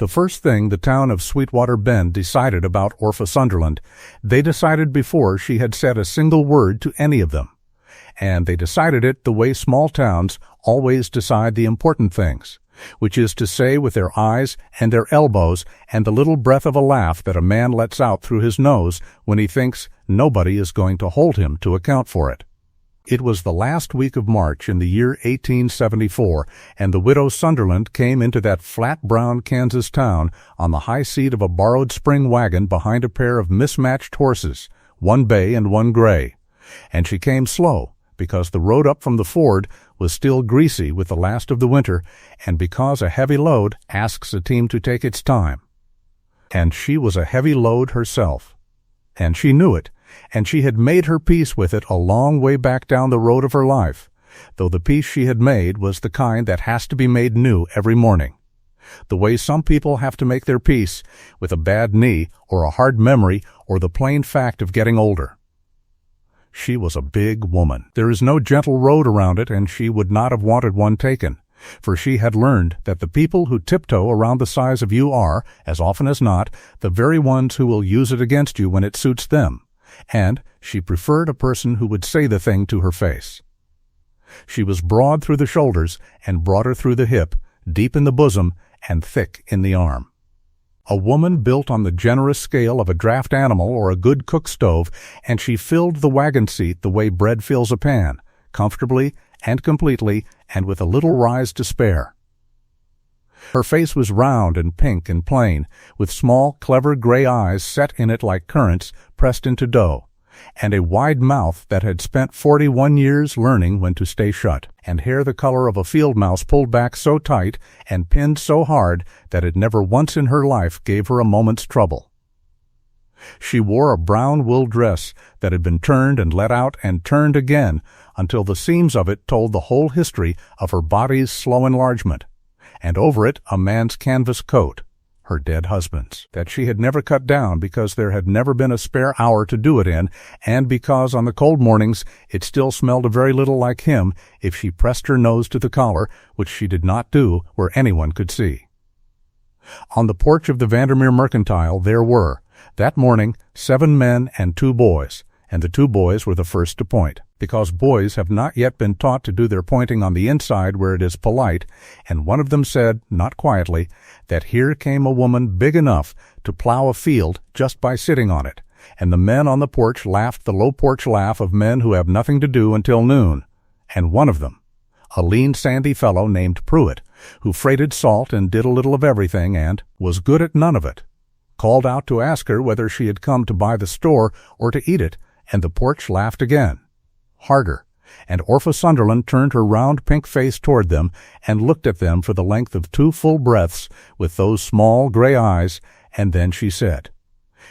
The first thing the town of Sweetwater Bend decided about Orpha Sunderland, they decided before she had said a single word to any of them. And they decided it the way small towns always decide the important things, which is to say with their eyes and their elbows and the little breath of a laugh that a man lets out through his nose when he thinks nobody is going to hold him to account for it. It was the last week of March in the year 1874, and the widow Sunderland came into that flat brown Kansas town on the high seat of a borrowed spring wagon behind a pair of mismatched horses, one bay and one gray. And she came slow, because the road up from the ford was still greasy with the last of the winter, and because a heavy load asks a team to take its time. And she was a heavy load herself. And she knew it, and she had made her peace with it a long way back down the road of her life, though the peace she had made was the kind that has to be made new every morning. The way some people have to make their peace with a bad knee or a hard memory or the plain fact of getting older. She was a big woman. There is no gentle road around it, and she would not have wanted one taken, for she had learned that the people who tiptoe around the size of you are, as often as not, the very ones who will use it against you when it suits them. And she preferred a person who would say the thing to her face. She was broad through the shoulders and broader through the hip, deep in the bosom and thick in the arm. A woman built on the generous scale of a draft animal or a good cook stove, and she filled the wagon seat the way bread fills a pan, comfortably and completely and with a little rise to spare. Her face was round and pink and plain, with small, clever gray eyes set in it like currants pressed into dough, and a wide mouth that had spent 41 years learning when to stay shut, and hair the color of a field mouse pulled back so tight and pinned so hard that it never once in her life gave her a moment's trouble. She wore a brown wool dress that had been turned and let out and turned again until the seams of it told the whole history of her body's slow enlargement, and over it a man's canvas coat, her dead husband's, that she had never cut down because there had never been a spare hour to do it in, and because on the cold mornings it still smelled a very little like him if she pressed her nose to the collar, which she did not do where anyone could see. On the porch of the Vandermeer Mercantile there were, that morning, 7 men and 2 boys, and the 2 boys were the first to point, because boys have not yet been taught to do their pointing on the inside where it is polite, and one of them said, not quietly, that here came a woman big enough to plow a field just by sitting on it, and the men on the porch laughed the low porch laugh of men who have nothing to do until noon, and one of them, a lean sandy fellow named Pruitt, who freighted salt and did a little of everything and was good at none of it, called out to ask her whether she had come to buy the store or to eat it, and the porch laughed again, harder, and Orpha Sunderland turned her round pink face toward them and looked at them for the length of 2 full breaths with those small gray eyes, and then she said,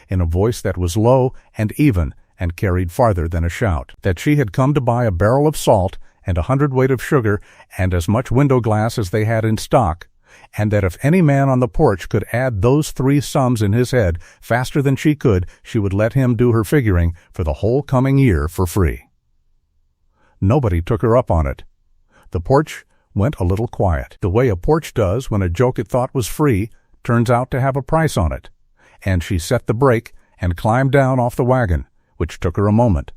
in a voice that was low and even and carried farther than a shout, that she had come to buy a barrel of salt and 100 weight of sugar and as much window glass as they had in stock, and that if any man on the porch could add those 3 sums in his head faster than she could, she would let him do her figuring for the whole coming year for free. Nobody took her up on it. The porch went a little quiet, the way a porch does when a joke it thought was free turns out to have a price on it, and she set the brake and climbed down off the wagon, which took her a moment,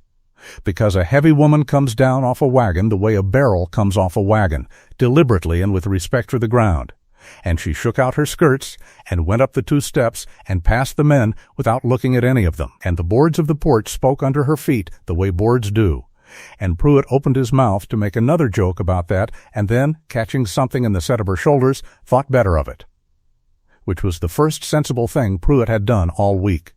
because a heavy woman comes down off a wagon the way a barrel comes off a wagon, deliberately and with respect for the ground. And she shook out her skirts and went up the 2 steps and past the men without looking at any of them, and the boards of the porch spoke under her feet the way boards do. And Pruitt opened his mouth to make another joke about that, and then, catching something in the set of her shoulders, thought better of it, which was the first sensible thing Pruitt had done all week.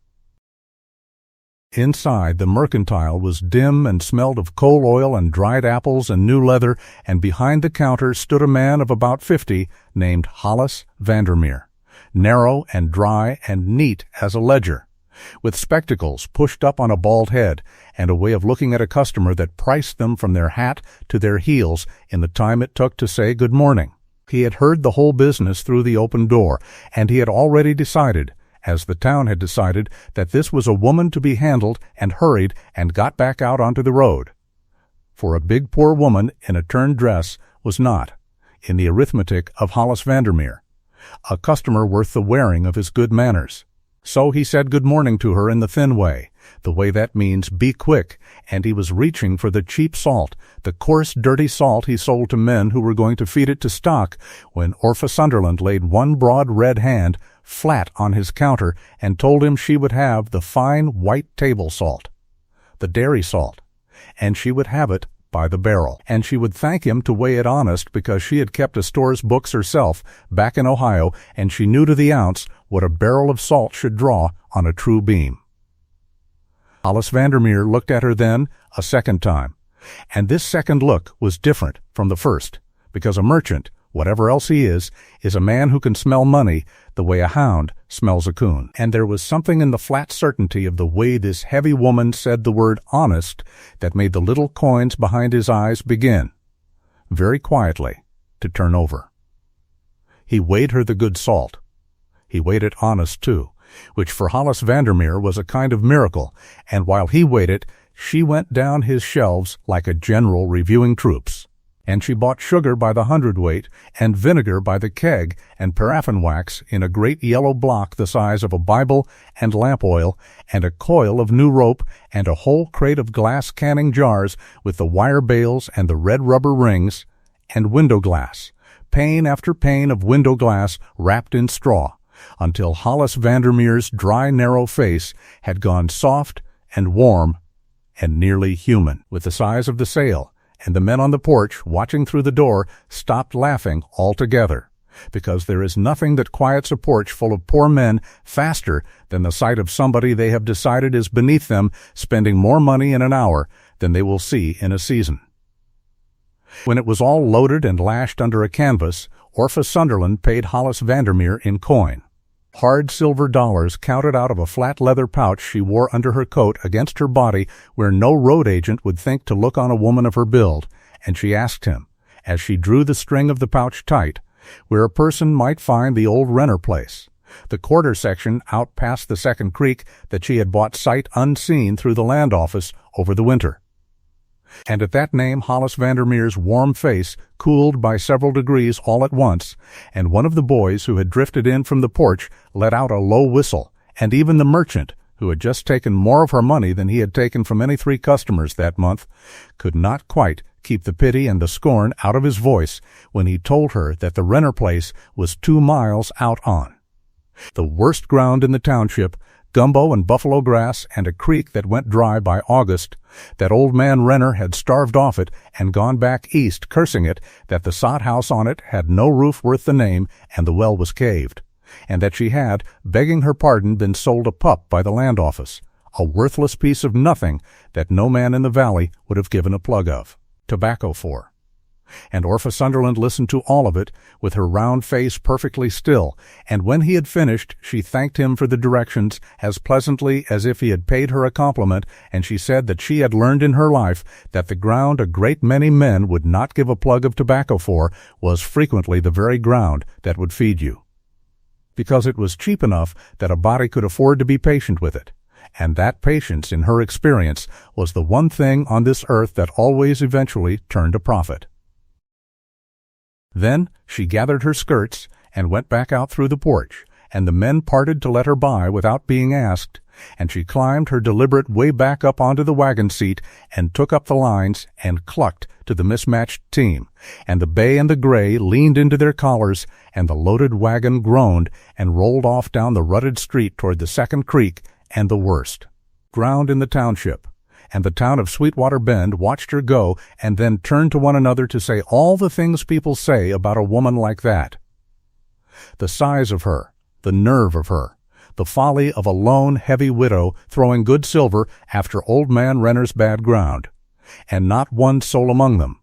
Inside, the mercantile was dim and smelled of coal oil and dried apples and new leather, and behind the counter stood a man of about 50 named Hollis Vandermeer, narrow and dry and neat as a ledger, with spectacles pushed up on a bald head, and a way of looking at a customer that priced them from their hat to their heels in the time it took to say good morning. He had heard the whole business through the open door, and he had already decided, as the town had decided, that this was a woman to be handled and hurried and got back out onto the road. For a big poor woman in a turned dress was not, in the arithmetic of Hollis Vandermeer. a customer worth the wearing of his good manners. So he said good morning to her in the thin way, the way that means be quick, and he was reaching for the cheap salt, the coarse, dirty salt he sold to men who were going to feed it to stock, when Orpha Sunderland laid one broad red hand flat on his counter and told him she would have the fine white table salt, the dairy salt, and she would have it by the barrel, and she would thank him to weigh it honest because she had kept a store's books herself back in Ohio, and she knew to the ounce what a barrel of salt should draw on a true beam. Hollis Vandermeer looked at her then a second time, and this second look was different from the first, because a merchant, whatever else he is a man who can smell money the way a hound smells a coon. And there was something in the flat certainty of the way this heavy woman said the word honest that made the little coins behind his eyes begin, very quietly, to turn over. He weighed her the good salt. He weighed it honest, too, which for Hollis Vandermeer was a kind of miracle, and while he weighed it, she went down his shelves like a general reviewing troops. And she bought sugar by the hundredweight, and vinegar by the keg, and paraffin wax in a great yellow block the size of a Bible, and lamp oil, and a coil of new rope, and a whole crate of glass canning jars with the wire bales and the red rubber rings, and window glass, pane after pane of window glass wrapped in straw, until Hollis Vandermeer's dry, narrow face had gone soft and warm and nearly human, with the size of the sail, and the men on the porch, watching through the door, stopped laughing altogether, because there is nothing that quiets a porch full of poor men faster than the sight of somebody they have decided is beneath them spending more money in an hour than they will see in a season. When it was all loaded and lashed under a canvas, Orpha Sunderland paid Hollis Vandermeer in coin. Hard silver dollars counted out of a flat leather pouch she wore under her coat against her body where no road agent would think to look on a woman of her build, and she asked him, as she drew the string of the pouch tight, where a person might find the old Renner place, the quarter section out past the second creek that she had bought sight unseen through the land office over the winter. And at that name Hollis Vandermeer's warm face cooled by several degrees all at once, and one of the boys who had drifted in from the porch let out a low whistle, and even the merchant, who had just taken more of her money than he had taken from any 3 customers that month, could not quite keep the pity and the scorn out of his voice when he told her that the Renner place was 2 miles out on. The worst ground in the township, gumbo and buffalo grass, and a creek that went dry by August. That old man Renner had starved off it and gone back east, cursing it, that the sod house on it had no roof worth the name, and the well was caved, and that she had, begging her pardon, been sold a pup by the land office, a worthless piece of nothing that no man in the valley would have given a plug of tobacco for. And Orpha Sunderland listened to all of it, with her round face perfectly still, and when he had finished, she thanked him for the directions as pleasantly as if he had paid her a compliment, and she said that she had learned in her life that the ground a great many men would not give a plug of tobacco for was frequently the very ground that would feed you, because it was cheap enough that a body could afford to be patient with it. And that patience, in her experience, was the one thing on this earth that always eventually turned a profit. Then she gathered her skirts and went back out through the porch, and the men parted to let her by without being asked, and she climbed her deliberate way back up onto the wagon seat and took up the lines and clucked to the mismatched team, and the bay and the gray leaned into their collars, and the loaded wagon groaned and rolled off down the rutted street toward the second creek and the worst ground in the township. And the town of Sweetwater Bend watched her go and then turned to one another to say all the things people say about a woman like that. The size of her, the nerve of her, the folly of a lone, heavy widow throwing good silver after old man Renner's bad ground, and not one soul among them,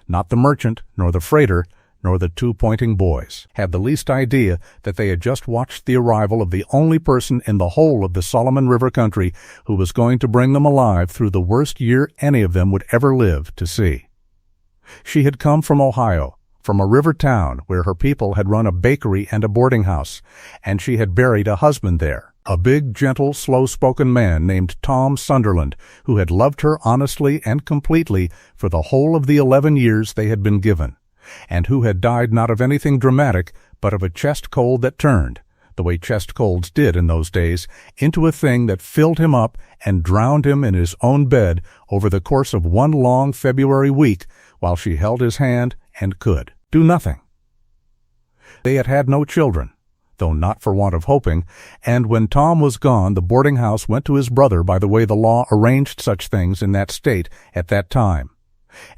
not the merchant, nor the freighter, nor the 2 pointing boys, had the least idea that they had just watched the arrival of the only person in the whole of the Solomon River country who was going to bring them alive through the worst year any of them would ever live to see. She had come from Ohio, from a river town where her people had run a bakery and a boarding house, and she had buried a husband there, a big, gentle, slow-spoken man named Tom Sunderland, who had loved her honestly and completely for the whole of the 11 years they had been given, and who had died not of anything dramatic, but of a chest cold that turned, the way chest colds did in those days, into a thing that filled him up and drowned him in his own bed over the course of one long February week, while she held his hand and could do nothing. They had had no children, though not for want of hoping, and when Tom was gone, the boarding house went to his brother by the way the law arranged such things in that state at that time.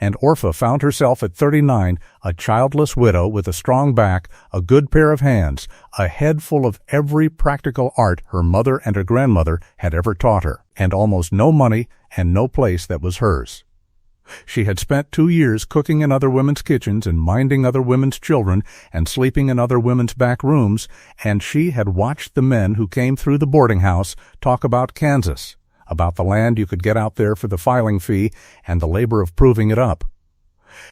And Orpha found herself at 39 a childless widow with a strong back, a good pair of hands, a head full of every practical art her mother and her grandmother had ever taught her, and almost no money and no place that was hers. She had spent 2 years cooking in other women's kitchens and minding other women's children and sleeping in other women's back rooms, and she had watched the men who came through the boarding house talk about Kansas, about the land you could get out there for the filing fee and the labor of proving it up,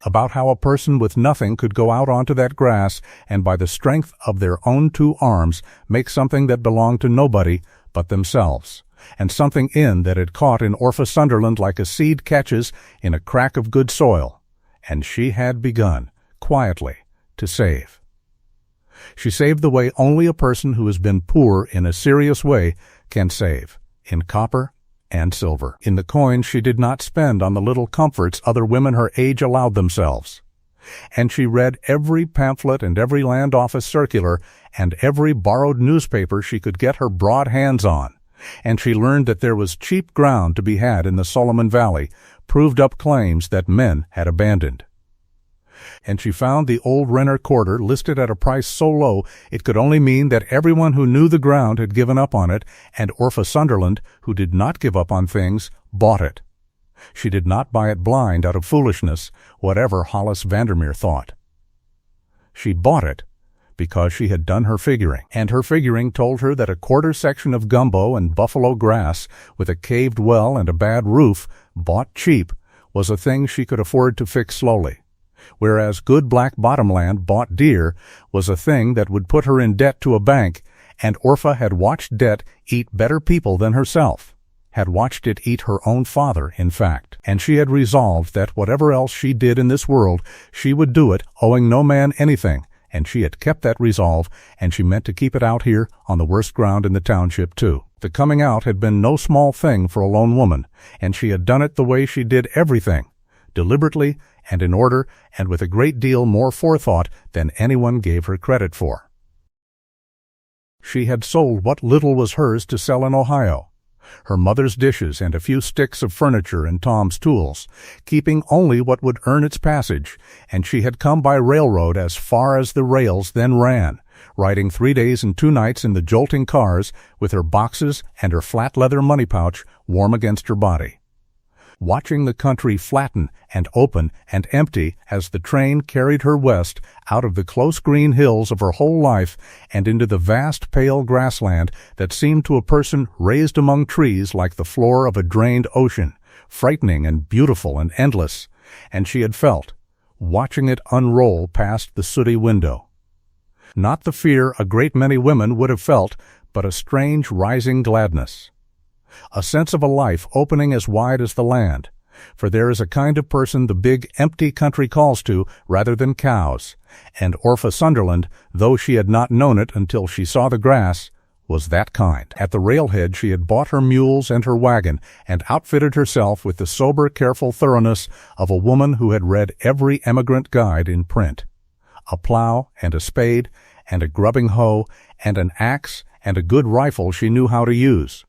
about how a person with nothing could go out onto that grass and by the strength of their own 2 arms make something that belonged to nobody but themselves, and something in that had caught in Orpha Sunderland like a seed catches in a crack of good soil, and she had begun, quietly, to save. She saved the way only a person who has been poor in a serious way can save, in copper and silver, in the coins she did not spend on the little comforts other women her age allowed themselves. And she read every pamphlet and every land office circular and every borrowed newspaper she could get her broad hands on, and she learned that there was cheap ground to be had in the Solomon Valley, proved-up claims that men had abandoned. And she found the old Renner quarter listed at a price so low it could only mean that everyone who knew the ground had given up on it, and Orpha Sunderland, who did not give up on things, bought it. She did not buy it blind out of foolishness, whatever Hollis Vandermeer thought. She bought it because she had done her figuring, and her figuring told her that a quarter section of gumbo and buffalo grass with a caved well and a bad roof, bought cheap, was a thing she could afford to fix slowly, whereas good black bottomland bought dear was a thing that would put her in debt to a bank, and Orpha had watched debt eat better people than herself, had watched it eat her own father, in fact, and she had resolved that whatever else she did in this world, she would do it owing no man anything, and she had kept that resolve, and she meant to keep it out here on the worst ground in the township, too. The coming out had been no small thing for a lone woman, and she had done it the way she did everything, deliberately and in order and with a great deal more forethought than anyone gave her credit for. She had sold what little was hers to sell in Ohio, her mother's dishes and a few sticks of furniture and Tom's tools, keeping only what would earn its passage, and she had come by railroad as far as the rails then ran, riding 3 days and 2 nights in the jolting cars with her boxes and her flat leather money pouch warm against her body, watching the country flatten and open and empty as the train carried her west out of the close green hills of her whole life and into the vast pale grassland that seemed to a person raised among trees like the floor of a drained ocean, frightening and beautiful and endless, and she had felt, watching it unroll past the sooty window, not the fear a great many women would have felt, but a strange rising gladness, a sense of a life opening as wide as the land, for there is a kind of person the big, empty country calls to rather than cows, and Orpha Sunderland, though she had not known it until she saw the grass, was that kind. At the railhead she had bought her mules and her wagon, and outfitted herself with the sober, careful thoroughness of a woman who had read every emigrant guide in print. A plow and a spade and a grubbing hoe and an axe and a good rifle she knew how to use,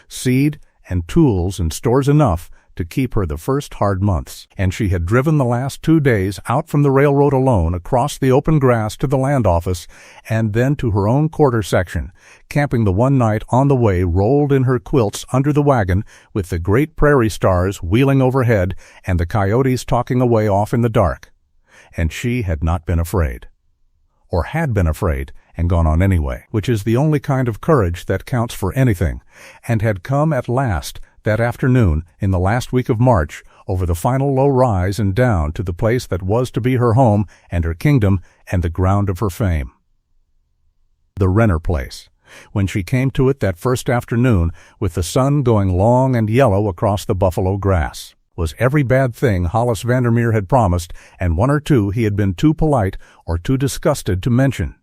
seed and tools and stores enough to keep her the first hard months, and she had driven the last 2 days out from the railroad alone across the open grass to the land office and then to her own quarter section, camping the one night on the way rolled in her quilts under the wagon with the great prairie stars wheeling overhead and the coyotes talking away off in the dark. And she had not been afraid, or had been afraid and gone on anyway, which is the only kind of courage that counts for anything, and had come at last that afternoon in the last week of March over the final low rise and down to the place that was to be her home and her kingdom and the ground of her fame. The Renner place, when she came to it that first afternoon with the sun going long and yellow across the buffalo grass. was every bad thing Hollis Vandermeer had promised, and one or two he had been too polite or too disgusted to mention.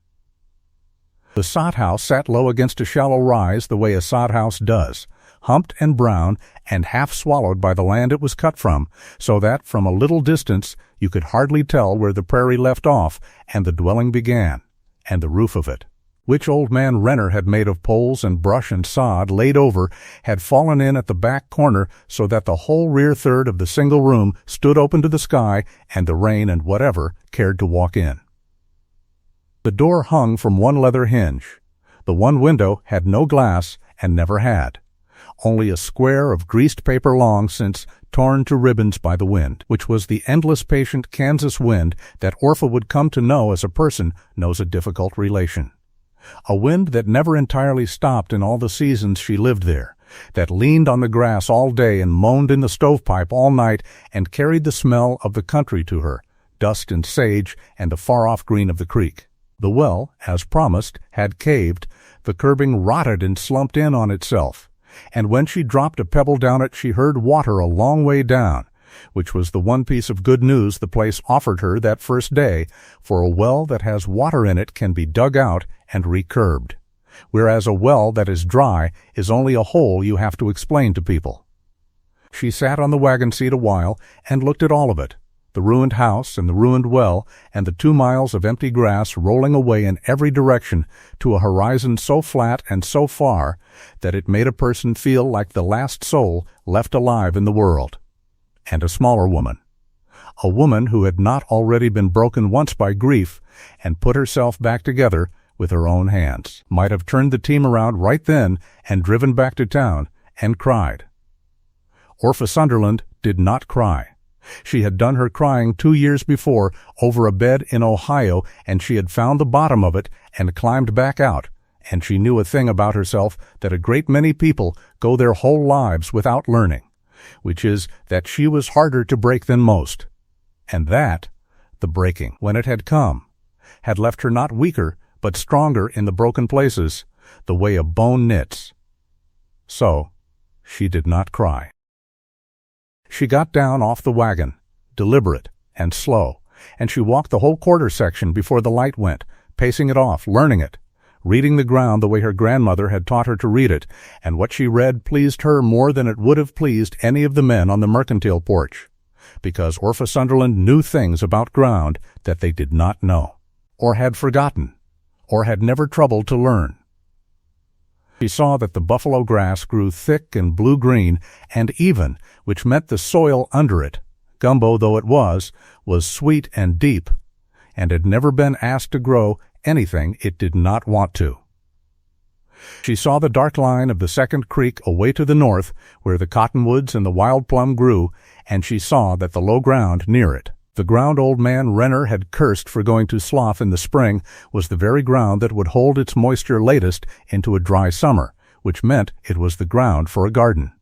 The sod house sat low against a shallow rise the way a sod house does, humped and brown and half swallowed by the land it was cut from, so that from a little distance you could hardly tell where the prairie left off and the dwelling began, and the roof of it, which old man Renner had made of poles and brush and sod laid over, had fallen in at the back corner so that the whole rear third of the single room stood open to the sky and the rain and whatever cared to walk in. The door hung from one leather hinge. The one window had no glass and never had, only a square of greased paper long since torn to ribbons by the wind, which was the endless patient Kansas wind that Orpha would come to know as a person knows a difficult relation. A wind that never entirely stopped in all the seasons she lived there, that leaned on the grass all day and moaned in the stovepipe all night and carried the smell of the country to her, dust and sage and the far-off green of the creek. The well, as promised, had caved, the curbing rotted and slumped in on itself, and when she dropped a pebble down it she heard water a long way down, which was the one piece of good news the place offered her that first day, for a well that has water in it can be dug out and recurbed, whereas a well that is dry is only a hole you have to explain to people. She sat on the wagon seat a while and looked at all of it, the ruined house and the ruined well and the 2 miles of empty grass rolling away in every direction to a horizon so flat and so far that it made a person feel like the last soul left alive in the world. And a smaller woman, a woman who had not already been broken once by grief and put herself back together with her own hands, might have turned the team around right then and driven back to town and cried. Orpha Sunderland did not cry. She had done her crying 2 years before over a bed in Ohio, and she had found the bottom of it and climbed back out, and she knew a thing about herself that a great many people go their whole lives without learning, which is that she was harder to break than most, and that, the breaking, when it had come, had left her not weaker but stronger in the broken places, the way a bone knits. So she did not cry. She got down off the wagon, deliberate and slow, and she walked the whole quarter section before the light went, pacing it off, learning it, reading the ground the way her grandmother had taught her to read it, and what she read pleased her more than it would have pleased any of the men on the mercantile porch, because Orpha Sunderland knew things about ground that they did not know, or had forgotten, or had never troubled to learn. She saw that the buffalo grass grew thick and blue-green and even, which meant the soil under it, gumbo though it was sweet and deep, and had never been asked to grow anything it did not want to. She saw the dark line of the second creek away to the north, where the cottonwoods and the wild plum grew, and she saw that the low ground near it, the ground old man Renner had cursed for going to slough in the spring, was the very ground that would hold its moisture latest into a dry summer, which meant it was the ground for a garden.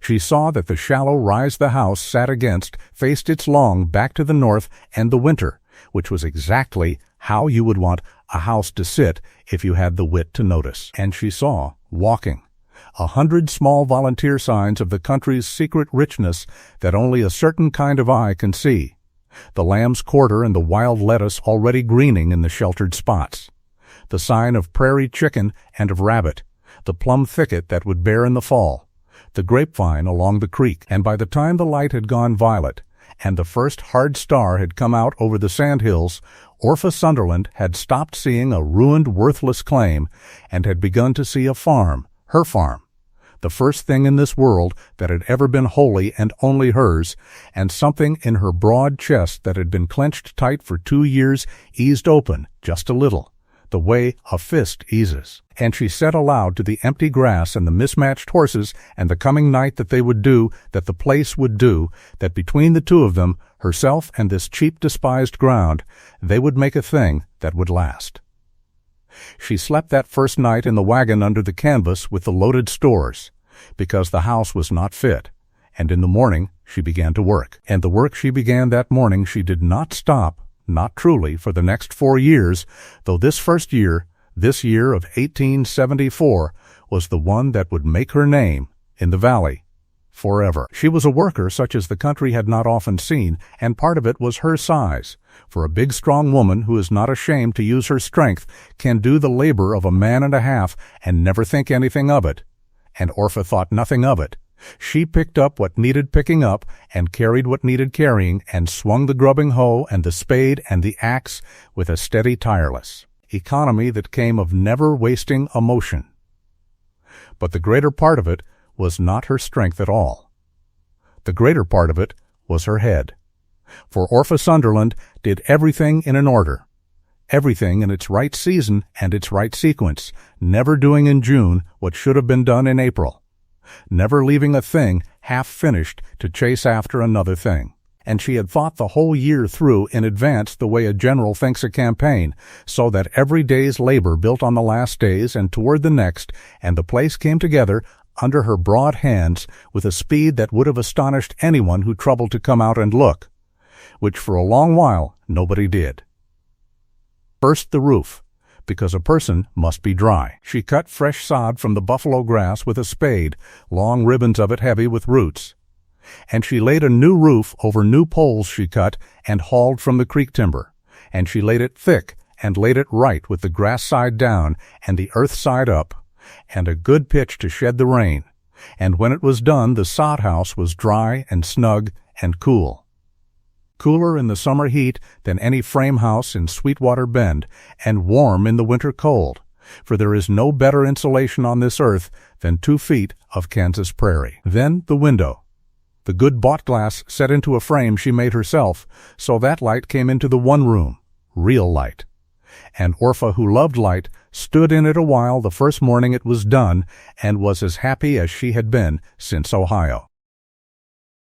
She saw that the shallow rise the house sat against faced its long back to the north and the winter, which was exactly how you would want a house to sit if you had the wit to notice. And she saw, walking, 100 small volunteer signs of the country's secret richness that only a certain kind of eye can see, the lamb's quarter and the wild lettuce already greening in the sheltered spots, the sign of prairie chicken and of rabbit, the plum thicket that would bear in the fall, the grapevine along the creek, and by the time the light had gone violet, and the first hard star had come out over the sandhills, Orpha Sunderland had stopped seeing a ruined, worthless claim, and had begun to see a farm, her farm, the first thing in this world that had ever been wholly and only hers, and something in her broad chest that had been clenched tight for 2 years eased open just a little, the way a fist eases. And she said aloud to the empty grass and the mismatched horses and the coming night that they would do, that the place would do, that between the two of them, herself and this cheap despised ground, they would make a thing that would last. She slept that first night in the wagon under the canvas with the loaded stores, because the house was not fit, and in the morning she began to work. And the work she began that morning she did not stop, not truly, for the next 4 years, though this first year, this year of 1874, was the one that would make her name in the valley forever. She was a worker such as the country had not often seen, and part of it was her size. For a big, strong woman who is not ashamed to use her strength can do the labor of a man and a half and never think anything of it. And Orpha thought nothing of it. She picked up what needed picking up and carried what needed carrying and swung the grubbing hoe and the spade and the axe with a steady, tireless economy that came of never wasting a motion. But the greater part of it was not her strength at all. The greater part of it was her head. For Orpha Sunderland did everything in an order, everything in its right season and its right sequence, never doing in June what should have been done in April, never leaving a thing half finished to chase after another thing. And she had thought the whole year through in advance the way a general thinks a campaign, so that every day's labor built on the last days and toward the next, and the place came together under her broad hands with a speed that would have astonished anyone who troubled to come out and look, which for a long while nobody did. First the roof, because a person must be dry. She cut fresh sod from the buffalo grass with a spade, long ribbons of it heavy with roots. And she laid a new roof over new poles she cut and hauled from the creek timber. And she laid it thick and laid it right with the grass side down and the earth side up, and a good pitch to shed the rain. And when it was done, the sod house was dry and snug and cool. Cooler in the summer heat than any frame house in Sweetwater Bend, and warm in the winter cold, for there is no better insulation on this earth than 2 feet of Kansas prairie. Then the window. The good bought glass set into a frame she made herself, so that light came into the one room, real light. And Orpha, who loved light, stood in it a while the first morning it was done, and was as happy as she had been since Ohio.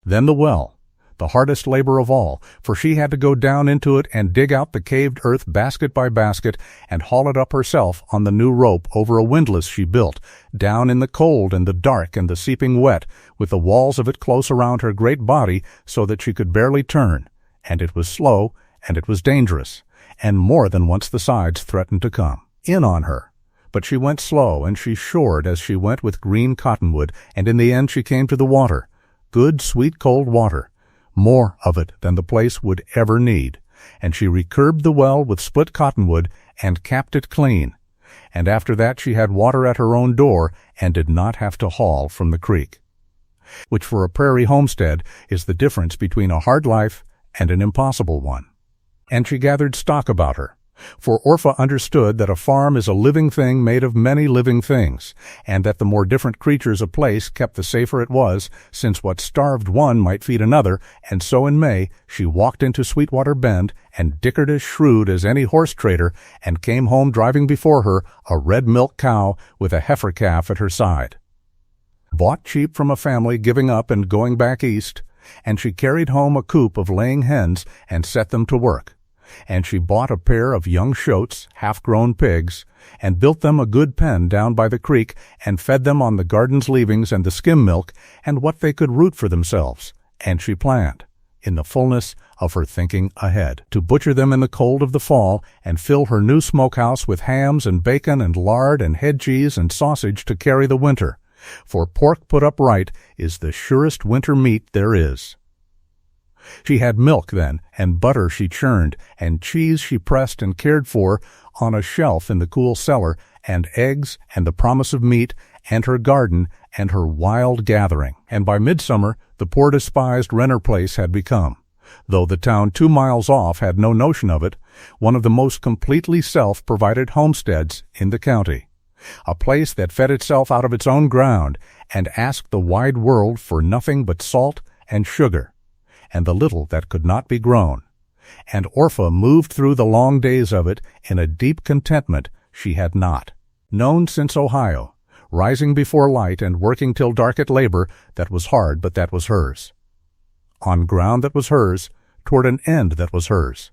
Then the well, the hardest labor of all, for she had to go down into it and dig out the caved earth basket by basket and haul it up herself on the new rope over a windlass she built, down in the cold and the dark and the seeping wet, with the walls of it close around her great body so that she could barely turn, and it was slow, and it was dangerous, and more than once the sides threatened to come in on her. But she went slow, and she shored as she went with green cottonwood, and in the end she came to the water, good, sweet, cold water, more of it than the place would ever need, and she recurbed the well with split cottonwood and capped it clean, and after that she had water at her own door and did not have to haul from the creek, which for a prairie homestead is the difference between a hard life and an impossible one. And she gathered stock about her, for Orpha understood that a farm is a living thing made of many living things, and that the more different creatures a place kept the safer it was, since what starved one might feed another, and so in May she walked into Sweetwater Bend and dickered as shrewd as any horse trader, and came home driving before her a red milk cow with a heifer calf at her side, bought cheap from a family giving up and going back east, and she carried home a coop of laying hens and set them to work. And she bought a pair of young shoats, half-grown pigs, and built them a good pen down by the creek, and fed them on the garden's leavings and the skim milk, and what they could root for themselves. And she planned, in the fullness of her thinking ahead, to butcher them in the cold of the fall, and fill her new smokehouse with hams and bacon and lard and head cheese and sausage to carry the winter. For pork put up right is the surest winter meat there is. She had milk then, and butter she churned, and cheese she pressed and cared for on a shelf in the cool cellar, and eggs, and the promise of meat, and her garden, and her wild gathering. And by midsummer the poor despised Renner place had become, though the town 2 miles off had no notion of it, one of the most completely self-provided homesteads in the county, a place that fed itself out of its own ground, and asked the wide world for nothing but salt and sugar, and the little that could not be grown. And Orpha moved through the long days of it in a deep contentment she had not known since Ohio, rising before light and working till dark at labor that was hard but that was hers, on ground that was hers, toward an end that was hers,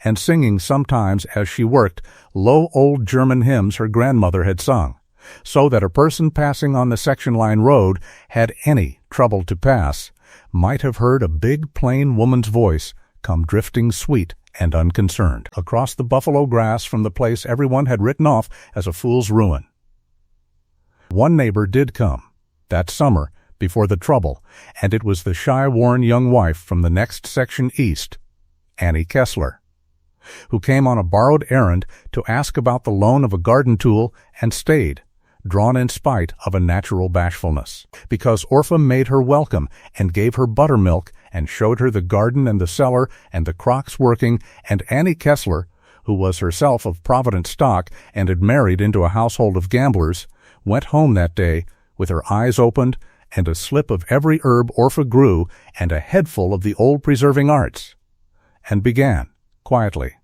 and singing sometimes as she worked low old German hymns her grandmother had sung, so that a person passing on the section line road, had any trouble to pass, might have heard a big, plain woman's voice come drifting sweet and unconcerned across the buffalo grass from the place everyone had written off as a fool's ruin. One neighbor did come, that summer, before the trouble, and it was the shy-worn young wife from the next section east, Annie Kessler, who came on a borrowed errand to ask about the loan of a garden tool and stayed, drawn in spite of a natural bashfulness, because Orpha made her welcome and gave her buttermilk and showed her the garden and the cellar and the crocks working, and Annie Kessler, who was herself of Providence stock and had married into a household of gamblers, went home that day with her eyes opened and a slip of every herb Orpha grew and a headful of the old preserving arts, and began, quietly,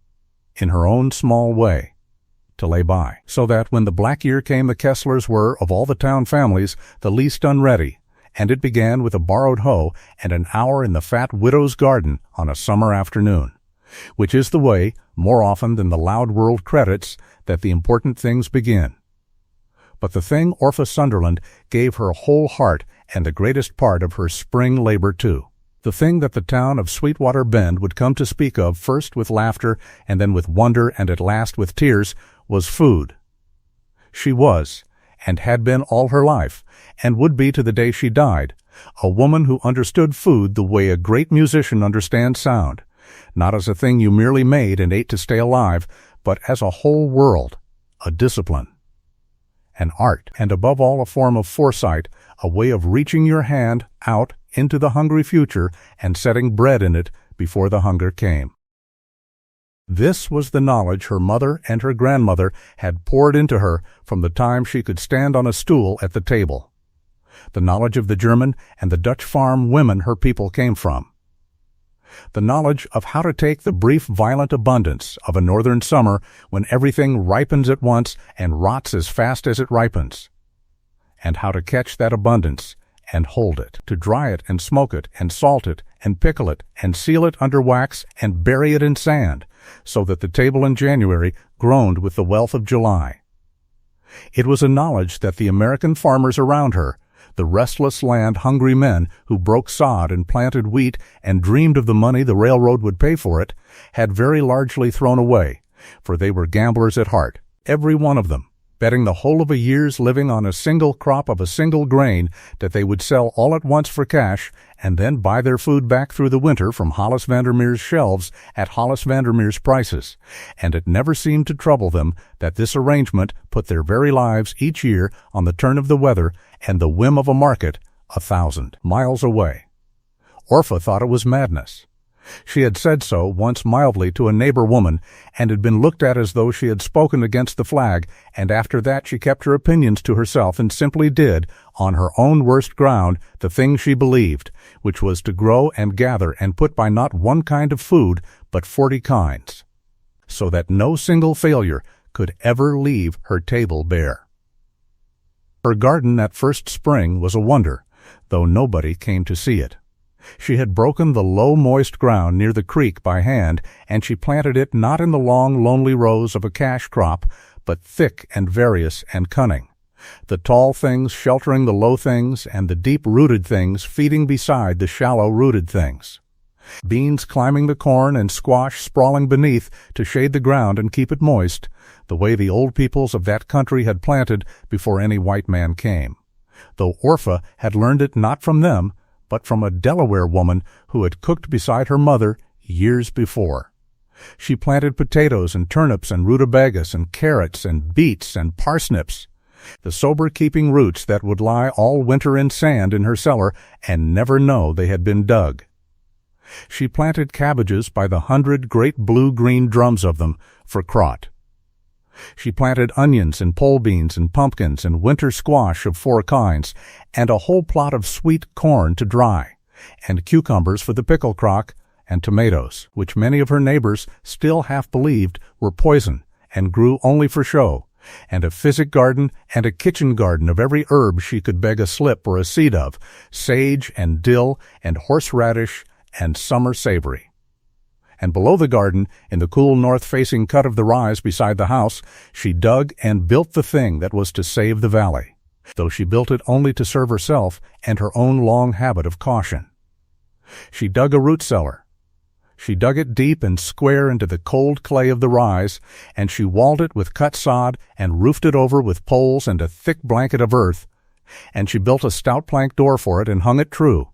in her own small way, to lay by, so that when the black year came the Kesslers were, of all the town families, the least unready, and it began with a borrowed hoe and an hour in the fat widow's garden on a summer afternoon, which is the way, more often than the loud world credits, that the important things begin. But the thing Orpha Sunderland gave her whole heart and the greatest part of her spring labor too. The thing that the town of Sweetwater Bend would come to speak of first with laughter and then with wonder and at last with tears was food. She was, and had been all her life, and would be to the day she died, a woman who understood food the way a great musician understands sound, not as a thing you merely made and ate to stay alive, but as a whole world, a discipline, an art, and above all a form of foresight, a way of reaching your hand out into the hungry future and setting bread in it before the hunger came. This was the knowledge her mother and her grandmother had poured into her from the time she could stand on a stool at the table, the knowledge of the German and the Dutch farm women her people came from, the knowledge of how to take the brief violent abundance of a northern summer when everything ripens at once and rots as fast as it ripens, and how to catch that abundance and hold it, to dry it and smoke it and salt it and pickle it and seal it under wax and bury it in sand, so that the table in January groaned with the wealth of July. It was a knowledge that the American farmers around her, the restless land-hungry men who broke sod and planted wheat and dreamed of the money the railroad would pay for it, had very largely thrown away, for they were gamblers at heart, every one of them, betting the whole of a year's living on a single crop of a single grain that they would sell all at once for cash and then buy their food back through the winter from Hollis Vandermeer's shelves at Hollis Vandermeer's prices, and it never seemed to trouble them that this arrangement put their very lives each year on the turn of the weather and the whim of a market 1,000 miles away. Orpha thought it was madness. She had said so once mildly to a neighbor woman, and had been looked at as though she had spoken against the flag, and after that she kept her opinions to herself and simply did, on her own worst ground, the thing she believed, which was to grow and gather and put by not one kind of food, but 40 kinds, so that no single failure could ever leave her table bare. Her garden that first spring was a wonder, though nobody came to see it. She had broken the low, moist ground near the creek by hand, and she planted it not in the long, lonely rows of a cash crop, but thick and various and cunning, the tall things sheltering the low things, and the deep-rooted things feeding beside the shallow-rooted things. Beans climbing the corn and squash sprawling beneath to shade the ground and keep it moist, the way the old peoples of that country had planted before any white man came, though Orpha had learned it not from them, but from a Delaware woman who had cooked beside her mother years before. She planted potatoes and turnips and rutabagas and carrots and beets and parsnips, the sober-keeping roots that would lie all winter in sand in her cellar and never know they had been dug. She planted cabbages by the 100 great blue-green drums of them for crot. She planted onions and pole beans and pumpkins and winter squash of 4 kinds, and a whole plot of sweet corn to dry, and cucumbers for the pickle crock, and tomatoes, which many of her neighbors still half believed were poison and grew only for show, and a physic garden and a kitchen garden of every herb she could beg a slip or a seed of, sage and dill and horseradish and summer savory. And below the garden, in the cool north-facing cut of the rise beside the house, she dug and built the thing that was to save the valley, though she built it only to serve herself and her own long habit of caution. She dug a root cellar. She dug it deep and square into the cold clay of the rise, and she walled it with cut sod and roofed it over with poles and a thick blanket of earth, And she built a stout plank door for it and hung it true.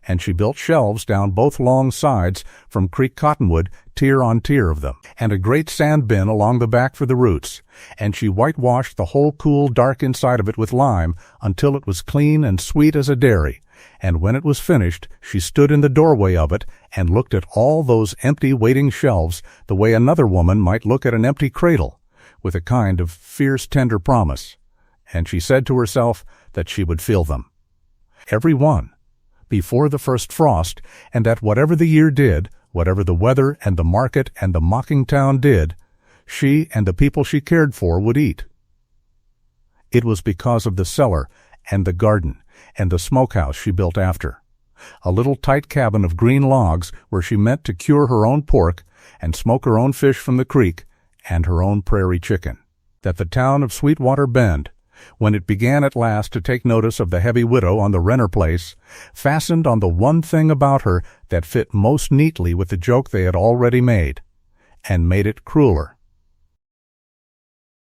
And she built shelves down both long sides from creek cottonwood, tier on tier of them, and a great sand bin along the back for the roots. And she whitewashed the whole cool, dark inside of it with lime until it was clean and sweet as a dairy. And when it was finished, she stood in the doorway of it and looked at all those empty waiting shelves the way another woman might look at an empty cradle, with a kind of fierce, tender promise. And she said to herself that she would fill them, every one, before the first frost, and that whatever the year did, whatever the weather and the market and the mocking town did, she and the people she cared for would eat. It was because of the cellar and the garden and the smokehouse she built after, a little tight cabin of green logs where she meant to cure her own pork and smoke her own fish from the creek and her own prairie chicken, that the town of Sweetwater Bend, when it began at last to take notice of the heavy widow on the Renner place, fastened on the one thing about her that fit most neatly with the joke they had already made, and made it crueler.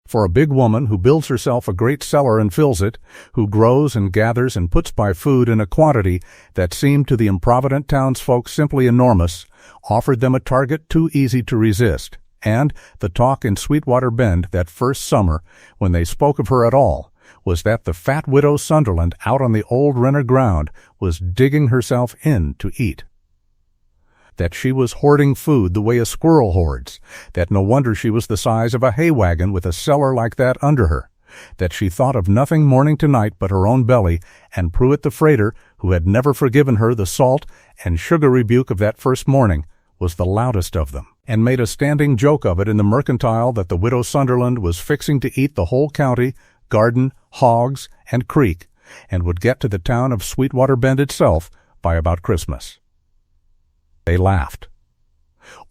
For a big woman who builds herself a great cellar and fills it, who grows and gathers and puts by food in a quantity that seemed to the improvident townsfolk simply enormous, offered them a target too easy to resist. And the talk in Sweetwater Bend that first summer, when they spoke of her at all, was that the fat widow Sunderland out on the old Renner ground was digging herself in to eat. That she was hoarding food the way a squirrel hoards, that no wonder she was the size of a hay wagon with a cellar like that under her, that she thought of nothing morning to night but her own belly, and Pruitt the freighter, who had never forgiven her the salt and sugar rebuke of that first morning, was the loudest of them, and made a standing joke of it in the mercantile that the widow Sunderland was fixing to eat the whole county, garden, hogs, and creek, and would get to the town of Sweetwater Bend itself by about Christmas. They laughed.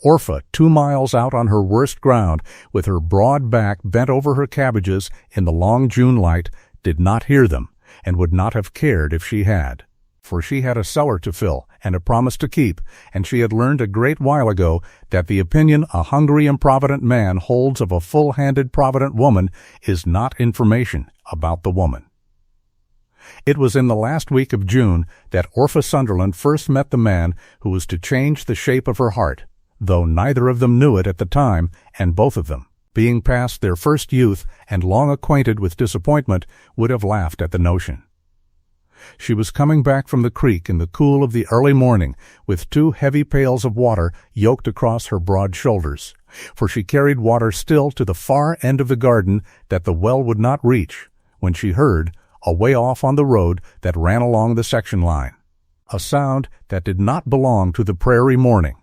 Orpha, 2 miles out on her worst ground, with her broad back bent over her cabbages in the long June light, did not hear them, and would not have cared if she had. For she had a cellar to fill and a promise to keep, and she had learned a great while ago that the opinion a hungry, improvident man holds of a full-handed, provident woman is not information about the woman. It was in the last week of June that Orpha Sunderland first met the man who was to change the shape of her heart, though neither of them knew it at the time, and both of them, being past their first youth and long acquainted with disappointment, would have laughed at the notion. She was coming back from the creek in the cool of the early morning with 2 heavy pails of water yoked across her broad shoulders, for she carried water still to the far end of the garden that the well would not reach, when she heard, away off on the road that ran along the section line, a sound that did not belong to the prairie morning,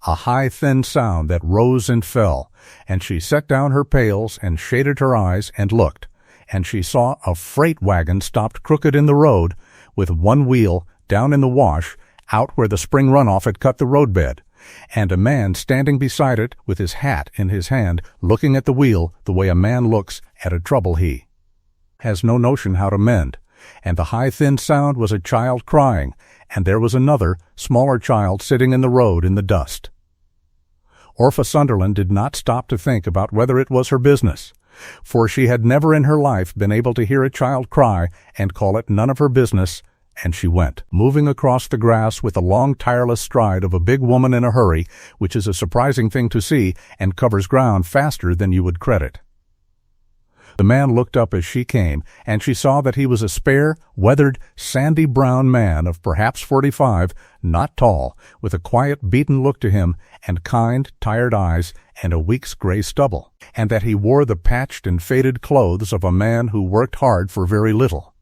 a high, thin sound that rose and fell, and she set down her pails and shaded her eyes and looked, and she saw a freight wagon stopped crooked in the road, with one wheel down in the wash, out where the spring runoff had cut the roadbed, and a man standing beside it with his hat in his hand, looking at the wheel the way a man looks at a trouble he has no notion how to mend. And the high, thin sound was a child crying, and there was another, smaller child sitting in the road in the dust. Orpha Sunderland did not stop to think about whether it was her business, for she had never in her life been able to hear a child cry and call it none of her business, and she went, moving across the grass with the long, tireless stride of a big woman in a hurry, which is a surprising thing to see and covers ground faster than you would credit. The man looked up as she came, and she saw that he was a spare, weathered, sandy-brown man of perhaps 45, not tall, with a quiet, beaten look to him, and kind, tired eyes, and a week's gray stubble, and that he wore the patched and faded clothes of a man who worked hard for very little,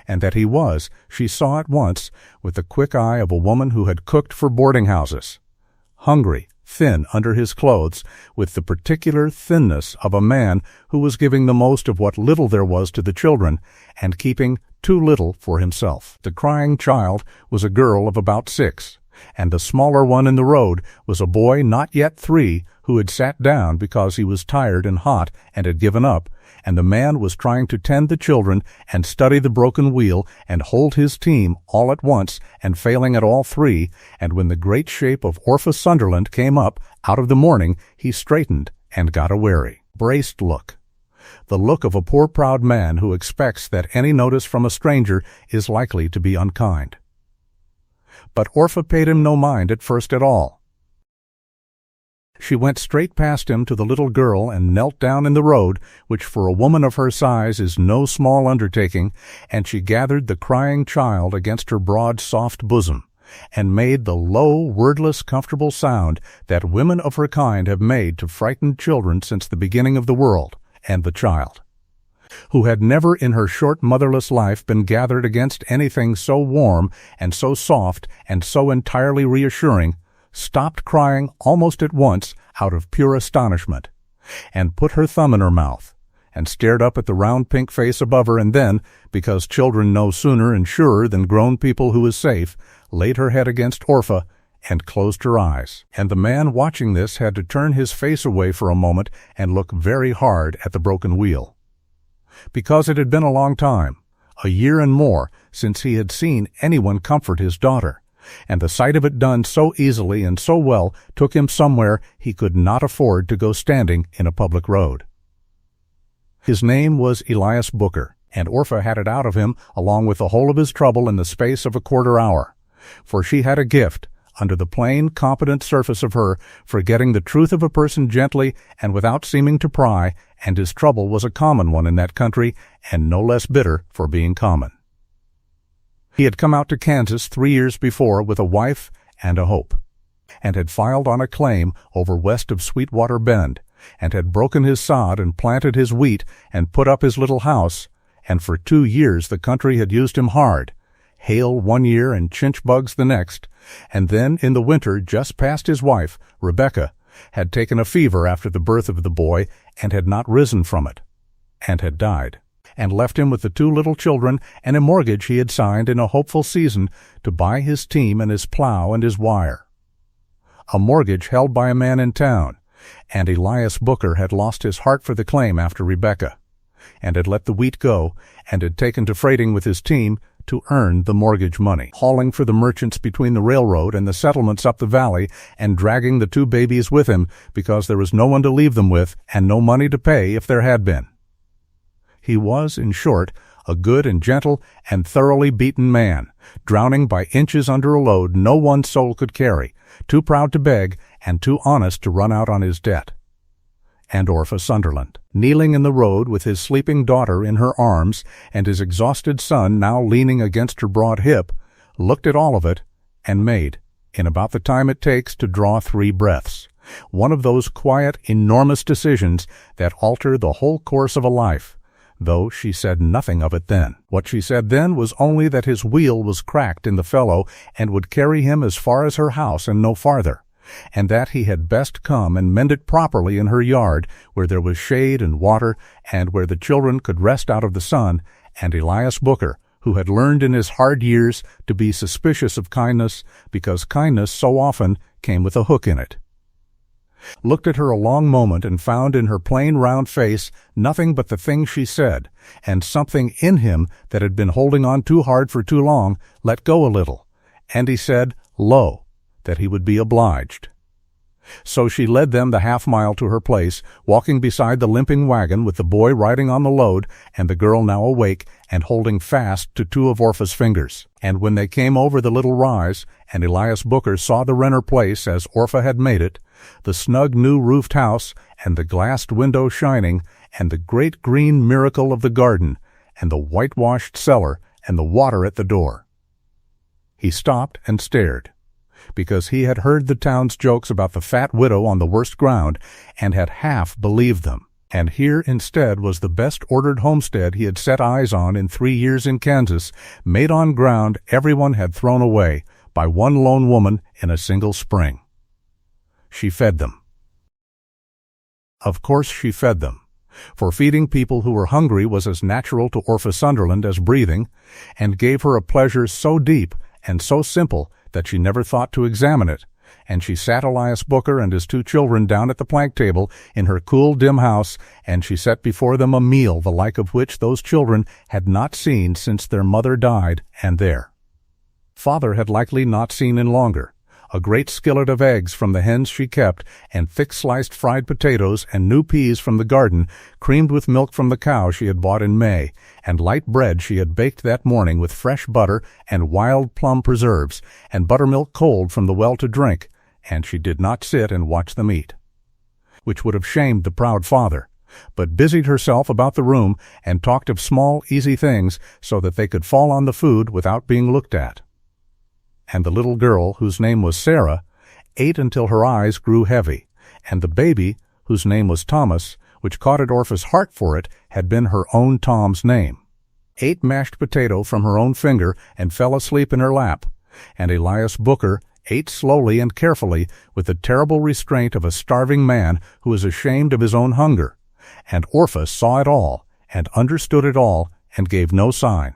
and that he was, she saw at once, with the quick eye of a woman who had cooked for boarding-houses, hungry, thin under his clothes, with the particular thinness of a man who was giving the most of what little there was to the children, and keeping too little for himself. The crying child was a girl of about 6, and the smaller one in the road was a boy not yet 3, who had sat down because he was tired and hot and had given up, and the man was trying to tend the children and study the broken wheel and hold his team all at once and failing at all 3, and when the great shape of Orpha Sunderland came up out of the morning, he straightened and got a wary, braced look, the look of a poor proud man who expects that any notice from a stranger is likely to be unkind. But Orpha paid him no mind at first at all. She went straight past him to the little girl and knelt down in the road, which for a woman of her size is no small undertaking, and she gathered the crying child against her broad, soft bosom, and made the low, wordless, comfortable sound that women of her kind have made to frightened children since the beginning of the world, and the child, who had never in her short motherless life been gathered against anything so warm and so soft and so entirely reassuring, stopped crying almost at once out of pure astonishment, and put her thumb in her mouth, and stared up at the round pink face above her, and then, because children know sooner and surer than grown people who is safe, laid her head against Orpha and closed her eyes. And the man watching this had to turn his face away for a moment and look very hard at the broken wheel, because it had been a long time, a year and more, since he had seen anyone comfort his daughter, and the sight of it done so easily and so well took him somewhere he could not afford to go standing in a public road. His name was Elias Booker, and Orpha had it out of him along with the whole of his trouble in the space of a quarter hour, for she had a gift, under the plain, competent surface of her, for getting the truth of a person gently and without seeming to pry, and his trouble was a common one in that country, and no less bitter for being common. He had come out to Kansas 3 years before with a wife and a hope, and had filed on a claim over west of Sweetwater Bend, and had broken his sod and planted his wheat and put up his little house, and for 2 years the country had used him hard, hail 1 year and chinch bugs the next, and then in the winter just past his wife, Rebecca, had taken a fever after the birth of the boy and had not risen from it, and had died, and left him with the 2 little children and a mortgage he had signed in a hopeful season to buy his team and his plow and his wire. A mortgage held by a man in town, and Elias Booker had lost his heart for the claim after Rebecca, and had let the wheat go, and had taken to freighting with his team to earn the mortgage money, hauling for the merchants between the railroad and the settlements up the valley, and dragging the 2 babies with him because there was no one to leave them with and no money to pay if there had been. He was, in short, a good and gentle and thoroughly beaten man, drowning by inches under a load no one soul could carry, too proud to beg and too honest to run out on his debt. And Orpha Sunderland, kneeling in the road with his sleeping daughter in her arms and his exhausted son now leaning against her broad hip, looked at all of it and made, in about the time it takes to draw 3 breaths, one of those quiet, enormous decisions that alter the whole course of a life, though she said nothing of it then. What she said then was only that his wheel was cracked in the fellow and would carry him as far as her house and no farther, and that he had best come and mend it properly in her yard, where there was shade and water, and where the children could rest out of the sun, and Elias Booker, who had learned in his hard years to be suspicious of kindness, because kindness so often came with a hook in it, looked at her a long moment and found in her plain round face nothing but the thing she said, and something in him that had been holding on too hard for too long let go a little, and he said, "Lo," that he would be obliged. So she led them the half-mile to her place, walking beside the limping wagon with the boy riding on the load and the girl now awake and holding fast to 2 of Orpha's fingers. And when they came over the little rise, and Elias Booker saw the Renner place as Orpha had made it, the snug new roofed house and the glassed window shining, and the great green miracle of the garden, and the whitewashed cellar and the water at the door, he stopped and stared, because he had heard the town's jokes about the fat widow on the worst ground, and had half believed them. And here instead was the best ordered homestead he had set eyes on in 3 years in Kansas, made on ground everyone had thrown away by one lone woman in a single spring. She fed them. Of course she fed them, for feeding people who were hungry was as natural to Orpha Sunderland as breathing, and gave her a pleasure so deep and so simple that she never thought to examine it, and she sat Elias Booker and his 2 children down at the plank table in her cool, dim house, and she set before them a meal the like of which those children had not seen since their mother died, and their father had likely not seen in longer, a great skillet of eggs from the hens she kept, and thick-sliced fried potatoes and new peas from the garden, creamed with milk from the cow she had bought in May, and light bread she had baked that morning with fresh butter and wild plum preserves, and buttermilk cold from the well to drink, and she did not sit and watch them eat, which would have shamed the proud father, but busied herself about the room and talked of small, easy things so that they could fall on the food without being looked at. And the little girl, whose name was Sarah, ate until her eyes grew heavy, and the baby, whose name was Thomas, which caught at Orpha's heart for it, had been her own Tom's name, ate mashed potato from her own finger and fell asleep in her lap, and Elias Booker ate slowly and carefully with the terrible restraint of a starving man who is ashamed of his own hunger, and Orpha saw it all, and understood it all, and gave no sign,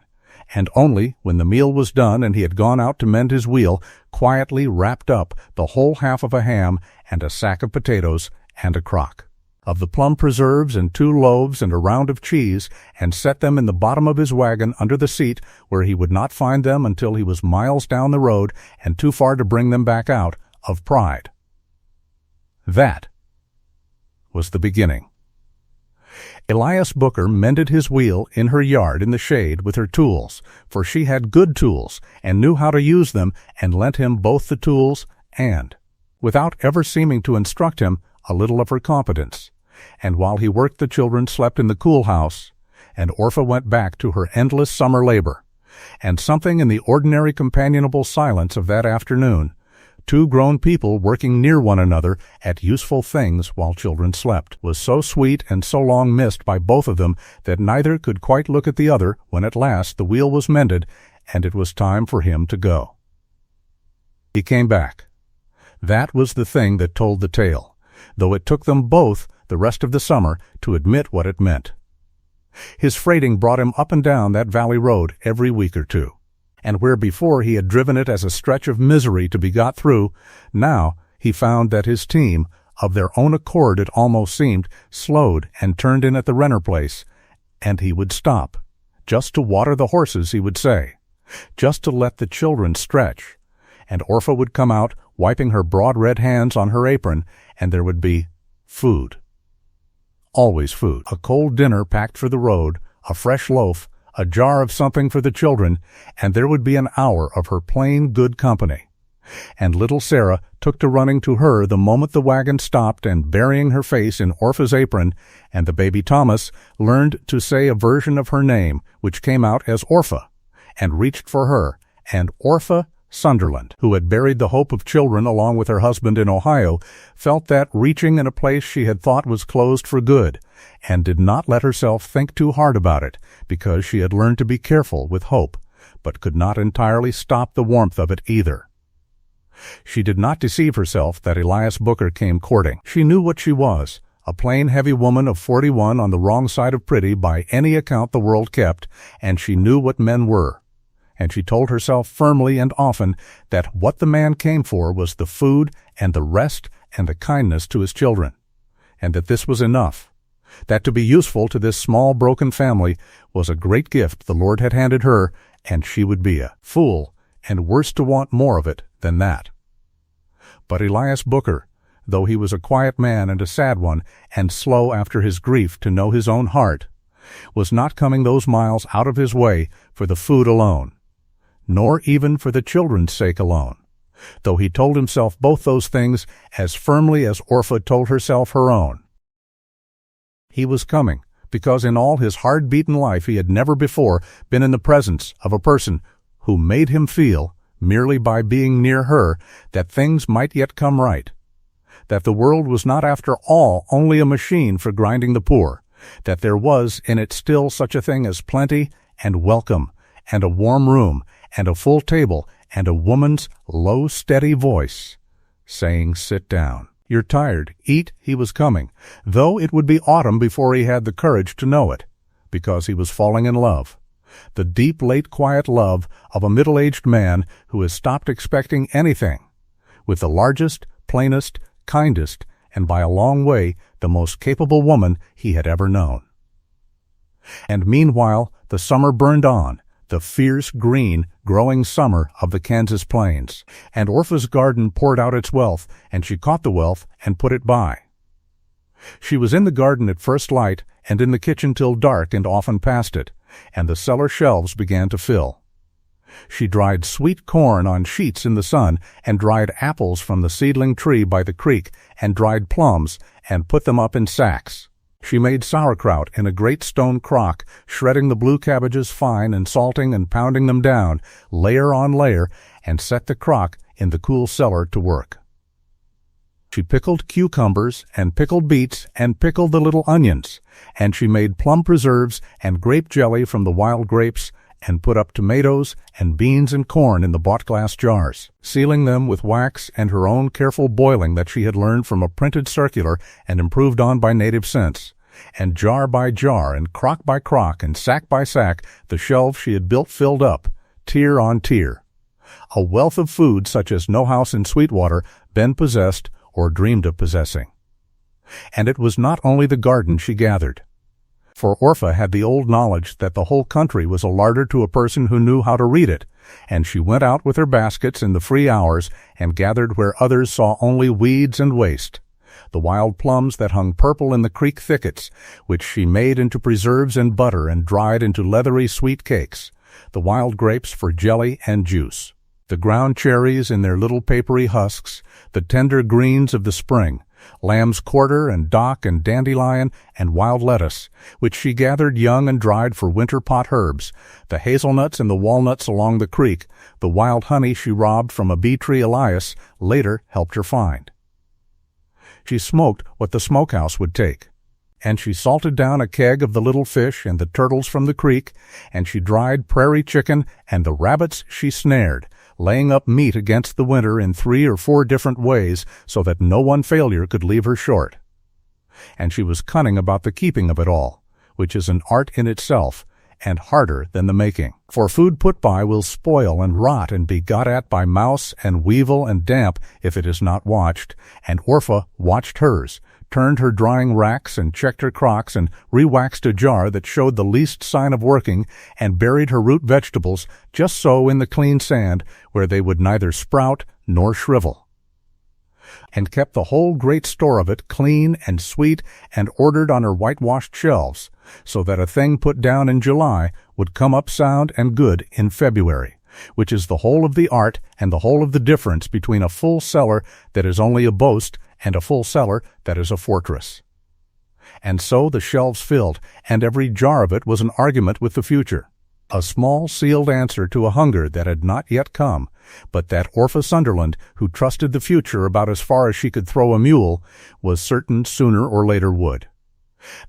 and only, when the meal was done and he had gone out to mend his wheel, quietly wrapped up the whole half of a ham and a sack of potatoes and a crock of the plum preserves and 2 loaves and a round of cheese, and set them in the bottom of his wagon under the seat, where he would not find them until he was miles down the road and too far to bring them back out, of pride. That was the beginning. Elias Booker mended his wheel in her yard in the shade with her tools, for she had good tools and knew how to use them, and lent him both the tools and, without ever seeming to instruct him, a little of her competence. And while he worked, the children slept in the cool house, and Orpha went back to her endless summer labor. And something in the ordinary companionable silence of that afternoon, 2 grown people working near one another at useful things while children slept, was so sweet and so long missed by both of them that neither could quite look at the other when at last the wheel was mended and it was time for him to go. He came back. That was the thing that told the tale, though it took them both the rest of the summer to admit what it meant. His freighting brought him up and down that valley road every week or 2. And where before he had driven it as a stretch of misery to be got through, now he found that his team, of their own accord it almost seemed, slowed and turned in at the Renner place, and he would stop, just to water the horses, he would say, just to let the children stretch, and Orpha would come out, wiping her broad red hands on her apron, and there would be food. Always food. A cold dinner packed for the road, a fresh loaf, a jar of something for the children, and there would be an hour of her plain good company. And little Sarah took to running to her the moment the wagon stopped and burying her face in Orpha's apron, and the baby Thomas learned to say a version of her name, which came out as Orpha, and reached for her, and Orpha Sunderland, who had buried the hope of children along with her husband in Ohio, felt that reaching in a place she had thought was closed for good, and did not let herself think too hard about it, because she had learned to be careful with hope, but could not entirely stop the warmth of it either. She did not deceive herself that Elias Booker came courting. She knew what she was, a plain, heavy woman of 41 on the wrong side of pretty by any account the world kept, and she knew what men were. And she told herself firmly and often that what the man came for was the food and the rest and the kindness to his children, and that this was enough, that to be useful to this small broken family was a great gift the Lord had handed her, and she would be a fool, and worse to want more of it than that. But Elias Booker, though he was a quiet man and a sad one, and slow after his grief to know his own heart, was not coming those miles out of his way for the food alone, nor even for the children's sake alone, though he told himself both those things as firmly as Orpha told herself her own. He was coming because in all his hard-beaten life he had never before been in the presence of a person who made him feel, merely by being near her, that things might yet come right, that the world was not after all only a machine for grinding the poor, that there was in it still such a thing as plenty and welcome and a warm room and a full table and a woman's low, steady voice saying, "Sit down. You're tired. Eat." He was coming, though it would be autumn before he had the courage to know it, because he was falling in love. The deep, late, quiet love of a middle-aged man who has stopped expecting anything, with the largest, plainest, kindest, and by a long way the most capable woman he had ever known. And meanwhile the summer burned on, the fierce green, growing summer of the Kansas plains. And Orpha's garden poured out its wealth, and she caught the wealth and put it by. She was in the garden at first light, and in the kitchen till dark, and often past it, and the cellar shelves began to fill. She dried sweet corn on sheets in the sun, and dried apples from the seedling tree by the creek, and dried plums, and put them up in sacks. She made sauerkraut in a great stone crock, shredding the blue cabbages fine and salting and pounding them down, layer on layer, and set the crock in the cool cellar to work. She pickled cucumbers and pickled beets and pickled the little onions, and she made plum preserves and grape jelly from the wild grapes, and put up tomatoes and beans and corn in the bought glass jars, sealing them with wax and her own careful boiling that she had learned from a printed circular and improved on by native sense. And jar by jar and crock by crock and sack by sack the shelves she had built filled up, tier on tier. A wealth of food such as no house in Sweetwater Ben possessed or dreamed of possessing. And it was not only the garden she gathered. For Orpha had the old knowledge that the whole country was a larder to a person who knew how to read it, and she went out with her baskets in the free hours and gathered where others saw only weeds and waste. The wild plums that hung purple in the creek thickets, which she made into preserves and butter and dried into leathery sweet cakes, the wild grapes for jelly and juice, the ground cherries in their little papery husks, the tender greens of the spring, lamb's quarter and dock and dandelion and wild lettuce, which she gathered young and dried for winter pot herbs, the hazelnuts and the walnuts along the creek, the wild honey she robbed from a bee-tree Elias later helped her find. She smoked what the smokehouse would take, and she salted down a keg of the little fish and the turtles from the creek, and she dried prairie chicken and the rabbits she snared, laying up meat against the winter in 3 or 4 different ways so that no one failure could leave her short. And she was cunning about the keeping of it all, which is an art in itself, and harder than the making. For food put by will spoil and rot and be got at by mouse and weevil and damp if it is not watched, and Orpha watched hers, turned her drying racks and checked her crocks and re-waxed a jar that showed the least sign of working, and buried her root vegetables just so in the clean sand where they would neither sprout nor shrivel, and kept the whole great store of it clean and sweet and ordered on her whitewashed shelves, so that a thing put down in July would come up sound and good in February, which is the whole of the art and the whole of the difference between a full cellar that is only a boast and a full cellar that is a fortress. And so the shelves filled, and every jar of it was an argument with the future, a small sealed answer to a hunger that had not yet come, but that Orpha Sunderland, who trusted the future about as far as she could throw a mule, was certain sooner or later would.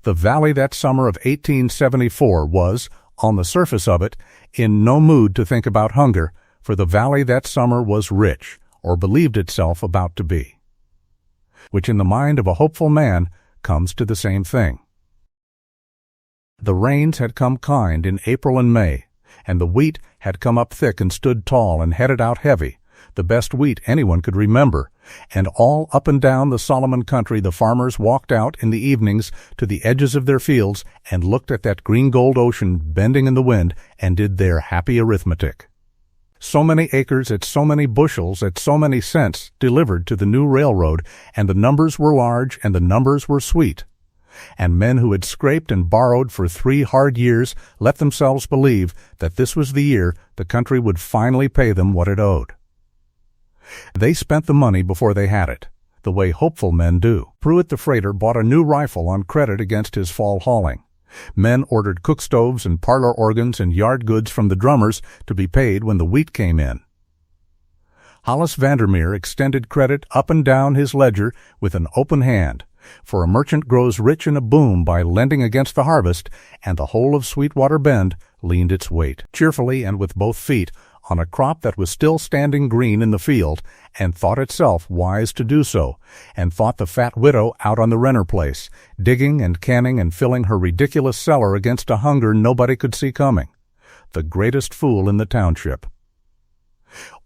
The valley that summer of 1874 was, on the surface of it, in no mood to think about hunger, for the valley that summer was rich, or believed itself about to be, which in the mind of a hopeful man comes to the same thing. The rains had come kind in April and May, and the wheat had come up thick and stood tall and headed out heavy, the best wheat anyone could remember, and all up and down the Solomon country the farmers walked out in the evenings to the edges of their fields and looked at that green-gold ocean bending in the wind and did their happy arithmetic. So many acres at so many bushels at so many cents delivered to the new railroad, and the numbers were large and the numbers were sweet. And men who had scraped and borrowed for 3 hard years let themselves believe that this was the year the country would finally pay them what it owed. They spent the money before they had it, the way hopeful men do. Pruitt the freighter bought a new rifle on credit against his fall hauling. Men ordered cook stoves and parlor organs and yard goods from the drummers to be paid when the wheat came in. Hollis Vandermeer extended credit up and down his ledger with an open hand, for a merchant grows rich in a boom by lending against the harvest, and the whole of Sweetwater Bend leaned its weight, cheerfully and with both feet, on a crop that was still standing green in the field, and thought itself wise to do so, and thought the fat widow out on the Renner place, digging and canning and filling her ridiculous cellar against a hunger nobody could see coming, the greatest fool in the township.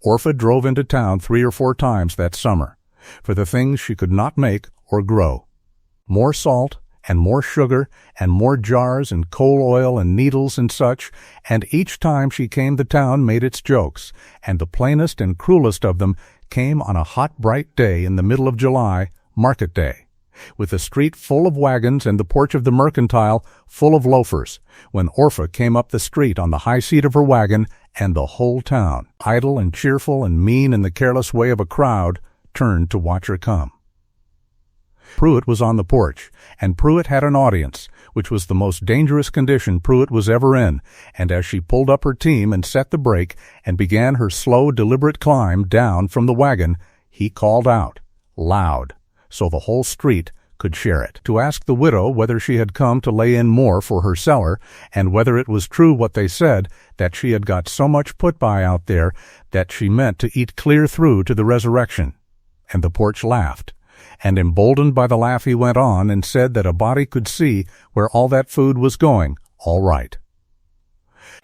Orpha drove into town 3 or 4 times that summer, for the things she could not make or grow. More salt and more sugar, and more jars, and coal oil, and needles, and such, and each time she came the town made its jokes, and the plainest and cruelest of them came on a hot bright day in the middle of July, market day, with the street full of wagons and the porch of the mercantile full of loafers, when Orpha came up the street on the high seat of her wagon, and the whole town, idle and cheerful and mean in the careless way of a crowd, turned to watch her come. Pruitt was on the porch, and Pruitt had an audience, which was the most dangerous condition Pruitt was ever in, and as she pulled up her team and set the brake and began her slow, deliberate climb down from the wagon, he called out, loud, so the whole street could share it, to ask the widow whether she had come to lay in more for her cellar, and whether it was true what they said, that she had got so much put-by out there that she meant to eat clear through to the resurrection. And the porch laughed. And emboldened by the laugh he went on and said that a body could see where all that food was going, all right.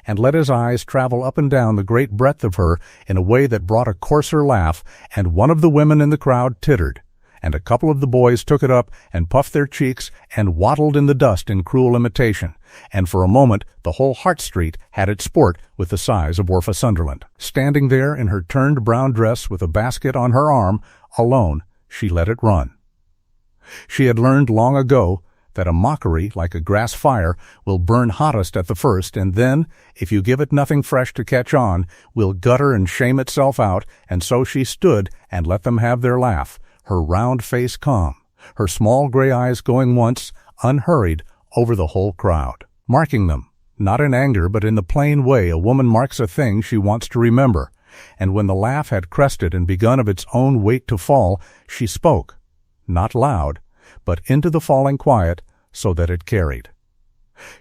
And let his eyes travel up and down the great breadth of her in a way that brought a coarser laugh, and one of the women in the crowd tittered, and a couple of the boys took it up and puffed their cheeks and waddled in the dust in cruel imitation, and for a moment the whole Hart Street had its sport with the size of Orpha Sunderland. Standing there in her turned brown dress with a basket on her arm, alone, she let it run. She had learned long ago that a mockery, like a grass fire, will burn hottest at the first, and then, if you give it nothing fresh to catch on, will gutter and shame itself out, and so she stood and let them have their laugh, her round face calm, her small gray eyes going once, unhurried, over the whole crowd, marking them, not in anger but in the plain way a woman marks a thing she wants to remember. And when the laugh had crested and begun of its own weight to fall, she spoke, not loud, but into the falling quiet, so that it carried.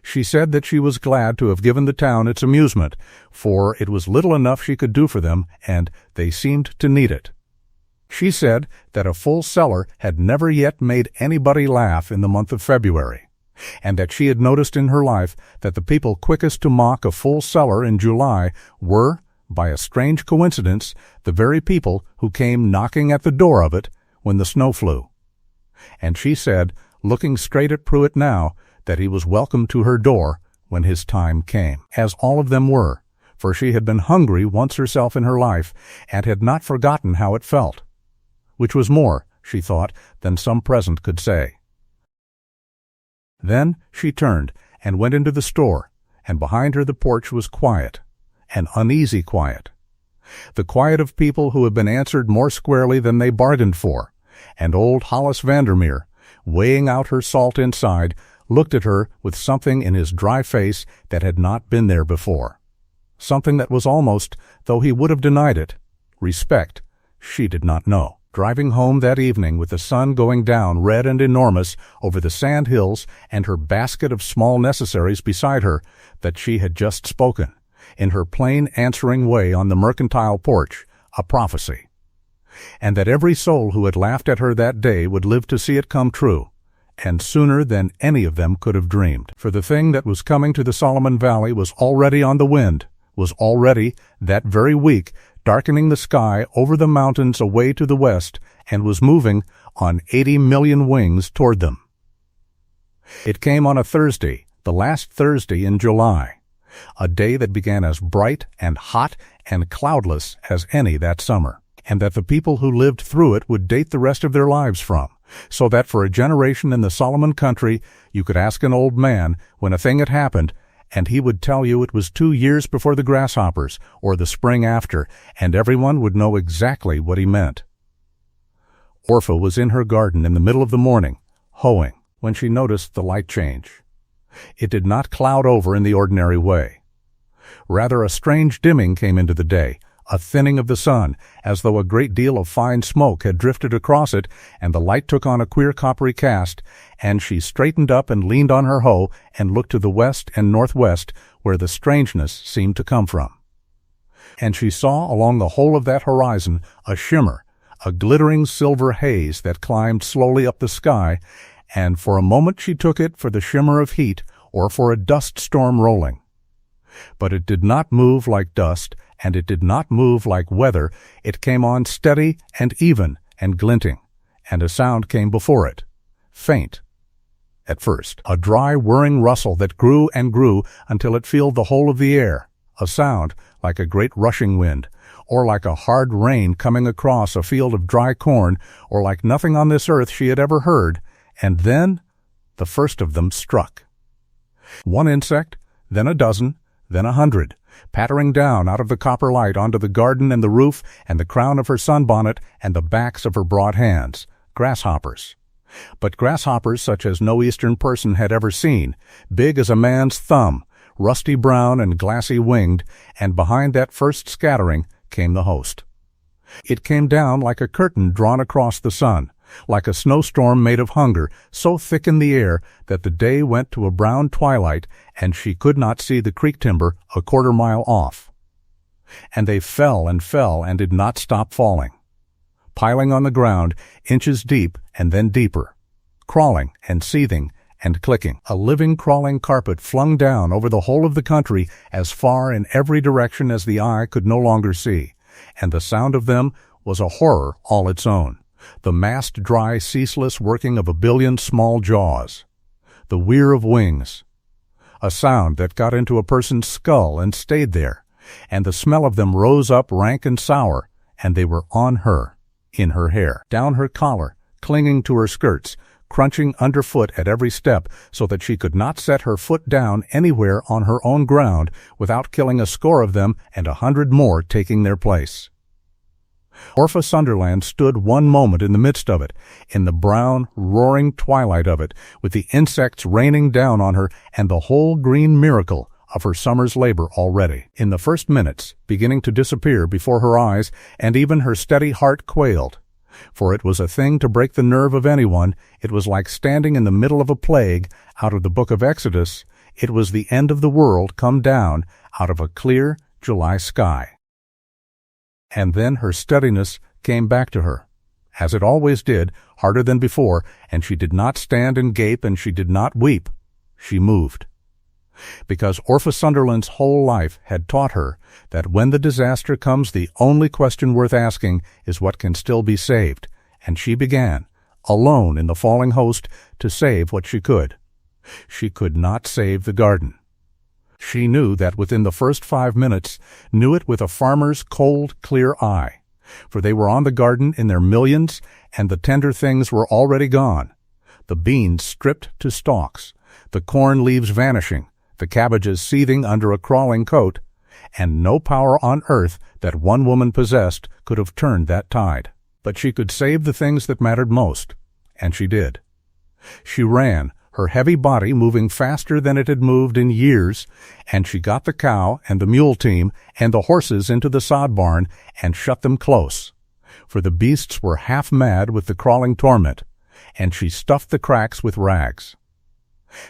She said that she was glad to have given the town its amusement, for it was little enough she could do for them, and they seemed to need it. She said that a full cellar had never yet made anybody laugh in the month of February, and that she had noticed in her life that the people quickest to mock a full cellar in July were, by a strange coincidence, the very people who came knocking at the door of it when the snow flew. And she said, looking straight at Pruitt now, that he was welcome to her door when his time came, as all of them were, for she had been hungry once herself in her life, and had not forgotten how it felt, which was more, she thought, than some present could say. Then she turned and went into the store, and behind her the porch was quiet, an uneasy quiet, the quiet of people who have been answered more squarely than they bargained for, and old Hollis Vandermeer, weighing out her salt inside, looked at her with something in his dry face that had not been there before, something that was almost, though he would have denied it, respect she did not know. Driving home that evening with the sun going down red and enormous over the sand hills and her basket of small necessaries beside her, that she had just spoken, in her plain answering way on the mercantile porch, a prophecy, and that every soul who had laughed at her that day would live to see it come true, and sooner than any of them could have dreamed. For the thing that was coming to the Solomon Valley was already on the wind, was already, that very week, darkening the sky over the mountains away to the west, and was moving on 80 million wings toward them. It came on a Thursday, the last Thursday in July, a day that began as bright and hot and cloudless as any that summer, and that the people who lived through it would date the rest of their lives from, so that for a generation in the Solomon country you could ask an old man when a thing had happened, and he would tell you it was 2 years before the grasshoppers, or the spring after, and everyone would know exactly what he meant. Orpha was in her garden in the middle of the morning, hoeing, when she noticed the light change. It did not cloud over in the ordinary way. Rather, a strange dimming came into the day, a thinning of the sun, as though a great deal of fine smoke had drifted across it, and the light took on a queer coppery cast, and she straightened up and leaned on her hoe and looked to the west and northwest, where the strangeness seemed to come from. And she saw along the whole of that horizon a shimmer, a glittering silver haze that climbed slowly up the sky, and for a moment she took it for the shimmer of heat or for a dust storm rolling. But it did not move like dust, and it did not move like weather. It came on steady and even and glinting, and a sound came before it, faint, at first, a dry, whirring rustle that grew and grew until it filled the whole of the air, a sound like a great rushing wind, or like a hard rain coming across a field of dry corn, or like nothing on this earth she had ever heard, and then the first of them struck. One insect, then a dozen, then 100, pattering down out of the copper light onto the garden and the roof and the crown of her sunbonnet and the backs of her broad hands, grasshoppers. But grasshoppers such as no Eastern person had ever seen, big as a man's thumb, rusty brown and glassy winged, and behind that first scattering came the host. It came down like a curtain drawn across the sun, like a snowstorm made of hunger, so thick in the air that the day went to a brown twilight and she could not see the creek timber a quarter-mile off. And they fell and did not stop falling, piling on the ground inches deep and then deeper, crawling and seething and clicking, a living crawling carpet flung down over the whole of the country as far in every direction as the eye could no longer see, and the sound of them was a horror all its own, the massed, dry, ceaseless working of a billion small jaws, the whir of wings, a sound that got into a person's skull and stayed there, and the smell of them rose up rank and sour, and they were on her, in her hair, down her collar, clinging to her skirts, crunching underfoot at every step so that she could not set her foot down anywhere on her own ground without killing a score of them and 100 more taking their place. Orpha Sunderland stood one moment in the midst of it, in the brown, roaring twilight of it, with the insects raining down on her and the whole green miracle of her summer's labor already, in the first minutes, beginning to disappear before her eyes, and even her steady heart quailed. For it was a thing to break the nerve of anyone. It was like standing in the middle of a plague out of the book of Exodus. It was the end of the world come down out of a clear July sky. And then her steadiness came back to her, as it always did, harder than before, and she did not stand and gape, and she did not weep. She moved. Because Orpha Sunderland's whole life had taught her that when the disaster comes, the only question worth asking is what can still be saved, and she began, alone in the falling host, to save what she could. She could not save the garden. She knew that within the first 5 minutes, knew it with a farmer's cold, clear eye, for they were on the garden in their millions, and the tender things were already gone, the beans stripped to stalks, the corn leaves vanishing, the cabbages seething under a crawling coat, and no power on earth that one woman possessed could have turned that tide. But she could save the things that mattered most, and she did. She ran, her heavy body moving faster than it had moved in years, and she got the cow and the mule team and the horses into the sod barn and shut them close, for the beasts were half mad with the crawling torment, and she stuffed the cracks with rags.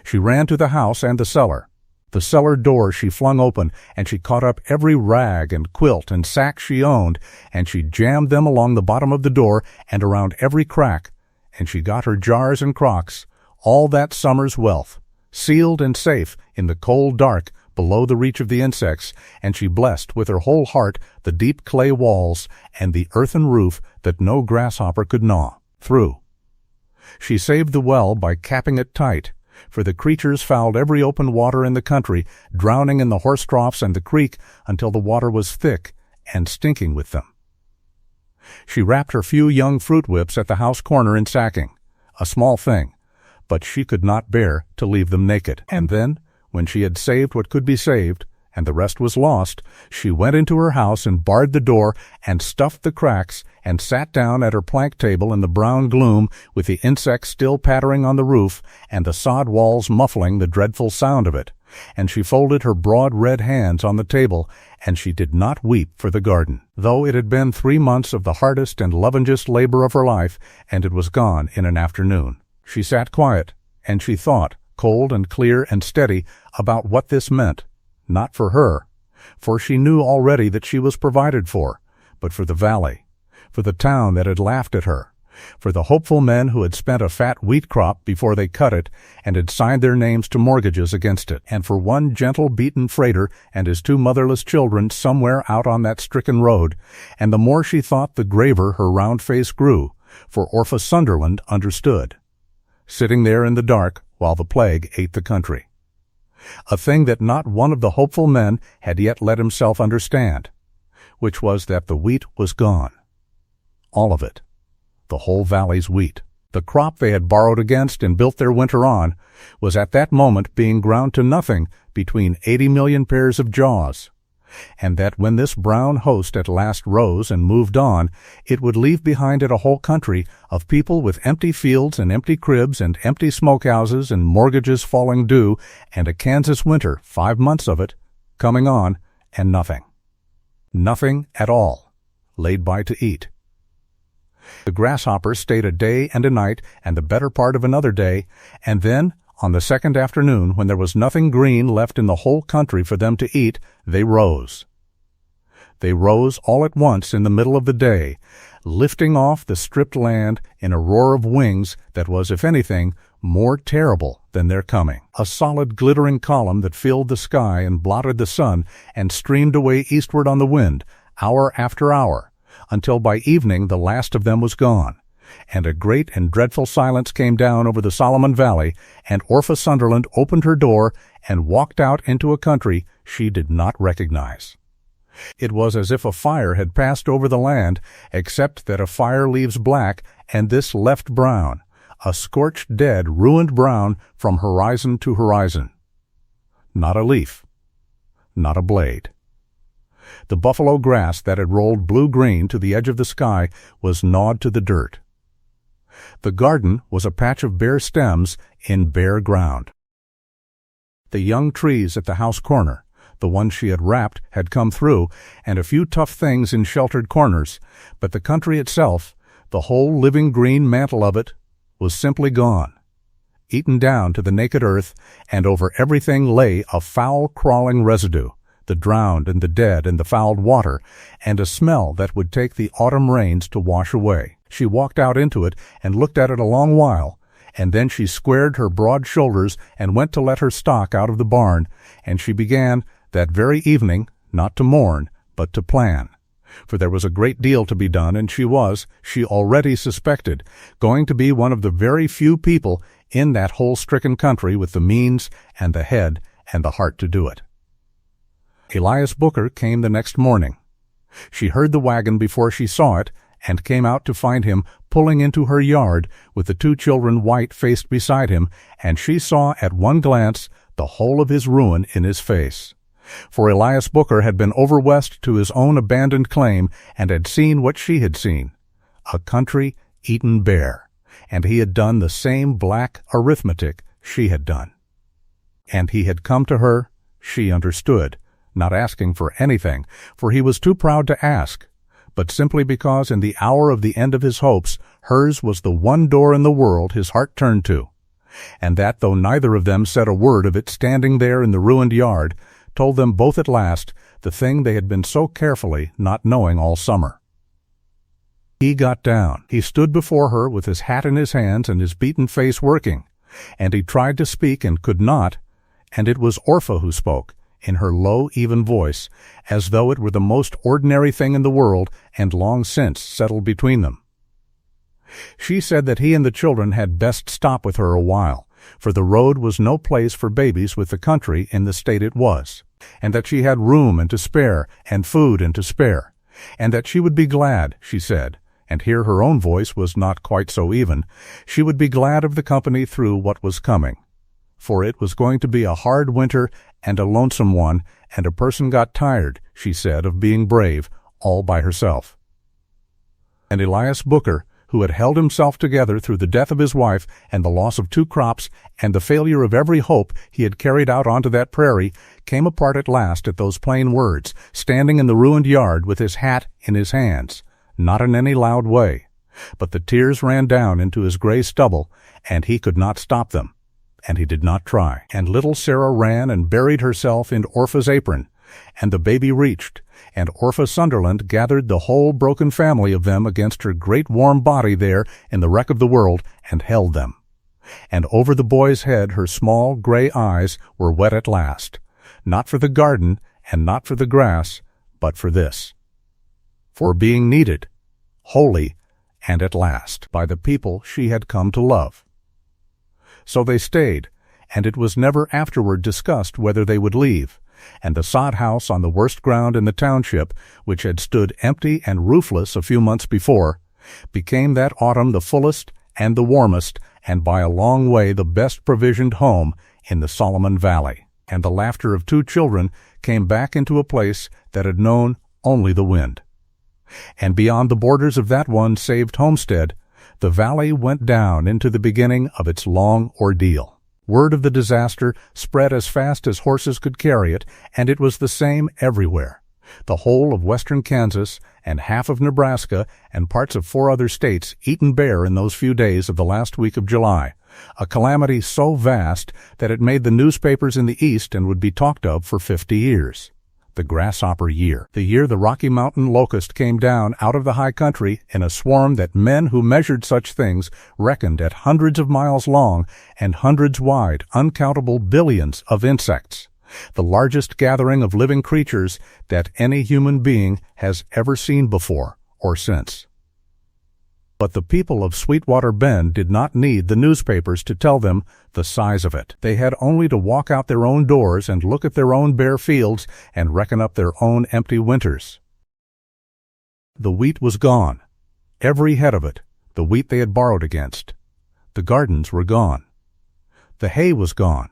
She ran to the house and the cellar. The cellar door she flung open, and she caught up every rag and quilt and sack she owned, and she jammed them along the bottom of the door and around every crack, and she got her jars and crocks, all that summer's wealth, sealed and safe in the cold dark below the reach of the insects, and she blessed with her whole heart the deep clay walls and the earthen roof that no grasshopper could gnaw through. She saved the well by capping it tight, for the creatures fouled every open water in the country, drowning in the horse troughs and the creek until the water was thick and stinking with them. She wrapped her few young fruit whips at the house corner in sacking, a small thing, but she could not bear to leave them naked. And then, when she had saved what could be saved, and the rest was lost, she went into her house and barred the door and stuffed the cracks and sat down at her plank table in the brown gloom with the insects still pattering on the roof and the sod walls muffling the dreadful sound of it. And she folded her broad red hands on the table, and she did not weep for the garden, though it had been 3 months of the hardest and lovingest labor of her life, and it was gone in an afternoon. She sat quiet, and she thought, cold and clear and steady, about what this meant. Not for her, for she knew already that she was provided for, but for the valley, for the town that had laughed at her, for the hopeful men who had spent a fat wheat crop before they cut it and had signed their names to mortgages against it, and for one gentle beaten freighter and his 2 motherless children somewhere out on that stricken road. And the more she thought, the graver her round face grew, for Orpha Sunderland understood. Sitting there in the dark, while the plague ate the country. A thing that not one of the hopeful men had yet let himself understand, which was that the wheat was gone. All of it. The whole valley's wheat. The crop they had borrowed against and built their winter on was at that moment being ground to nothing between 80 million pairs of jaws, and that when this brown host at last rose and moved on, it would leave behind it a whole country of people with empty fields and empty cribs and empty smokehouses and mortgages falling due, and a Kansas winter, 5 months of it, coming on, and nothing. Nothing at all laid by to eat. The grasshoppers stayed a day and a night and the better part of another day, and then, on the second afternoon, when there was nothing green left in the whole country for them to eat, they rose. They rose all at once in the middle of the day, lifting off the stripped land in a roar of wings that was, if anything, more terrible than their coming. A solid glittering column that filled the sky and blotted the sun and streamed away eastward on the wind, hour after hour, until by evening the last of them was gone, and a great and dreadful silence came down over the Solomon Valley, and Orpha Sunderland opened her door and walked out into a country she did not recognize. It was as if a fire had passed over the land, except that a fire leaves black, and this left brown, a scorched, dead, ruined brown from horizon to horizon. Not a leaf, not a blade. The buffalo grass that had rolled blue-green to the edge of the sky was gnawed to the dirt. The garden was a patch of bare stems in bare ground. The young trees at the house corner, the ones she had wrapped, had come through, and a few tough things in sheltered corners, but the country itself, the whole living green mantle of it, was simply gone, eaten down to the naked earth, and over everything lay a foul crawling residue, the drowned and the dead and the fouled water, and a smell that would take the autumn rains to wash away. She walked out into it and looked at it a long while, and then she squared her broad shoulders and went to let her stock out of the barn, and she began, that very evening, not to mourn, but to plan. For there was a great deal to be done, and she already suspected, going to be one of the very few people in that whole stricken country with the means and the head and the heart to do it. Elias Booker came the next morning. She heard the wagon before she saw it, and came out to find him pulling into her yard with the 2 children white-faced beside him, and she saw at one glance the whole of his ruin in his face. For Elias Booker had been over west to his own abandoned claim, and had seen what she had seen, a country eaten bare, and he had done the same black arithmetic she had done. And he had come to her, she understood, not asking for anything, for he was too proud to ask, but simply because in the hour of the end of his hopes, hers was the one door in the world his heart turned to, and that, though neither of them said a word of it standing there in the ruined yard, told them both at last the thing they had been so carefully not knowing all summer. He got down. He stood before her with his hat in his hands and his beaten face working, and he tried to speak and could not, and it was Orpha who spoke, in her low, even voice, as though it were the most ordinary thing in the world and long since settled between them. She said that he and the children had best stop with her a while, for the road was no place for babies with the country in the state it was, and that she had room and to spare, and food and to spare, and that she would be glad, she said, and here her own voice was not quite so even, she would be glad of the company through what was coming, for it was going to be a hard winter and a lonesome one, and a person got tired, she said, of being brave all by herself. And Elias Booker, who had held himself together through the death of his wife and the loss of 2 crops and the failure of every hope he had carried out onto that prairie, came apart at last at those plain words, standing in the ruined yard with his hat in his hands, not in any loud way, but the tears ran down into his gray stubble, and he could not stop them. And he did not try. And little Sarah ran and buried herself in Orpha's apron, and the baby reached, and Orpha Sunderland gathered the whole broken family of them against her great warm body there in the wreck of the world, and held them. And over the boy's head her small gray eyes were wet at last, not for the garden and not for the grass, but for this, for being needed, wholly, and at last, by the people she had come to love. So they stayed, and it was never afterward discussed whether they would leave. And the sod house on the worst ground in the township, which had stood empty and roofless a few months before, became that autumn the fullest and the warmest, and by a long way the best provisioned home in the Solomon Valley. And the laughter of 2 children came back into a place that had known only the wind. And beyond the borders of that one saved homestead, the valley went down into the beginning of its long ordeal. Word of the disaster spread as fast as horses could carry it, and it was the same everywhere. The whole of western Kansas and half of Nebraska and parts of 4 other states eaten bare in those few days of the last week of July, a calamity so vast that it made the newspapers in the East and would be talked of for 50 years. The grasshopper year, the year the Rocky Mountain locust came down out of the high country in a swarm that men who measured such things reckoned at hundreds of miles long and hundreds wide, uncountable billions of insects, the largest gathering of living creatures that any human being has ever seen before or since. But the people of Sweetwater Bend did not need the newspapers to tell them the size of it. They had only to walk out their own doors and look at their own bare fields and reckon up their own empty winters. The wheat was gone, every head of it, the wheat they had borrowed against. The gardens were gone. The hay was gone,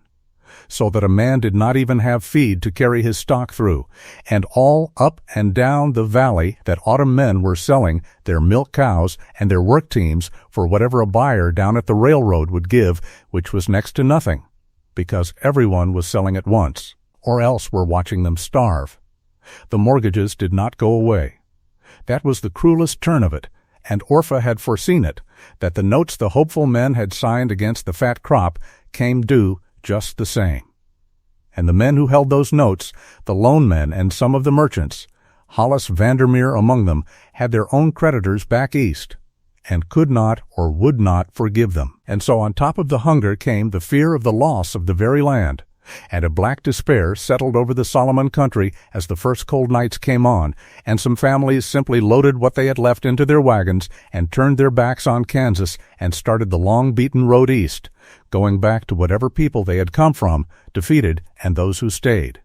so that a man did not even have feed to carry his stock through, and all up and down the valley that autumn men were selling their milk cows and their work teams for whatever a buyer down at the railroad would give, which was next to nothing, because everyone was selling at once, or else were watching them starve. The mortgages did not go away. That was the cruelest turn of it, and Orpha had foreseen it, that the notes the hopeful men had signed against the fat crop came due just the same. And the men who held those notes, the loan men and some of the merchants, Hollis Vandermeer among them, had their own creditors back east, and could not or would not forgive them. And so on top of the hunger came the fear of the loss of the very land, and a black despair settled over the Solomon country as the first cold nights came on, and some families simply loaded what they had left into their wagons and turned their backs on Kansas and started the long beaten road east, going back to whatever people they had come from, defeated, and those who stayed.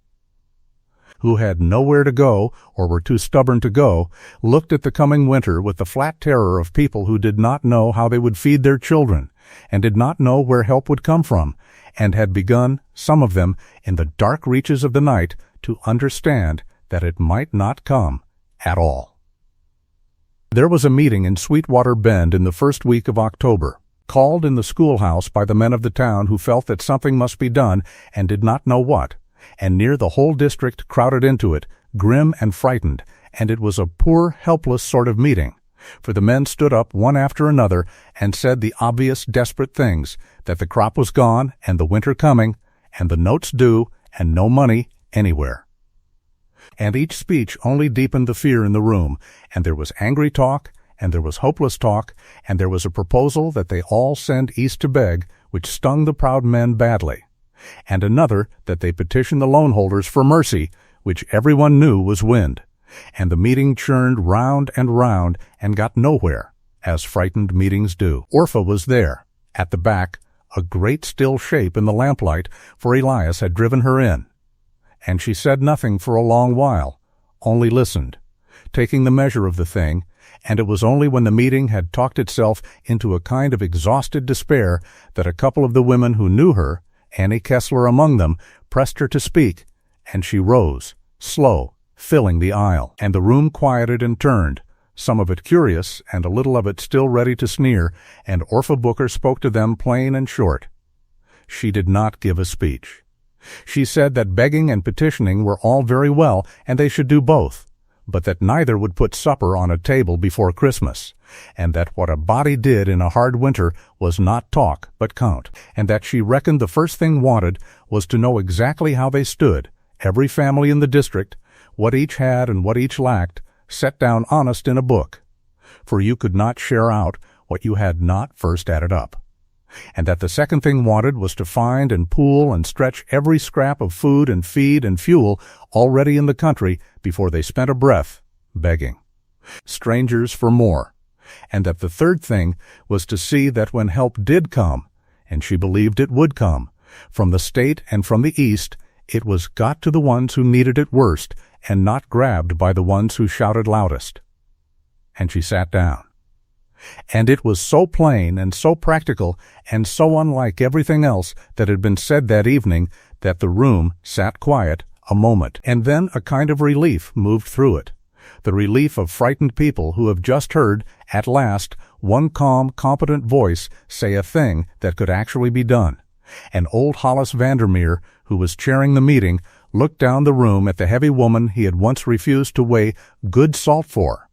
Who had nowhere to go, or were too stubborn to go, looked at the coming winter with the flat terror of people who did not know how they would feed their children, and did not know where help would come from, and had begun, some of them, in the dark reaches of the night, to understand that it might not come at all. There was a meeting in Sweetwater Bend in the first week of October, called in the schoolhouse by the men of the town who felt that something must be done and did not know what, and near the whole district crowded into it, grim and frightened, and it was a poor, helpless sort of meeting, for the men stood up one after another and said the obvious, desperate things, that the crop was gone and the winter coming, and the notes due and no money anywhere. And each speech only deepened the fear in the room, and there was angry talk, and there was hopeless talk, and there was a proposal that they all send east to beg, which stung the proud men badly, and another that they petition the loan holders for mercy, which everyone knew was wind. And the meeting churned round and got nowhere, as frightened meetings do. Orpha was there, at the back, a great still shape in the lamplight, for Elias had driven her in. And she said nothing for a long while, only listened, taking the measure of the thing, and it was only when the meeting had talked itself into a kind of exhausted despair that a couple of the women who knew her, Annie Kessler among them, pressed her to speak, and she rose, slow, filling the aisle, and the room quieted and turned, some of it curious and a little of it still ready to sneer, and Orpha Booker spoke to them plain and short. She did not give a speech. She said that begging and petitioning were all very well, and they should do both, but that neither would put supper on a table before Christmas, and that what a body did in a hard winter was not talk but count, and that she reckoned the first thing wanted was to know exactly how they stood, every family in the district, what each had and what each lacked, set down honest in a book, for you could not share out what you had not first added up, and that the second thing wanted was to find and pool and stretch every scrap of food and feed and fuel already in the country before they spent a breath begging strangers for more, and that the third thing was to see that when help did come, and she believed it would come. From the state and from the east, it was got to the ones who needed it worst, and not grabbed by the ones who shouted loudest. And she sat down. And it was so plain and so practical and so unlike everything else that had been said that evening that the room sat quiet a moment, and then a kind of relief moved through it. The relief of frightened people who have just heard, at last, one calm, competent voice say a thing that could actually be done. And old Hollis Vandermeer, who was chairing the meeting, looked down the room at the heavy woman he had once refused to weigh good salt for,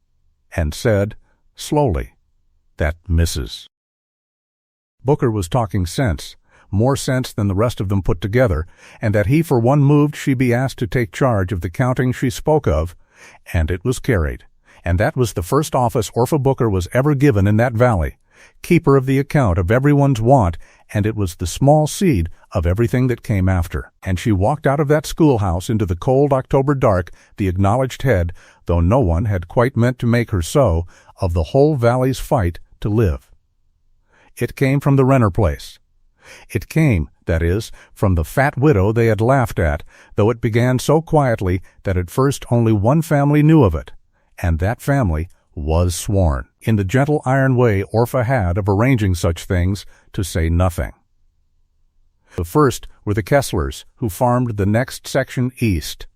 and said, slowly, "That misses." Booker was talking sense, more sense than the rest of them put together, and that he for one moved she be asked to take charge of the counting she spoke of, and it was carried. And that was the first office Orpha Booker was ever given in that valley, keeper of the account of everyone's want, and it was the small seed of everything that came after. And she walked out of that schoolhouse into the cold October dark, the acknowledged head, though no one had quite meant to make her so, of the whole valley's fight to live. It came from the Renner place. It came, that is, from the fat widow they had laughed at, though it began so quietly that at first only one family knew of it, and that family was sworn, in the gentle iron way Orpha had of arranging such things, to say nothing. The first were the Kesslers, who farmed the next section east,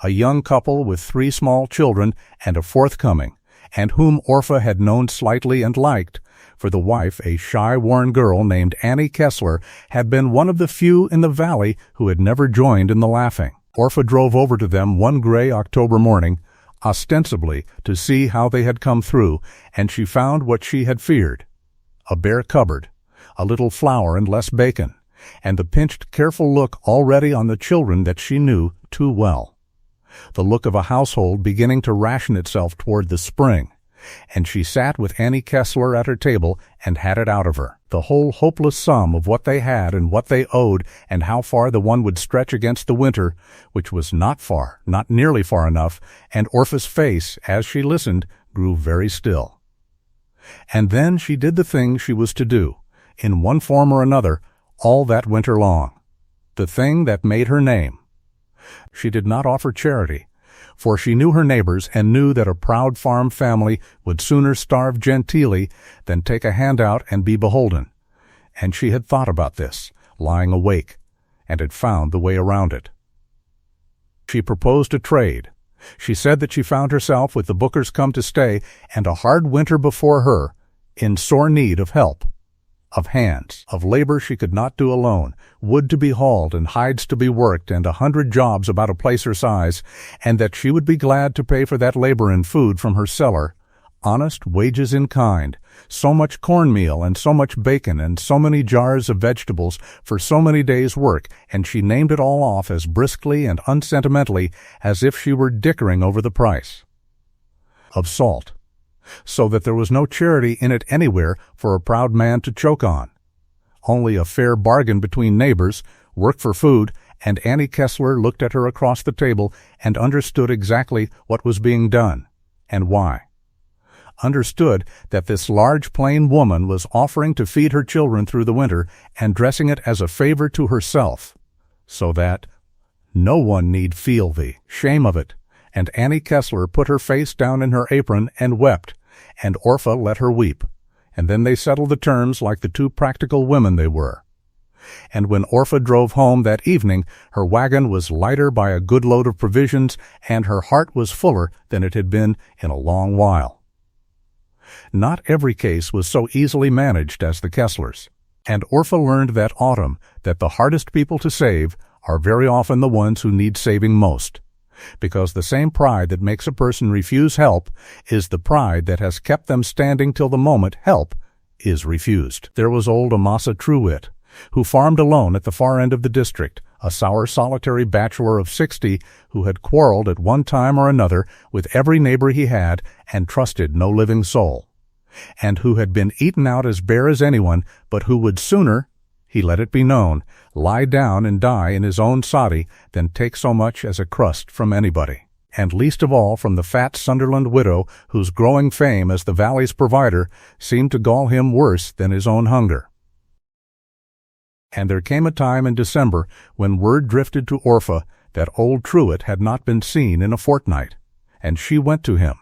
a young couple with 3 small children and a fourth coming, and whom Orpha had known slightly and liked, for the wife, a shy, worn girl named Annie Kessler, had been one of the few in the valley who had never joined in the laughing. Orpha drove over to them one gray October morning, ostensibly to see how they had come through, and she found what she had feared: a bare cupboard, a little flour and less bacon, and the pinched, careful look already on the children that she knew too well. The look of a household beginning to ration itself toward the spring, and she sat with Annie Kessler at her table and had it out of her, the whole hopeless sum of what they had and what they owed, and how far the one would stretch against the winter, which was not far, not nearly far enough, and Orpha's face, as she listened, grew very still. And then she did the thing she was to do, in one form or another, all that winter long, the thing that made her name. She did not offer charity, for she knew her neighbors and knew that a proud farm family would sooner starve genteelly than take a handout and be beholden. And she had thought about this, lying awake, and had found the way around it. She proposed a trade. She said that she found herself, with the Bookers come to stay, and a hard winter before her, in sore need of help, of hands, of labor she could not do alone, wood to be hauled and hides to be worked, and 100 jobs about a place her size, and that she would be glad to pay for that labor in food from her cellar, honest wages in kind, so much cornmeal and so much bacon and so many jars of vegetables for so many days' work, and she named it all off as briskly and unsentimentally as if she were dickering over the price. Of salt, so that there was no charity in it anywhere for a proud man to choke on. Only a fair bargain between neighbors, work for food, and Annie Kessler looked at her across the table and understood exactly what was being done, and why. Understood that this large plain woman was offering to feed her children through the winter and dressing it as a favor to herself, so that no one need feel the shame of it. And Annie Kessler put her face down in her apron and wept, and Orpha let her weep, and then they settled the terms like the 2 practical women they were. And when Orpha drove home that evening, her wagon was lighter by a good load of provisions, and her heart was fuller than it had been in a long while. Not every case was so easily managed as the Kesslers, and Orpha learned that autumn that the hardest people to save are very often the ones who need saving most, because the same pride that makes a person refuse help is the pride that has kept them standing till the moment help is refused. There was old Amasa Truitt, who farmed alone at the far end of the district, a sour, solitary bachelor of 60 who had quarreled at one time or another with every neighbor he had and trusted no living soul, and who had been eaten out as bare as anyone, but who would sooner, he let it be known, lie down and die in his own soddy than take so much as a crust from anybody, and least of all from the fat Sunderland widow whose growing fame as the valley's provider seemed to gall him worse than his own hunger. And there came a time in December when word drifted to Orpha that old Truett had not been seen in a fortnight, and she went to him,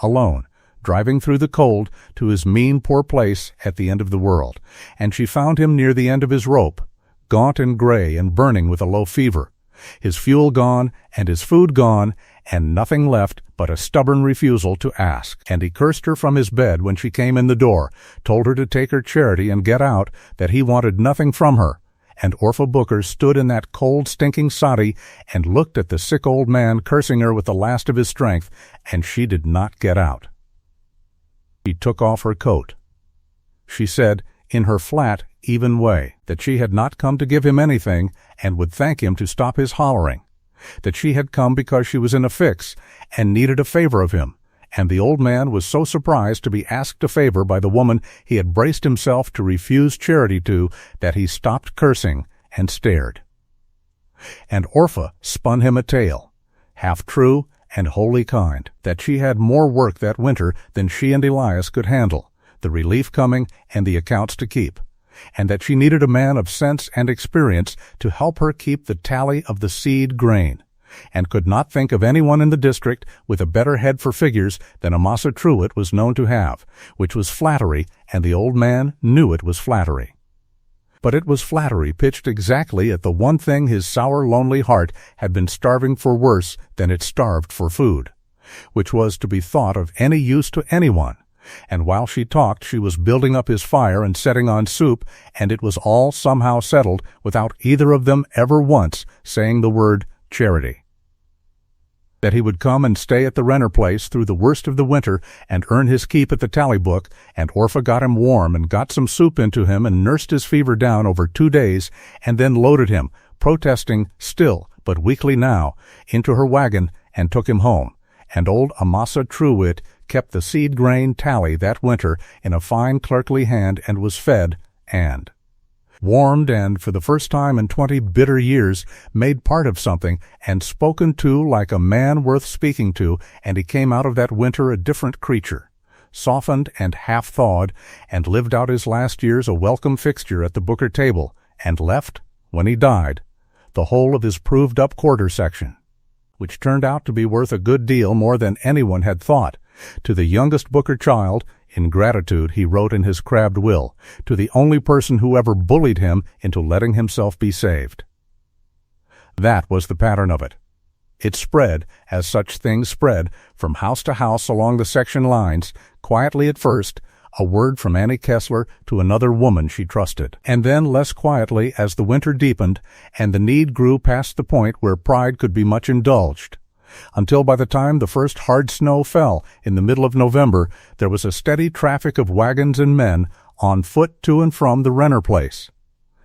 alone, driving through the cold to his mean poor place at the end of the world, and she found him near the end of his rope, gaunt and gray and burning with a low fever, his fuel gone and his food gone, and nothing left but a stubborn refusal to ask. And he cursed her from his bed when she came in the door, told her to take her charity and get out, that he wanted nothing from her. And Orpha Booker stood in that cold, stinking soddy and looked at the sick old man cursing her with the last of his strength, and she did not get out. She took off her coat. She said, in her flat, even way, that she had not come to give him anything and would thank him to stop his hollering, that she had come because she was in a fix and needed a favor of him, and the old man was so surprised to be asked a favor by the woman he had braced himself to refuse charity to that he stopped cursing and stared. And Orpha spun him a tale, half true and wholly kind, that she had more work that winter than she and Elias could handle, the relief coming and the accounts to keep, and that she needed a man of sense and experience to help her keep the tally of the seed grain, and could not think of anyone in the district with a better head for figures than Amasa Truett was known to have, which was flattery, and the old man knew it was flattery. But it was flattery pitched exactly at the one thing his sour, lonely heart had been starving for worse than it starved for food, which was to be thought of any use to anyone. And while she talked, she was building up his fire and setting on soup, and it was all somehow settled without either of them ever once saying the word charity. That he would come and stay at the Renner place through the worst of the winter and earn his keep at the tally book, and Orpha got him warm and got some soup into him and nursed his fever down over 2 days, and then loaded him, protesting still, but weakly now, into her wagon and took him home. And old Amasa Truett kept the seed grain tally that winter in a fine clerkly hand and was fed and warmed and, for the first time in 20 bitter years, made part of something and spoken to like a man worth speaking to, and he came out of that winter a different creature, softened and half-thawed, and lived out his last years a welcome fixture at the Booker table, and left, when he died, the whole of his proved-up quarter section, which turned out to be worth a good deal more than anyone had thought, to the youngest Booker child. In gratitude, he wrote in his crabbed will, to the only person who ever bullied him into letting himself be saved. That was the pattern of it. It spread, as such things spread, from house to house along the section lines, quietly at first, a word from Annie Kessler to another woman she trusted, and then less quietly as the winter deepened and the need grew past the point where pride could be much indulged, until by the time the first hard snow fell in the middle of November, there was a steady traffic of wagons and men on foot to and from the Renner place,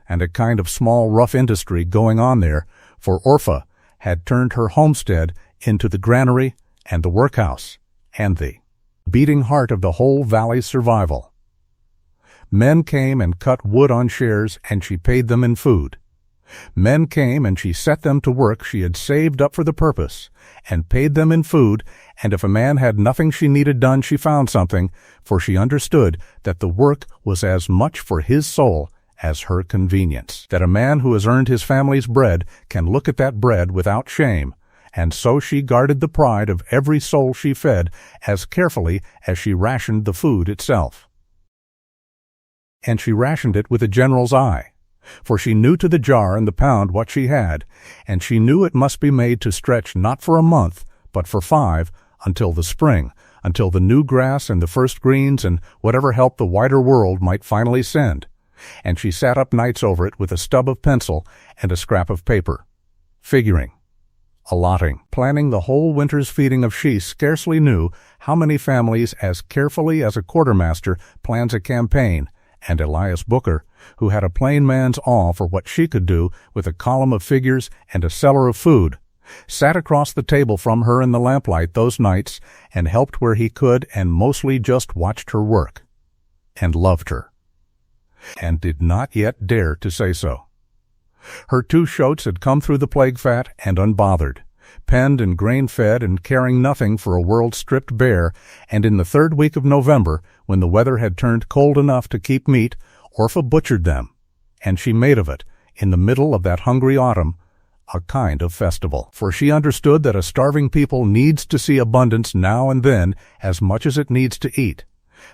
and a kind of small rough industry going on there, for Orpha had turned her homestead into the granary and the workhouse and the beating heart of the whole valley's survival. Men came and cut wood on shares, and she paid them in food. Men came and she set them to work she had saved up for the purpose, and paid them in food, and if a man had nothing she needed done, she found something, for she understood that the work was as much for his soul as her convenience, that a man who has earned his family's bread can look at that bread without shame, and so she guarded the pride of every soul she fed as carefully as she rationed the food itself. And she rationed it with a general's eye, for she knew to the jar and the pound what she had, and she knew it must be made to stretch not for a month, but for 5, until the spring, until the new grass and the first greens and whatever help the wider world might finally send. And she sat up nights over it with a stub of pencil and a scrap of paper, figuring, allotting, planning the whole winter's feeding of she scarcely knew how many families as carefully as a quartermaster plans a campaign, and Elias Booker, who had a plain man's awe for what she could do with a column of figures and a cellar of food, sat across the table from her in the lamplight those nights and helped where he could and mostly just watched her work, and loved her, and did not yet dare to say so. Her 2 shoats had come through the plague fat and unbothered, penned and grain-fed and caring nothing for a world stripped bare, and in the 3rd week of November, when the weather had turned cold enough to keep meat, Orpha butchered them, and she made of it, in the middle of that hungry autumn, a kind of festival. For she understood that a starving people needs to see abundance now and then as much as it needs to eat,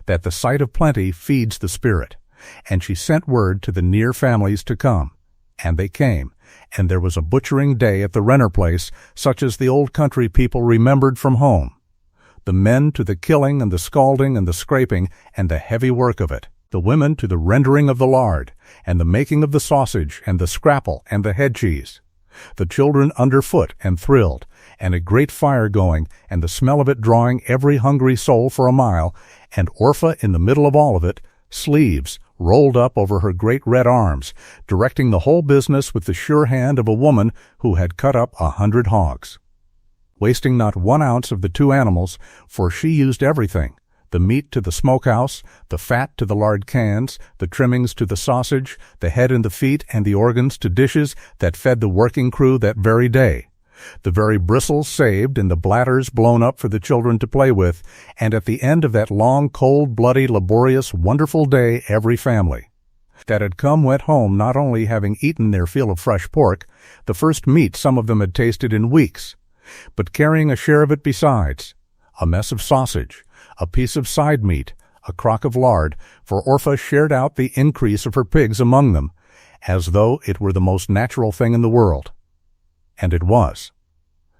that the sight of plenty feeds the spirit. And she sent word to the near families to come. And they came, and there was a butchering day at the Renner place, such as the old country people remembered from home. The men to the killing and the scalding and the scraping and the heavy work of it. The women to the rendering of the lard, and the making of the sausage, and the scrapple, and the head cheese. The children underfoot and thrilled, and a great fire going, and the smell of it drawing every hungry soul for a mile, and Orpha in the middle of all of it, sleeves rolled up over her great red arms, directing the whole business with the sure hand of a woman who had cut up 100 hogs. Wasting not 1 ounce of the 2 animals, for she used everything, the meat to the smokehouse, the fat to the lard cans, the trimmings to the sausage, the head and the feet and the organs to dishes that fed the working crew that very day. The very bristles saved and the bladders blown up for the children to play with, and at the end of that long, cold, bloody, laborious, wonderful day every family that had come went home not only having eaten their fill of fresh pork, the first meat some of them had tasted in weeks, but carrying a share of it besides, a mess of sausage, a piece of side meat, a crock of lard, for Orpha shared out the increase of her pigs among them, as though it were the most natural thing in the world. And it was,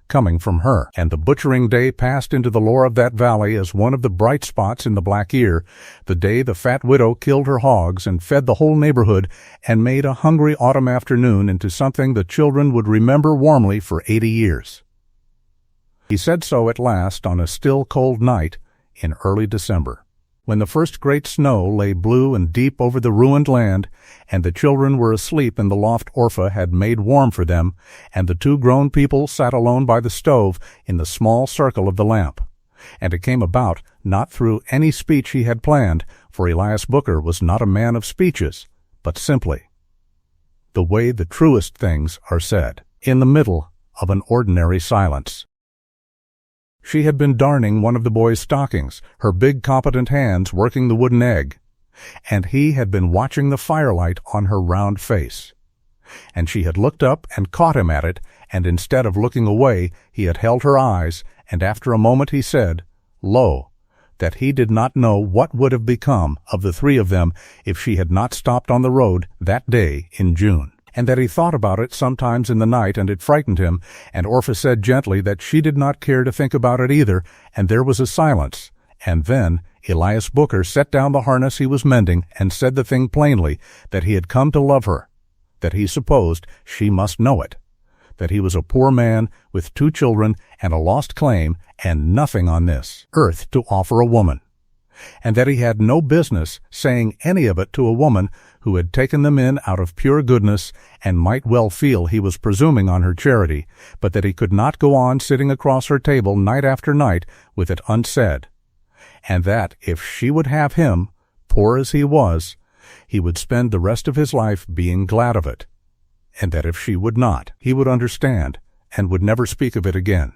coming from her. And the butchering day passed into the lore of that valley as one of the bright spots in the black year, the day the fat widow killed her hogs and fed the whole neighborhood and made a hungry autumn afternoon into something the children would remember warmly for 80 years. He said so at last on a still cold night in early December, when the first great snow lay blue and deep over the ruined land, and the children were asleep in the loft Orpha had made warm for them, and the 2 grown people sat alone by the stove in the small circle of the lamp. And it came about not through any speech he had planned, for Elias Booker was not a man of speeches, but simply the way the truest things are said, in the middle of an ordinary silence. She had been darning one of the boy's stockings, her big competent hands working the wooden egg, and he had been watching the firelight on her round face. And she had looked up and caught him at it, and instead of looking away, he had held her eyes, and after a moment he said, lo, that he did not know what would have become of the 3 of them if she had not stopped on the road that day in June. And that he thought about it sometimes in the night, and it frightened him, and Orpha said gently that she did not care to think about it either, and there was a silence. And then Elias Booker set down the harness he was mending, and said the thing plainly, that he had come to love her, that he supposed she must know it, that he was a poor man with 2 children and a lost claim, and nothing on this earth to offer a woman, and that he had no business saying any of it to a woman who had taken them in out of pure goodness, and might well feel he was presuming on her charity, but that he could not go on sitting across her table night after night with it unsaid, and that if she would have him, poor as he was, he would spend the rest of his life being glad of it, and that if she would not, he would understand, and would never speak of it again.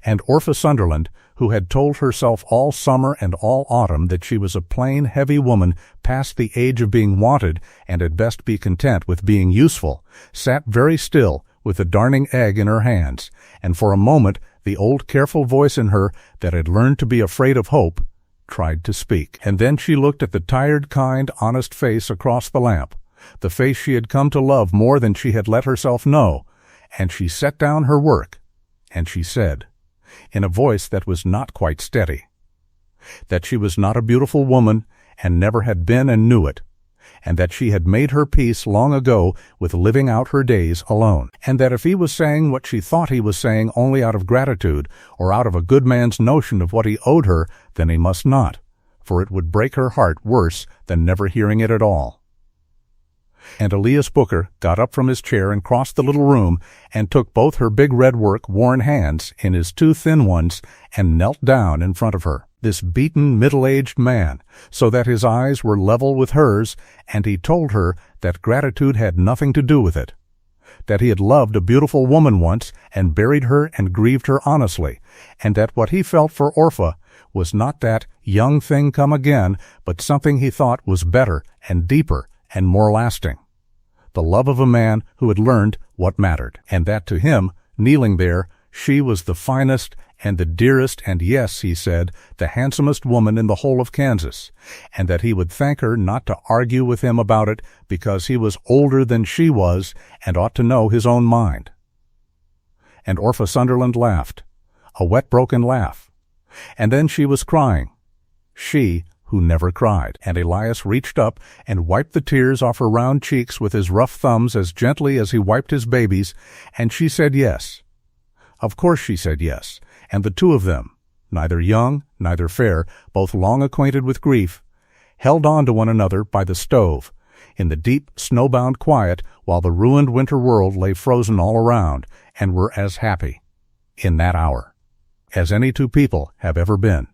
And Orpha Sunderland, who had told herself all summer and all autumn that she was a plain, heavy woman past the age of being wanted and had best be content with being useful, sat very still with the darning egg in her hands, and for a moment the old careful voice in her that had learned to be afraid of hope tried to speak. And then she looked at the tired, kind, honest face across the lamp, the face she had come to love more than she had let herself know, and she set down her work, and she said, in a voice that was not quite steady, that she was not a beautiful woman, and never had been and knew it, and that she had made her peace long ago with living out her days alone, and that if he was saying what she thought he was saying only out of gratitude, or out of a good man's notion of what he owed her, then he must not, for it would break her heart worse than never hearing it at all. And Elias Booker got up from his chair and crossed the little room, and took both her big red work worn hands in his 2 thin ones, and knelt down in front of her, this beaten middle-aged man, so that his eyes were level with hers, and he told her that gratitude had nothing to do with it, that he had loved a beautiful woman once, and buried her and grieved her honestly, and that what he felt for Orpha was not that young thing come again, but something he thought was better and deeper and more lasting. the love of a man who had learned what mattered, and that to him, kneeling there, she was the finest and the dearest and, yes, he said, the handsomest woman in the whole of Kansas, and that he would thank her not to argue with him about it because he was older than she was and ought to know his own mind. And Orpha Sunderland laughed, a wet, broken laugh. And then she was crying, she who never cried. And Elias reached up and wiped the tears off her round cheeks with his rough thumbs as gently as he wiped his baby's, and she said yes. Of course she said yes, and the two of them, neither young, neither fair, both long acquainted with grief, held on to one another by the stove, in the deep, snowbound quiet, while the ruined winter world lay frozen all around, and were as happy, in that hour, as any two people have ever been.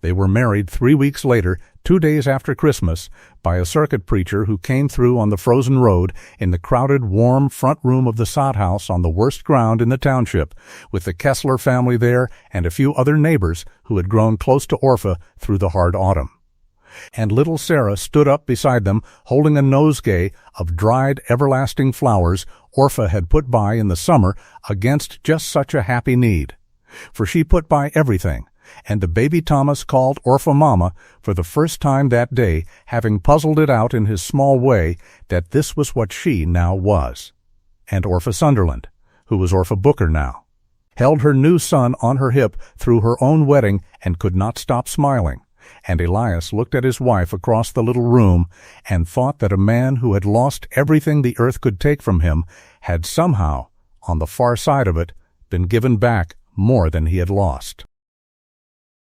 They were married 3 weeks later, 2 days after Christmas, by a circuit preacher who came through on the frozen road in the crowded, warm front room of the sod house on the worst ground in the township, with the Cellar family there and a few other neighbors who had grown close to Orpha through the hard autumn. And little Sarah stood up beside them, holding a nosegay of dried, everlasting flowers Orpha had put by in the summer against just such a happy need. For she put by everything, and the baby Thomas called Orpha Mama for the first time that day, having puzzled it out in his small way that this was what she now was. And Orpha Sunderland, who was Orpha Booker now, held her new son on her hip through her own wedding and could not stop smiling. And Elias looked at his wife across the little room and thought that a man who had lost everything the earth could take from him had somehow, on the far side of it, been given back more than he had lost.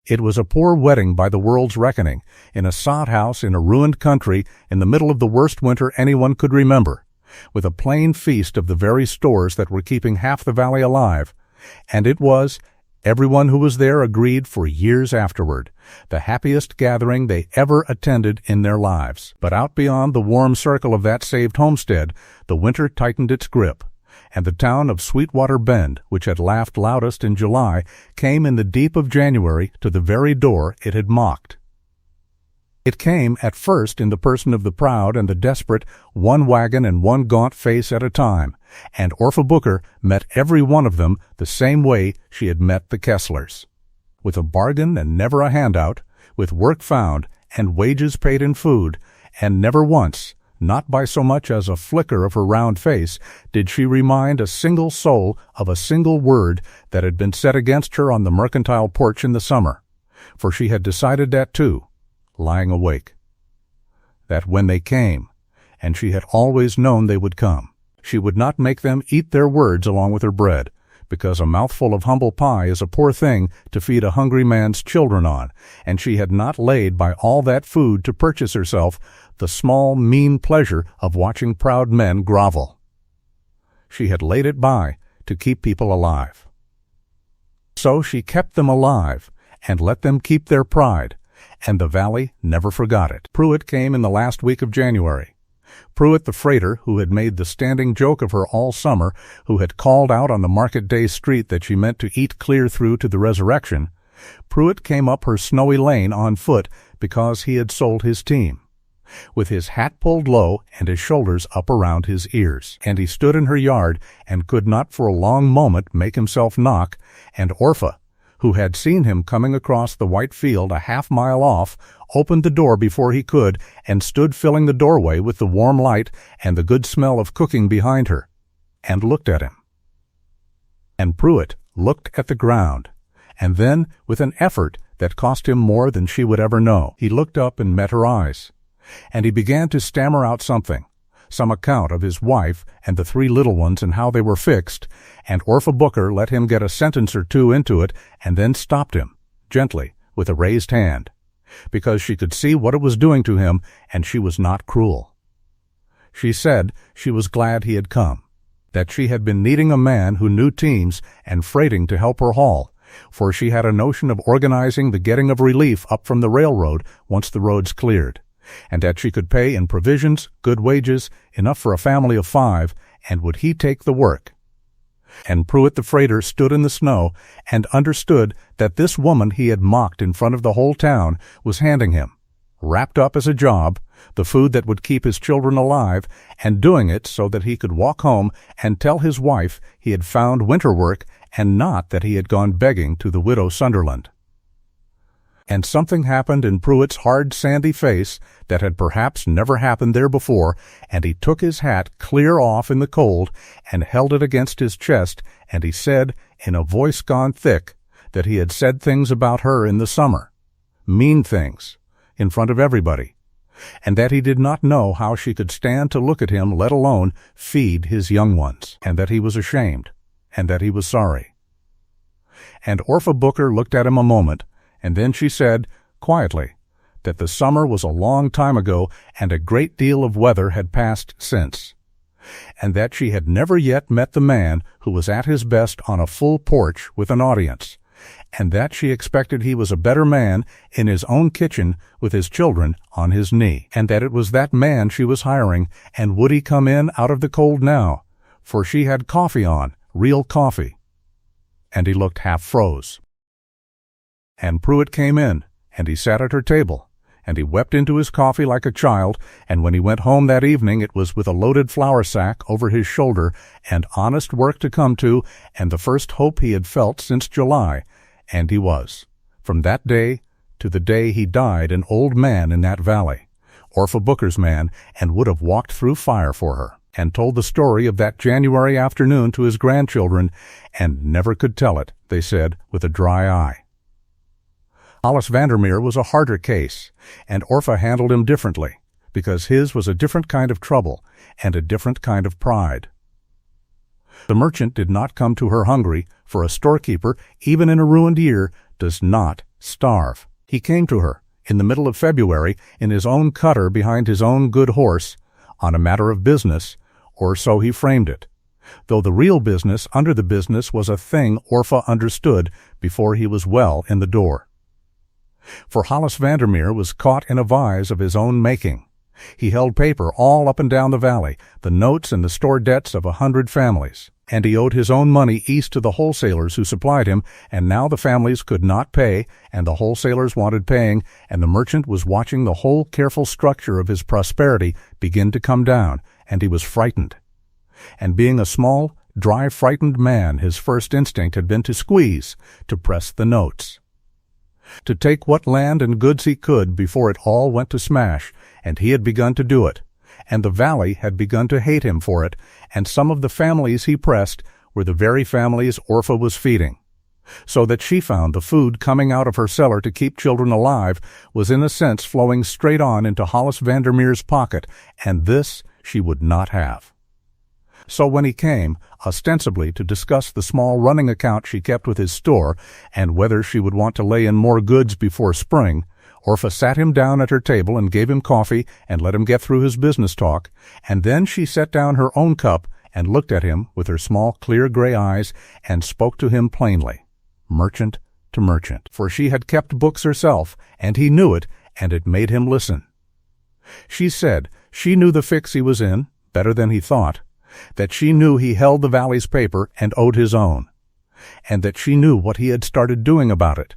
It was a poor wedding by the world's reckoning, in a sod house in a ruined country in the middle of the worst winter anyone could remember, with a plain feast of the very stores that were keeping half the valley alive, and it was, everyone who was there agreed for years afterward, the happiest gathering they ever attended in their lives. But out beyond the warm circle of that saved homestead, the winter tightened its grip, and the town of Sweetwater Bend, which had laughed loudest in July, came in the deep of January to the very door it had mocked. It came at first in the person of the proud and the desperate, one wagon and one gaunt face at a time, and Orpha Booker met every one of them the same way she had met the Kesslers, with a bargain and never a handout, with work found and wages paid in food, and never once, not by so much as a flicker of her round face, did she remind a single soul of a single word that had been said against her on the mercantile porch in the summer, for she had decided that too, lying awake. That when they came, and she had always known they would come, she would not make them eat their words along with her bread, because a mouthful of humble pie is a poor thing to feed a hungry man's children on, and she had not laid by all that food to purchase herself the small, mean pleasure of watching proud men grovel. She had laid it by to keep people alive. So she kept them alive, and let them keep their pride, and the valley never forgot it. Pruitt came in the last week of January. Pruitt, the freighter, who had made the standing joke of her all summer, who had called out on the market day street that she meant to eat clear through to the resurrection, Pruitt came up her snowy lane on foot because he had sold his team, with his hat pulled low and his shoulders up around his ears. And he stood in her yard and could not for a long moment make himself knock, and Orpha, who had seen him coming across the white field a half-mile off, opened the door before he could and stood filling the doorway with the warm light and the good smell of cooking behind her, and looked at him. And Pruitt looked at the ground, and then, with an effort that cost him more than she would ever know, he looked up and met her eyes, and he began to stammer out something, some account of his wife and the 3 little ones and how they were fixed, and Orpha Booker let him get a sentence or two into it and then stopped him, gently, with a raised hand, because she could see what it was doing to him, and she was not cruel. She said she was glad he had come, that she had been needing a man who knew teams and freighting to help her haul, for she had a notion of organizing the getting of relief up from the railroad once the roads cleared, and that she could pay in provisions, good wages, enough for a family of 5, and would he take the work? And Pruitt the freighter stood in the snow and understood that this woman he had mocked in front of the whole town was handing him, wrapped up as a job, the food that would keep his children alive, and doing it so that he could walk home and tell his wife he had found winter work and not that he had gone begging to the widow Sunderland. And something happened in Pruitt's hard, sandy face that had perhaps never happened there before, and he took his hat clear off in the cold and held it against his chest, and he said, in a voice gone thick, that he had said things about her in the summer, mean things, in front of everybody, and that he did not know how she could stand to look at him, let alone feed his young ones, and that he was ashamed, and that he was sorry. And Orpha Booker looked at him a moment, and then she said, quietly, that the summer was a long time ago and a great deal of weather had passed since, and that she had never yet met the man who was at his best on a full porch with an audience, and that she expected he was a better man in his own kitchen with his children on his knee, and that it was that man she was hiring, and would he come in out of the cold now, for she had coffee on, real coffee. And he looked half froze. And Pruitt came in, and he sat at her table, and he wept into his coffee like a child, and when he went home that evening it was with a loaded flour sack over his shoulder, and honest work to come to, and the first hope he had felt since July, and he was, from that day to the day he died, an old man in that valley, Orpha Booker's man, and would have walked through fire for her, and told the story of that January afternoon to his grandchildren, and never could tell it, they said, with a dry eye. Hollis Vandermeer was a harder case, and Orpha handled him differently, because his was a different kind of trouble and a different kind of pride. The merchant did not come to her hungry, for a storekeeper, even in a ruined year, does not starve. He came to her, in the middle of February, in his own cutter behind his own good horse, on a matter of business, or so he framed it, though the real business under the business was a thing Orpha understood before he was well in the door. For Hollis Vandermeer was caught in a vise of his own making. He held paper all up and down the valley, the notes and the store debts of 100 families, and he owed his own money east to the wholesalers who supplied him, and now the families could not pay, and the wholesalers wanted paying, and the merchant was watching the whole careful structure of his prosperity begin to come down, and he was frightened. And being a small, dry, frightened man, his first instinct had been to squeeze, to press the notes, to take what land and goods he could before it all went to smash, and he had begun to do it, and the valley had begun to hate him for it, and some of the families he pressed were the very families Orpha was feeding, so that she found the food coming out of her cellar to keep children alive was in a sense flowing straight on into Hollis Vandermeer's pocket, and this she would not have. So when he came, ostensibly to discuss the small running account she kept with his store, and whether she would want to lay in more goods before spring, Orpha sat him down at her table and gave him coffee and let him get through his business talk, and then she set down her own cup and looked at him with her small, clear gray eyes and spoke to him plainly, merchant to merchant, for she had kept books herself, and he knew it, and it made him listen. She said she knew the fix he was in, better than he thought, that she knew he held the valley's paper and owed his own, and that she knew what he had started doing about it,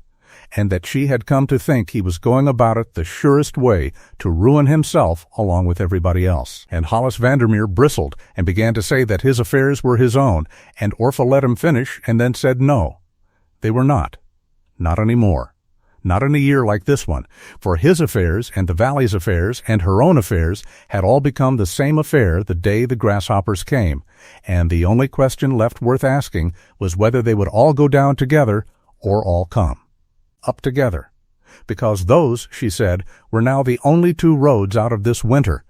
and that she had come to think he was going about it the surest way to ruin himself along with everybody else. And Hollis Vandermeer bristled and began to say that his affairs were his own, and Orpha let him finish and then said no, they were not. Not any more. Not in a year like this one, for his affairs and the valley's affairs and her own affairs had all become the same affair the day the grasshoppers came, and the only question left worth asking was whether they would all go down together or all come up together, because those, she said, were now the only two roads out of this winter,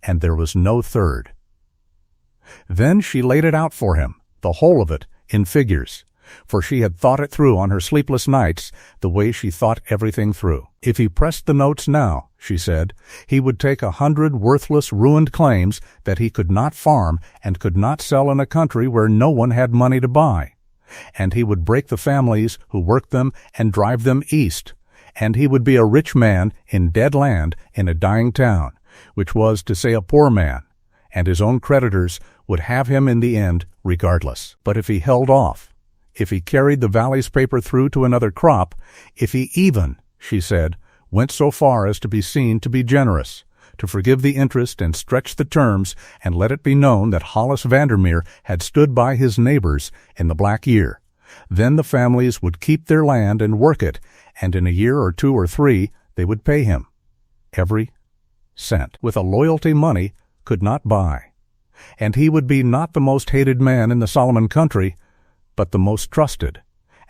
and there was no third. Then she laid it out for him, the whole of it, in figures, for she had thought it through on her sleepless nights the way she thought everything through. If he pressed the notes now, she said, he would take 100 worthless, ruined claims that he could not farm and could not sell in a country where no one had money to buy, and he would break the families who worked them and drive them east, and he would be a rich man in dead land in a dying town, which was to say a poor man, and his own creditors would have him in the end regardless. But if he held off, if he carried the valley's paper through to another crop, if he even, she said, went so far as to be seen to be generous, to forgive the interest and stretch the terms and let it be known that Hollis Vandermeer had stood by his neighbors in the black year. Then the families would keep their land and work it, and in a year or 2 or 3 they would pay him. Every cent, with a loyalty money could not buy. And he would be not the most hated man in the Solomon country, but the most trusted.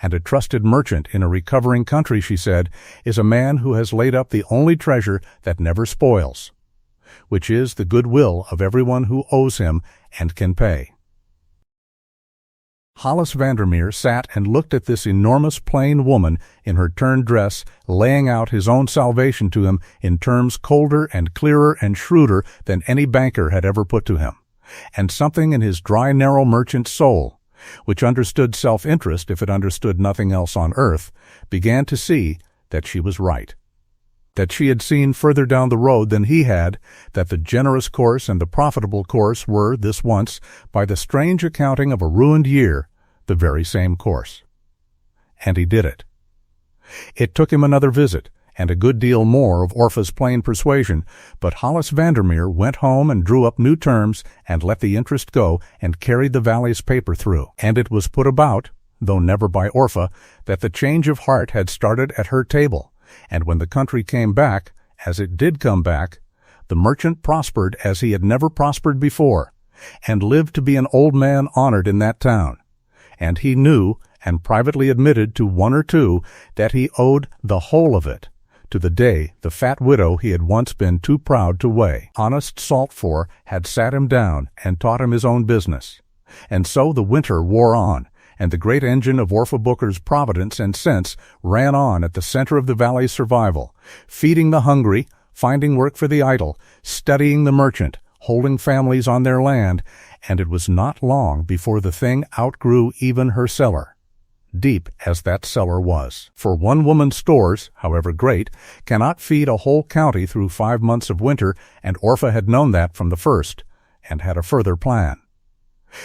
And a trusted merchant in a recovering country, she said, is a man who has laid up the only treasure that never spoils, which is the goodwill of everyone who owes him and can pay. Hollis Vandermeer sat and looked at this enormous plain woman in her turned dress, laying out his own salvation to him in terms colder and clearer and shrewder than any banker had ever put to him. And something in his dry, narrow merchant soul, which understood self-interest if it understood nothing else on earth, began to see that she was right. That she had seen further down the road than he had, that the generous course and the profitable course were, this once, by the strange accounting of a ruined year, the very same course. And he did it. It took him another visit, and a good deal more of Orpha's plain persuasion, but Hollis Vandermeer went home and drew up new terms and let the interest go and carried the Valley's paper through. And it was put about, though never by Orpha, that the change of heart had started at her table, and when the country came back, as it did come back, the merchant prospered as he had never prospered before, and lived to be an old man honored in that town. And he knew, and privately admitted to 1 or 2, that he owed the whole of it to the day the fat widow he had once been too proud to weigh honest salt for had sat him down and taught him his own business. And so the winter wore on, and the great engine of Orpha Booker's providence and sense ran on at the center of the Valley's survival, feeding the hungry, finding work for the idle, studying the merchant, holding families on their land, and it was not long before the thing outgrew even her cellar, deep as that cellar was. For one woman's stores, however great, cannot feed a whole county through 5 months of winter, and Orpha had known that from the first, and had a further plan.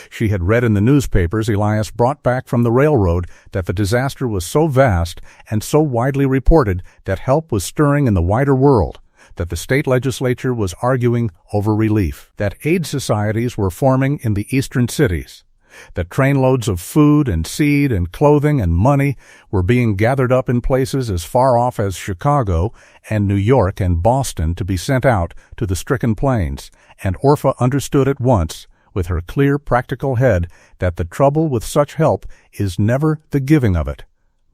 She had read in the newspapers Elias brought back from the railroad that the disaster was so vast and so widely reported that help was stirring in the wider world, that the state legislature was arguing over relief, that aid societies were forming in the eastern cities, that trainloads of food and seed and clothing and money were being gathered up in places as far off as Chicago and New York and Boston to be sent out to the stricken plains, and Orpha understood at once, with her clear, practical head, that the trouble with such help is never the giving of it,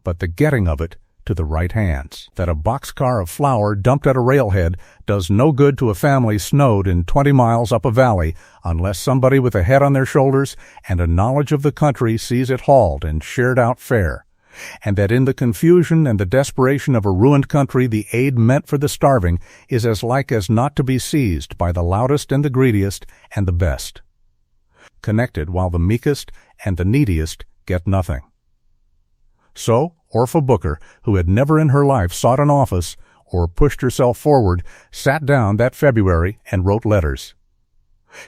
but the getting of it to the right hands. That a boxcar of flour dumped at a railhead does no good to a family snowed in 20 miles up a valley unless somebody with a head on their shoulders and a knowledge of the country sees it hauled and shared out fair, and that in the confusion and the desperation of a ruined country the aid meant for the starving is as like as not to be seized by the loudest and the greediest and the best, connected while the meekest and the neediest get nothing. So Orpha Booker, who had never in her life sought an office or pushed herself forward, sat down that February and wrote letters.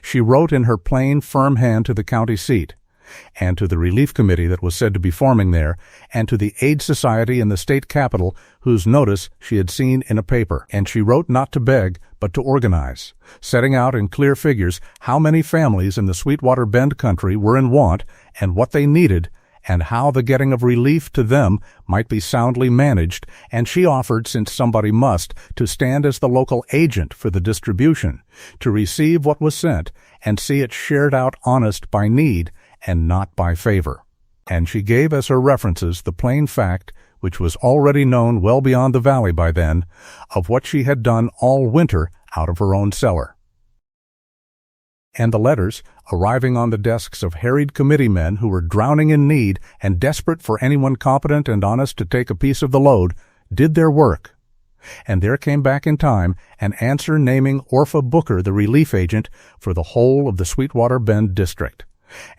She wrote in her plain, firm hand to the county seat, and to the relief committee that was said to be forming there, and to the aid society in the state capitol whose notice she had seen in a paper. And she wrote not to beg, but to organize, setting out in clear figures how many families in the Sweetwater Bend country were in want and what they needed, and how the getting of relief to them might be soundly managed, and she offered, since somebody must, to stand as the local agent for the distribution, to receive what was sent, and see it shared out honest by need, and not by favor. And she gave as her references the plain fact, which was already known well beyond the valley by then, of what she had done all winter out of her own cellar. And the letters, arriving on the desks of harried committee men who were drowning in need and desperate for anyone competent and honest to take a piece of the load, did their work. And there came back in time an answer naming Orpha Booker the relief agent for the whole of the Sweetwater Bend district.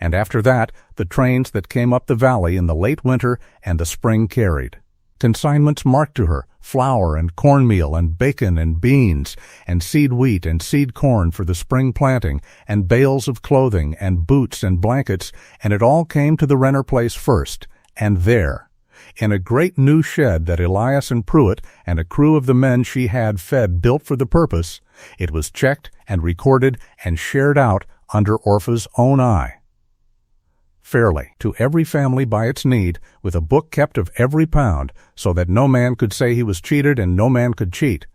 And after that, the trains that came up the valley in the late winter and the spring carried consignments marked to her, flour and cornmeal and bacon and beans and seed wheat and seed corn for the spring planting and bales of clothing and boots and blankets, and it all came to the Renner place first, and there, In a great new shed that Elias and Pruitt and a crew of the men she had fed built for the purpose, it was checked and recorded and shared out under Orpha's own eye. Fairly, to every family by its need, with a book kept of every pound, so that no man could say he was cheated and no man could cheat,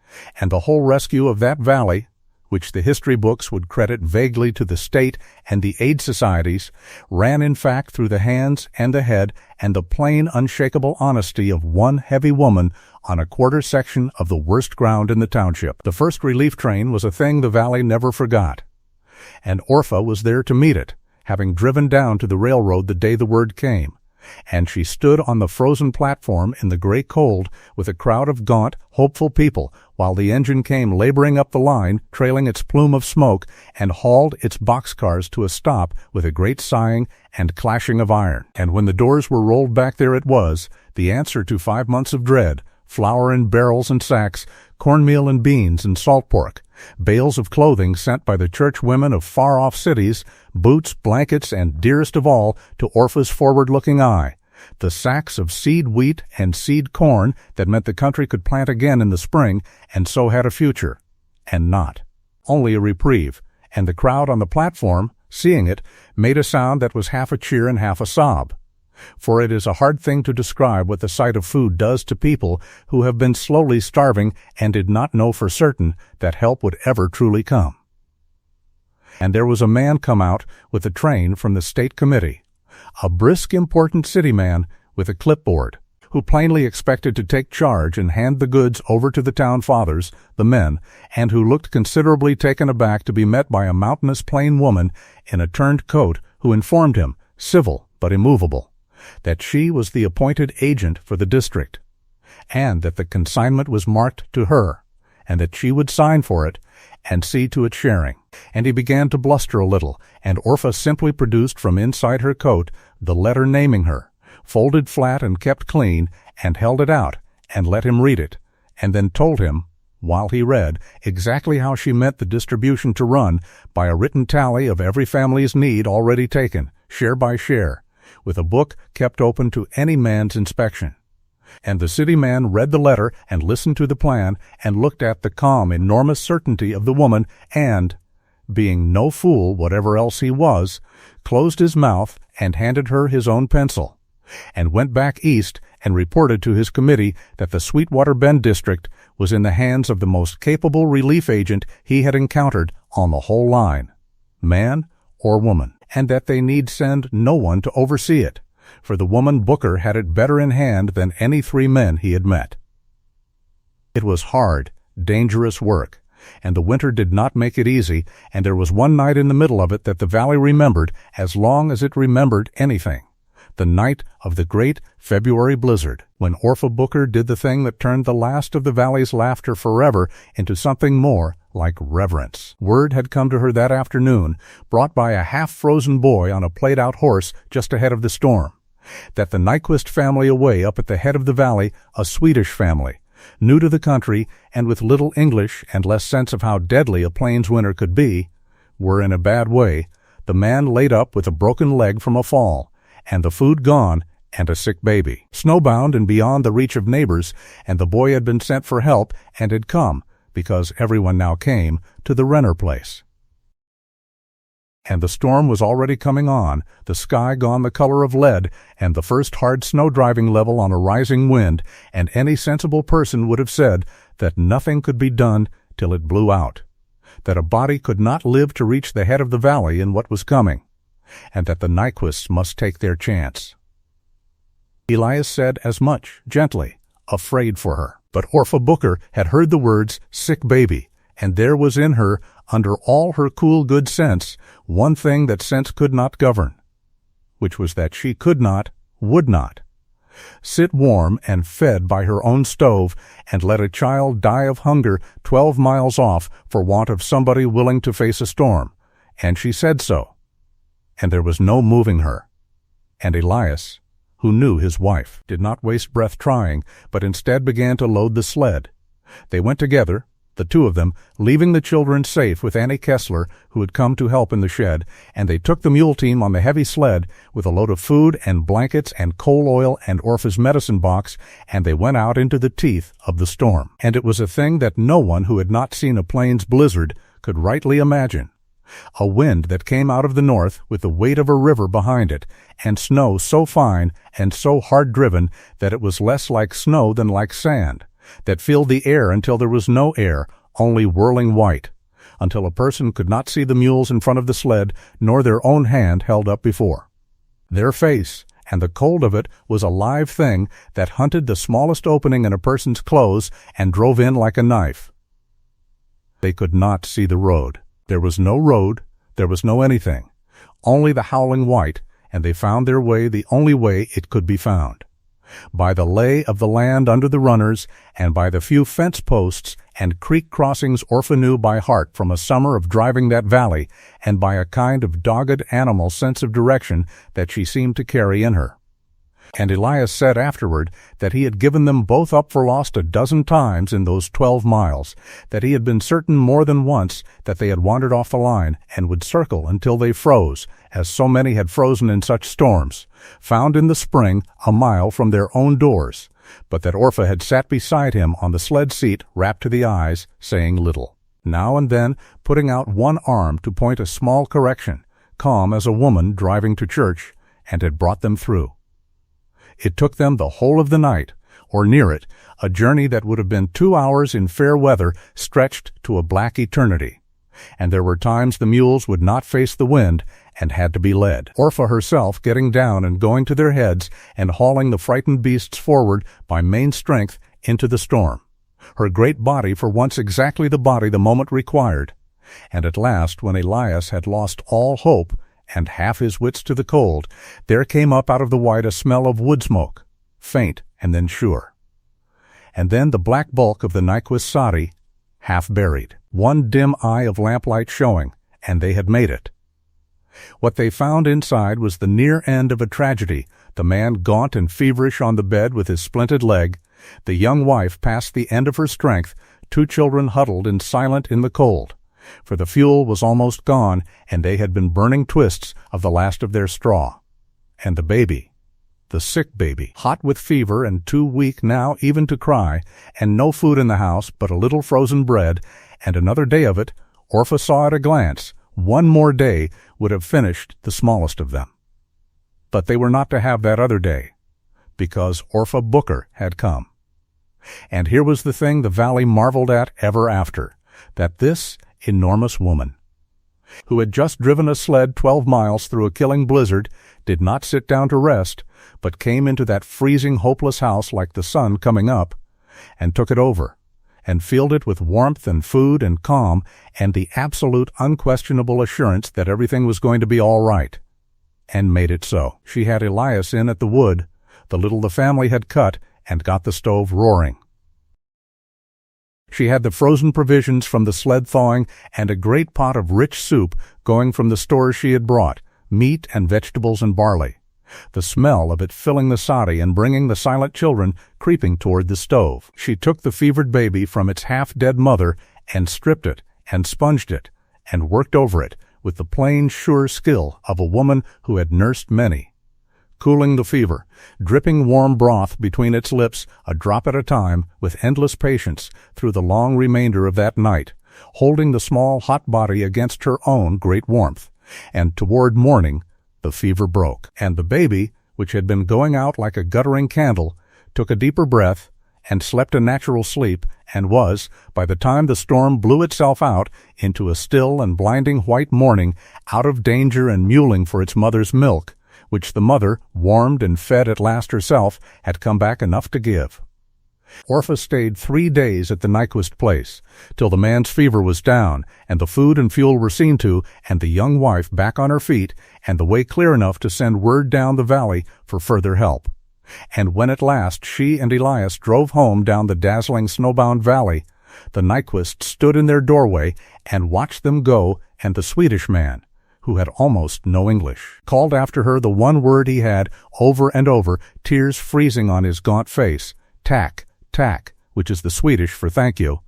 and the whole rescue of that valley, which the history books would credit vaguely to the state and the aid societies, ran in fact through the hands and the head and the plain, unshakable honesty of one heavy woman on a quarter section of the worst ground in the township. The first relief train was a thing the valley never forgot, and Orpha was there to meet it, having driven down to the railroad the day the word came, and she stood on the frozen platform in the gray cold with a crowd of gaunt, hopeful people while the engine came laboring up the line, trailing its plume of smoke, and hauled its boxcars to a stop with a great sighing and clashing of iron. And when the doors were rolled back, there it was, the answer to 5 months of dread: flour in barrels and sacks, cornmeal and beans and salt pork, bales of clothing sent by the church women of far-off cities, boots, blankets, and, dearest of all, to Orpha's forward-looking eye, the sacks of seed wheat and seed corn that meant the country could plant again in the spring and so had a future. And not. Only a reprieve. And the crowd on the platform, seeing it, made a sound that was half a cheer and half a sob. For it is a hard thing to describe what the sight of food does to people who have been slowly starving and did not know for certain that help would ever truly come. And there was a man come out with a train from the state committee, a brisk, important city man with a clipboard, who plainly expected to take charge and hand the goods over to the town fathers, the men, and who looked considerably taken aback to be met by a mountainous plain woman in a turned coat, who informed him, civil but immovable, that she was the appointed agent for the district, and that the consignment was marked to her, and that she would sign for it and see to its sharing. And he began to bluster a little, and Orpha simply produced from inside her coat the letter naming her, folded flat and kept clean, and held it out, and let him read it, and then told him, while he read, exactly how she meant the distribution to run, by a written tally of every family's need already taken, share by share, with a book kept open to any man's inspection. And the city man read the letter and listened to the plan and looked at the calm, enormous certainty of the woman and, being no fool whatever else he was, closed his mouth and handed her his own pencil, and went back east and reported to his committee that the Sweetwater Bend district was in the hands of the most capable relief agent he had encountered on the whole line, man or woman, and that they need send no one to oversee it, for the woman Booker had it better in hand than any 3 men he had met. It was hard, dangerous work, and the winter did not make it easy, and there was one night in the middle of it that the valley remembered as long as it remembered anything, the night of the great February blizzard, when Orpha Booker did the thing that turned the last of the valley's laughter forever into something more like reverence. Word had come to her that afternoon, brought by a half-frozen boy on a played-out horse just ahead of the storm, that the Nyquist family away up at the head of the valley, a Swedish family, new to the country and with little English and less sense of how deadly a plains winter could be, were in a bad way, the man laid up with a broken leg from a fall, and the food gone, and a sick baby, snowbound and beyond the reach of neighbors, and the boy had been sent for help and had come, because everyone now came, to the Renner place. And the storm was already coming on, the sky gone the color of lead, and the first hard snow-driving level on a rising wind, and any sensible person would have said that nothing could be done till it blew out, that a body could not live to reach the head of the valley in what was coming, and that the Nyquists must take their chance. Elias said as much, gently, afraid for her. But Orpha Booker had heard the words, sick baby, and there was in her, under all her cool good sense, one thing that sense could not govern, which was that she could not, would not, sit warm and fed by her own stove and let a child die of hunger 12 miles off for want of somebody willing to face a storm, and she said so, and there was no moving her. And Elias, who knew his wife, did not waste breath trying, but instead began to load the sled. They went together, the two of them, leaving the children safe with Annie Kessler, who had come to help in the shed, and they took the mule team on the heavy sled with a load of food and blankets and coal oil and Orpha's medicine box, and they went out into the teeth of the storm. And it was a thing that no one who had not seen a plains blizzard could rightly imagine. A wind that came out of the north with the weight of a river behind it, and snow so fine and so hard-driven that it was less like snow than like sand, that filled the air until there was no air, only whirling white, until a person could not see the mules in front of the sled, nor their own hand held up before. Their face, and the cold of it, was a live thing that hunted the smallest opening in a person's clothes and drove in like a knife. They could not see the road. There was no road, there was no anything, only the howling white, and they found their way the only way it could be found. By the lay of the land under the runners, and by the few fence posts and creek crossings Orpha knew by heart from a summer of driving that valley, and by a kind of dogged animal sense of direction that she seemed to carry in her. And Elias said afterward that he had given them both up for lost a dozen times in those 12 miles, that he had been certain more than once that they had wandered off the line and would circle until they froze, as so many had frozen in such storms, found in the spring a mile from their own doors, but that Orpha had sat beside him on the sled seat wrapped to the eyes, saying little, now and then putting out one arm to point a small correction, calm as a woman driving to church, and had brought them through. It took them the whole of the night, or near it, a journey that would have been 2 hours in fair weather stretched to a black eternity. And there were times the mules would not face the wind and had to be led, Orpha herself getting down and going to their heads and hauling the frightened beasts forward by main strength into the storm, her great body for once exactly the body the moment required. And at last, when Elias had lost all hope, and half his wits to the cold, there came up out of the white a smell of wood smoke, faint and then sure. And then the black bulk of the Nyquist Sadi, half buried, one dim eye of lamplight showing, and they had made it. What they found inside was the near end of a tragedy, the man gaunt and feverish on the bed with his splinted leg, the young wife past the end of her strength, 2 children huddled and silent in the cold, for the fuel was almost gone, and they had been burning twists of the last of their straw. And the baby, the sick baby, hot with fever and too weak now even to cry, and no food in the house but a little frozen bread, and another day of it, Orpha saw at a glance, one more day would have finished the smallest of them. But they were not to have that other day, because Orpha Booker had come. And here was the thing the valley marveled at ever after, that this enormous woman, who had just driven a sled 12 miles through a killing blizzard, did not sit down to rest, but came into that freezing, hopeless house like the sun coming up, and took it over, and filled it with warmth and food and calm and the absolute unquestionable assurance that everything was going to be all right, and made it so. She had Elias in at the wood, the little the family had cut, and got the stove roaring. She had the frozen provisions from the sled thawing and a great pot of rich soup going from the stores she had brought, meat and vegetables and barley, the smell of it filling the sadi and bringing the silent children creeping toward the stove. She took the fevered baby from its half-dead mother and stripped it and sponged it and worked over it with the plain, sure skill of a woman who had nursed many, cooling the fever, dripping warm broth between its lips a drop at a time with endless patience through the long remainder of that night, holding the small hot body against her own great warmth. And toward morning the fever broke, and the baby, which had been going out like a guttering candle, took a deeper breath and slept a natural sleep, and was, by the time the storm blew itself out into a still and blinding white morning, out of danger and mewling for its mother's milk, which the mother, warmed and fed at last herself, had come back enough to give. Orpha stayed 3 days at the Nyquist place, till the man's fever was down, and the food and fuel were seen to, and the young wife back on her feet, and the way clear enough to send word down the valley for further help. And when at last she and Elias drove home down the dazzling snowbound valley, the Nyquists stood in their doorway and watched them go, and the Swedish man, who had almost no English, called after her the one word he had over and over, tears freezing on his gaunt face, tack, tack, which is the Swedish for thank you,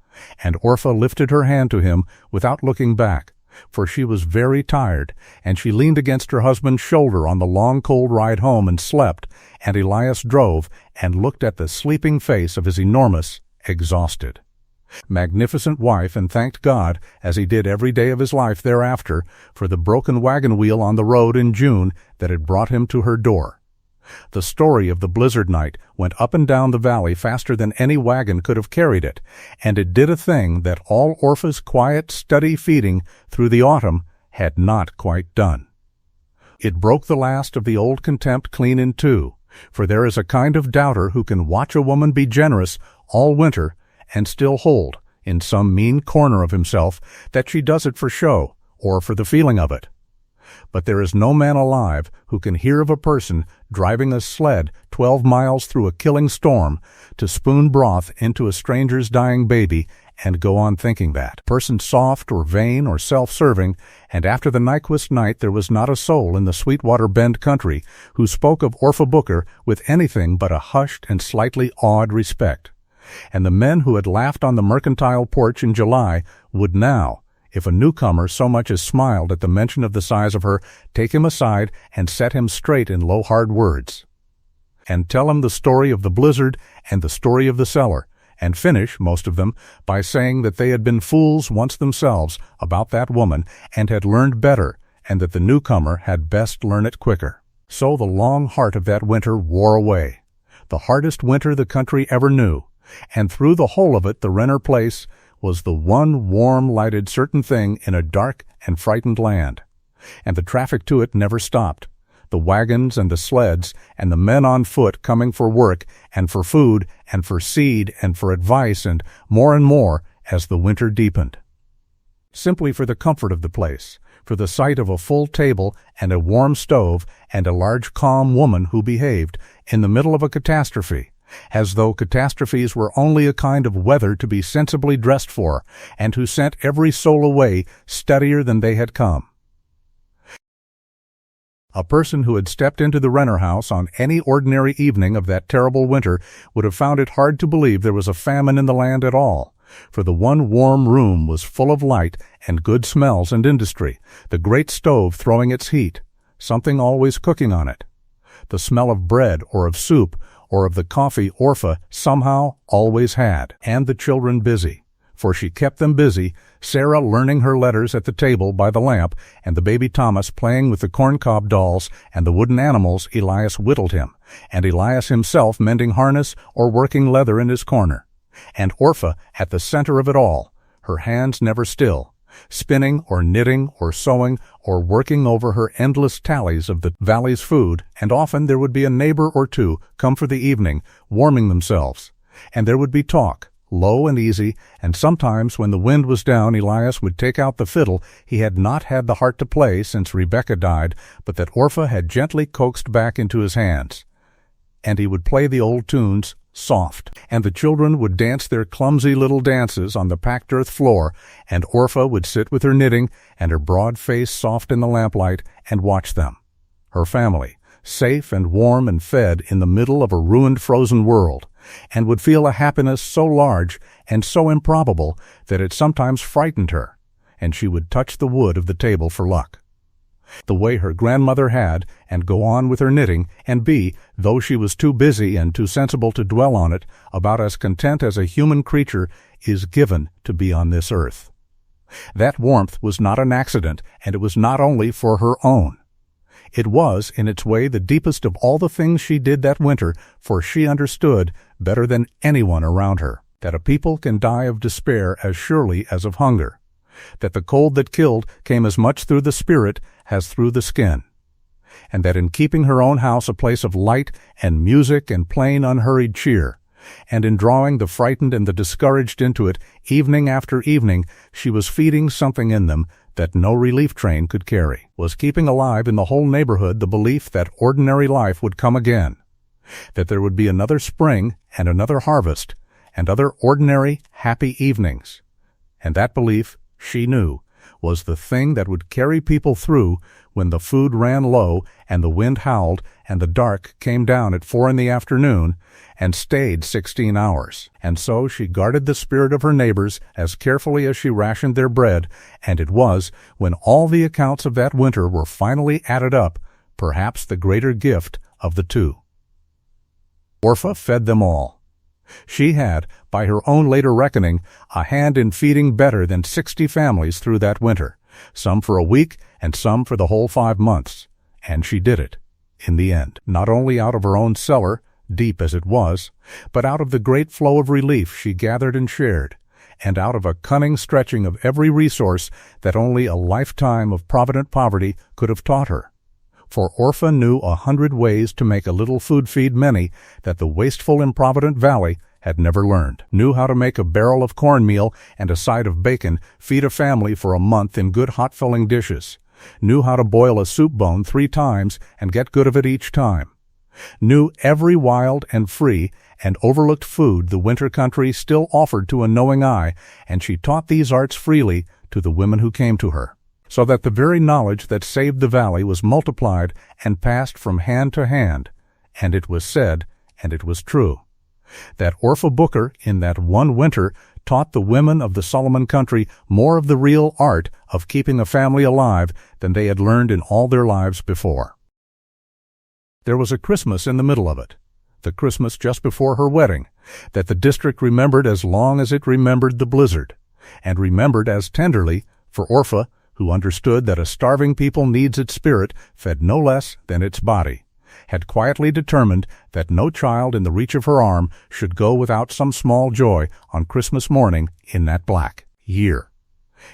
And Orpha lifted her hand to him without looking back, for she was very tired, and she leaned against her husband's shoulder on the long cold ride home and slept, and Elias drove and looked at the sleeping face of his enormous, exhausted, magnificent wife, and thanked God, as he did every day of his life thereafter, for the broken wagon wheel on the road in June that had brought him to her door. The story of the blizzard night went up and down the valley faster than any wagon could have carried it, and it did a thing that all Orpha's quiet, steady feeding through the autumn had not quite done. It broke the last of the old contempt clean in two, for there is a kind of doubter who can watch a woman be generous all winter and still hold, in some mean corner of himself, that she does it for show or for the feeling of it. But there is no man alive who can hear of a person driving a sled 12 miles through a killing storm to spoon broth into a stranger's dying baby and go on thinking that person soft or vain or self-serving, and after the Nyquist night there was not a soul in the Sweetwater Bend country who spoke of Orpha Booker with anything but a hushed and slightly awed respect. And the men who had laughed on the mercantile porch in July would now, if a newcomer so much as smiled at the mention of the size of her, take him aside and set him straight in low hard words, and tell him the story of the blizzard and the story of the cellar, and finish, most of them, by saying that they had been fools once themselves about that woman and had learned better, and that the newcomer had best learn it quicker. So the long heart of that winter wore away, the hardest winter the country ever knew, and through the whole of it the Renner place was the one warm, lighted certain thing in a dark and frightened land. And the traffic to it never stopped, the wagons and the sleds and the men on foot coming for work and for food and for seed and for advice and more as the winter deepened. Simply for the comfort of the place, for the sight of a full table and a warm stove and a large calm woman who behaved in the middle of a catastrophe, as though catastrophes were only a kind of weather to be sensibly dressed for, and who sent every soul away steadier than they had come. A person who had stepped into the Renner house on any ordinary evening of that terrible winter would have found it hard to believe there was a famine in the land at all, for the one warm room was full of light and good smells and industry, the great stove throwing its heat, something always cooking on it, the smell of bread or of soup or of the coffee Orpha somehow always had, and the children busy, for she kept them busy, Sarah learning her letters at the table by the lamp, and the baby Thomas playing with the corncob dolls and the wooden animals Elias whittled him, and Elias himself mending harness or working leather in his corner, and Orpha at the center of it all, her hands never still, spinning or knitting or sewing or working over her endless tallies of the valley's food, and often there would be a neighbor or two come for the evening, warming themselves, and there would be talk, low and easy, and sometimes when the wind was down Elias would take out the fiddle he had not had the heart to play since Rebekah died, but that Orpha had gently coaxed back into his hands, and he would play the old tunes soft, and the children would dance their clumsy little dances on the packed earth floor, and Orpha would sit with her knitting and her broad face soft in the lamplight and watch them, her family, safe and warm and fed in the middle of a ruined frozen world, and would feel a happiness so large and so improbable that it sometimes frightened her, and she would touch the wood of the table for luck, the way her grandmother had, and go on with her knitting, and be, though she was too busy and too sensible to dwell on it, about as content as a human creature is given to be on this earth. That warmth was not an accident, and it was not only for her own. It was, in its way, the deepest of all the things she did that winter, for she understood, better than anyone around her, that a people can die of despair as surely as of hunger, that the cold that killed came as much through the spirit as through the skin, and that in keeping her own house a place of light and music and plain unhurried cheer, and in drawing the frightened and the discouraged into it evening after evening, she was feeding something in them that no relief train could carry, was keeping alive in the whole neighborhood the belief that ordinary life would come again, that there would be another spring and another harvest and other ordinary, happy evenings, and that belief, she knew, was the thing that would carry people through when the food ran low and the wind howled and the dark came down at 4 in the afternoon and stayed 16 hours. And so she guarded the spirit of her neighbors as carefully as she rationed their bread, and it was, when all the accounts of that winter were finally added up, perhaps the greater gift of the two. Orpha fed them all. She had, by her own later reckoning, a hand in feeding better than 60 families through that winter, some for a week and some for the whole 5 months. And she did it, in the end, not only out of her own cellar, deep as it was, but out of the great flow of relief she gathered and shared, and out of a cunning stretching of every resource that only a lifetime of provident poverty could have taught her. For Orpha knew 100 ways to make a little food feed many that the wasteful, improvident valley had never learned, knew how to make a barrel of cornmeal and a side of bacon feed a family for a month in good hot-filling dishes, knew how to boil a soup bone 3 times and get good of it each time, knew every wild and free and overlooked food the winter country still offered to a knowing eye, and she taught these arts freely to the women who came to her, so that the very knowledge that saved the valley was multiplied and passed from hand to hand. And it was said, and it was true, that Orpha Booker, in that one winter, taught the women of the Solomon country more of the real art of keeping a family alive than they had learned in all their lives before. There was a Christmas in the middle of it, the Christmas just before her wedding, that the district remembered as long as it remembered the blizzard, and remembered as tenderly, for Orpha, who understood that a starving people needs its spirit fed no less than its body, had quietly determined that no child in the reach of her arm should go without some small joy on Christmas morning in that black year.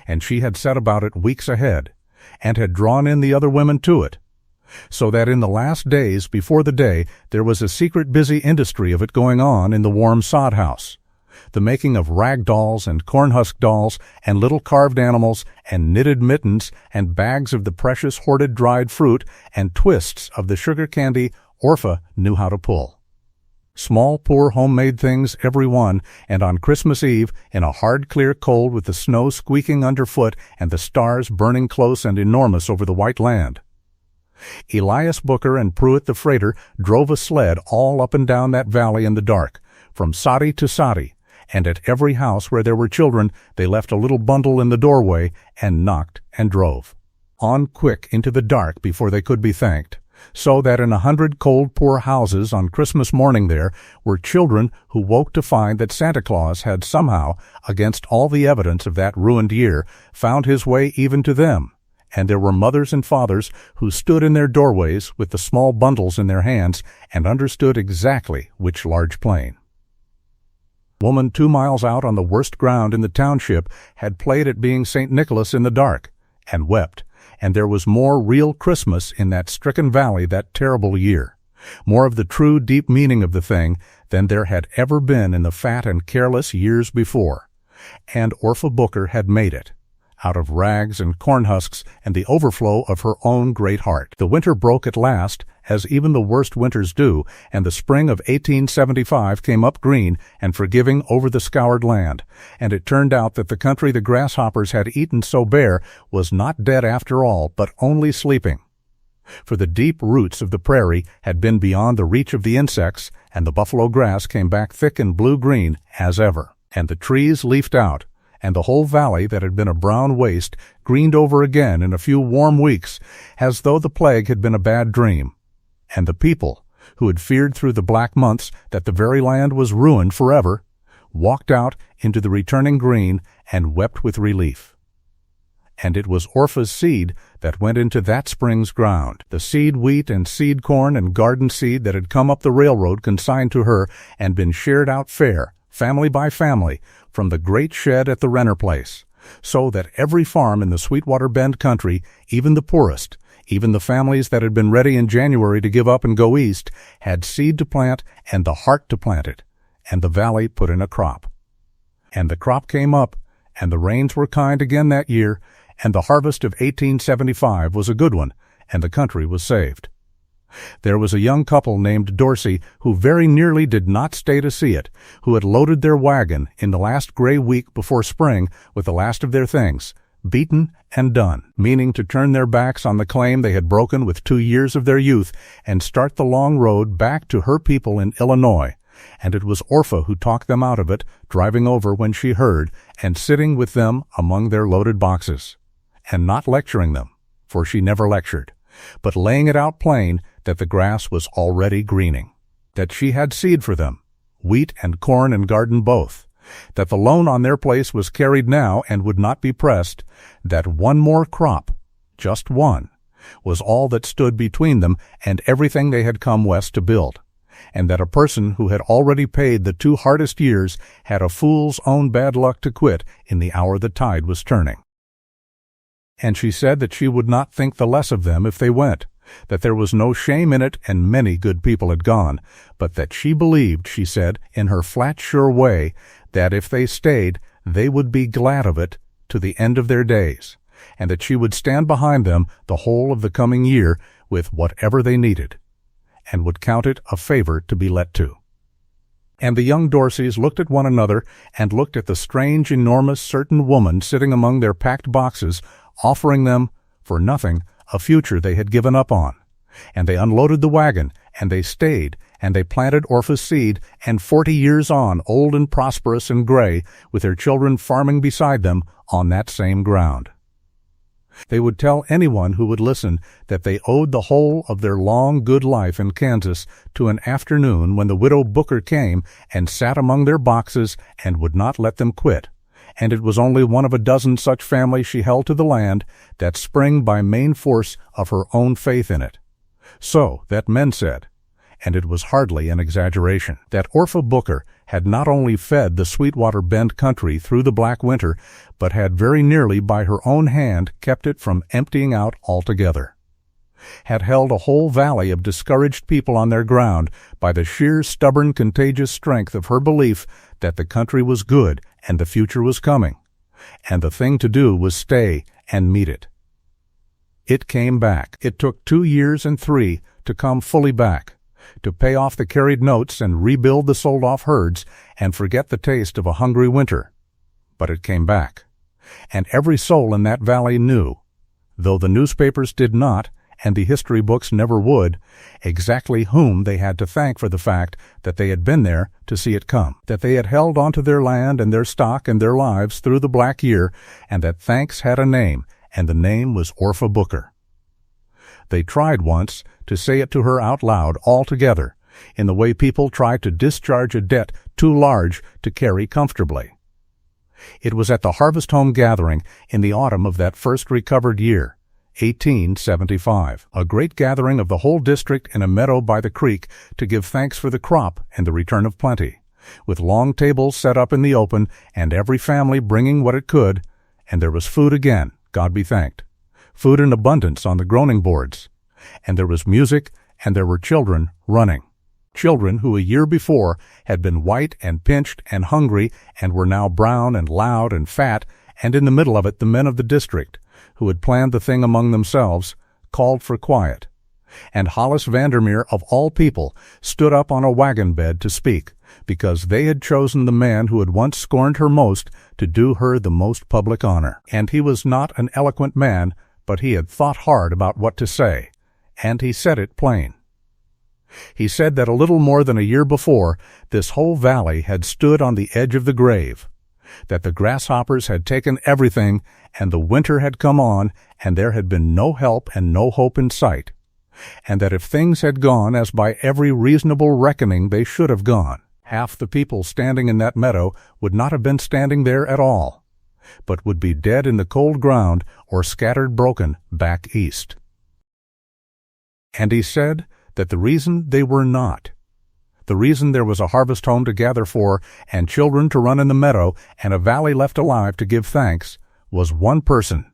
And she had set about it weeks ahead, and had drawn in the other women to it, so that in the last days before the day there was a secret busy industry of it going on in the warm sod house, the making of rag dolls and cornhusk dolls and little carved animals and knitted mittens and bags of the precious hoarded dried fruit and twists of the sugar candy Orpha knew how to pull. Small, poor, homemade things, every one, and on Christmas Eve, in a hard, clear cold with the snow squeaking underfoot and the stars burning close and enormous over the white land. Elias Booker and Pruitt the freighter drove a sled all up and down that valley in the dark, from soddy to soddy, and at every house where there were children they left a little bundle in the doorway and knocked and drove on quick into the dark before they could be thanked, so that in 100 cold, poor houses on Christmas morning there were children who woke to find that Santa Claus had somehow, against all the evidence of that ruined year, found his way even to them, and there were mothers and fathers who stood in their doorways with the small bundles in their hands and understood exactly which large plane. Woman 2 miles out on the worst ground in the township had played at being St. Nicholas in the dark, and wept, and there was more real Christmas in that stricken valley that terrible year, more of the true deep meaning of the thing than there had ever been in the fat and careless years before, and Orpha Booker had made it, out of rags and corn husks and the overflow of her own great heart. The winter broke at last, as even the worst winters do, and the spring of 1875 came up green and forgiving over the scoured land, and it turned out that the country the grasshoppers had eaten so bare was not dead after all, but only sleeping. For the deep roots of the prairie had been beyond the reach of the insects, and the buffalo grass came back thick and blue-green as ever, and the trees leafed out, and the whole valley that had been a brown waste greened over again in a few warm weeks, as though the plague had been a bad dream. And the people, who had feared through the black months that the very land was ruined forever, walked out into the returning green and wept with relief. And it was Orpha's seed that went into that spring's ground, the seed wheat and seed corn and garden seed that had come up the railroad consigned to her and been shared out fair, family by family, from the great shed at the Renner place, so that every farm in the Sweetwater Bend country, even the poorest, even the families that had been ready in January to give up and go east, had seed to plant and the heart to plant it, and the valley put in a crop. And the crop came up, and the rains were kind again that year, and the harvest of 1875 was a good one, and the country was saved. There was a young couple named Dorsey who very nearly did not stay to see it, who had loaded their wagon in the last gray week before spring with the last of their things, beaten and done, meaning to turn their backs on the claim they had broken with 2 years of their youth and start the long road back to her people in Illinois. And it was Orpha who talked them out of it, driving over when she heard, and sitting with them among their loaded boxes, and not lecturing them, for she never lectured, but laying it out plain that the grass was already greening, that she had seed for them, wheat and corn and garden both, that the loan on their place was carried now and would not be pressed, that one more crop, just one, was all that stood between them and everything they had come west to build, and that a person who had already paid the 2 hardest years had a fool's own bad luck to quit in the hour the tide was turning. And she said that she would not think the less of them if they went, that there was no shame in it and many good people had gone, but that she believed, she said, in her flat sure way, that if they stayed, they would be glad of it to the end of their days, and that she would stand behind them the whole of the coming year with whatever they needed, and would count it a favor to be let to. And the young Dorseys looked at one another and looked at the strange, enormous, certain woman sitting among their packed boxes, offering them, for nothing, a future they had given up on. And they unloaded the wagon, and they stayed, and they planted Orpha's seed, and 40 years on, old and prosperous and gray, with their children farming beside them on that same ground. They would tell anyone who would listen that they owed the whole of their long, good life in Kansas to an afternoon when the widow Booker came and sat among their boxes and would not let them quit, and it was only one of a dozen such families she held to the land that sprang by main force of her own faith in it. So that men said, and it was hardly an exaggeration, that Orpha Booker had not only fed the Sweetwater Bend country through the black winter, but had very nearly by her own hand kept it from emptying out altogether, had held a whole valley of discouraged people on their ground by the sheer stubborn contagious strength of her belief that the country was good and the future was coming, and the thing to do was stay and meet it. It came back. It took 2 years and 3 to come fully back, to pay off the carried notes and rebuild the sold-off herds and forget the taste of a hungry winter. But it came back, and every soul in that valley knew, though the newspapers did not, and the history books never would, exactly whom they had to thank for the fact that they had been there to see it come, that they had held onto their land and their stock and their lives through the black year, and that thanks had a name, and the name was Orpha Booker. They tried once to say it to her out loud all together, in the way people try to discharge a debt too large to carry comfortably. It was at the Harvest Home gathering in the autumn of that first recovered year, 1875, a great gathering of the whole district in a meadow by the creek to give thanks for the crop and the return of plenty, with long tables set up in the open and every family bringing what it could, and there was food again, God be thanked, food in abundance on the groaning boards, and there was music, and there were children running, children who a year before had been white and pinched and hungry and were now brown and loud and fat, and in the middle of it the men of the district, who had planned the thing among themselves, called for quiet. And Hollis Vandermeer, of all people, stood up on a wagon bed to speak, because they had chosen the man who had once scorned her most to do her the most public honor. And he was not an eloquent man, but he had thought hard about what to say, and he said it plain. He said that a little more than a year before, this whole valley had stood on the edge of the grave, that the grasshoppers had taken everything, and the winter had come on, and there had been no help and no hope in sight, and that if things had gone as by every reasonable reckoning they should have gone, half the people standing in that meadow would not have been standing there at all, but would be dead in the cold ground or scattered broken back east. And he said that the reason they were not, the reason there was a harvest home to gather for and children to run in the meadow and a valley left alive to give thanks, was one person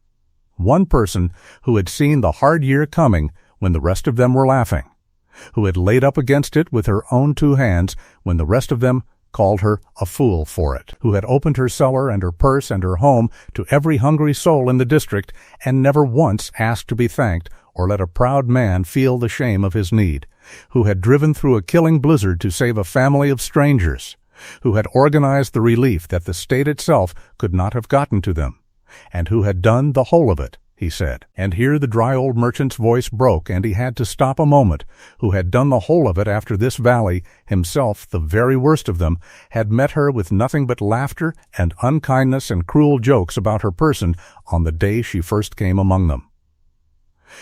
who had seen the hard year coming when the rest of them were laughing, who had laid up against it with her own 2 hands when the rest of them called her a fool for it, who had opened her cellar and her purse and her home to every hungry soul in the district and never once asked to be thanked or let a proud man feel the shame of his need, who had driven through a killing blizzard to save a family of strangers, who had organized the relief that the state itself could not have gotten to them, and who had done the whole of it, he said. And here the dry old merchant's voice broke, and he had to stop a moment. Who had done the whole of it after this valley, himself the very worst of them, had met her with nothing but laughter and unkindness and cruel jokes about her person on the day she first came among them.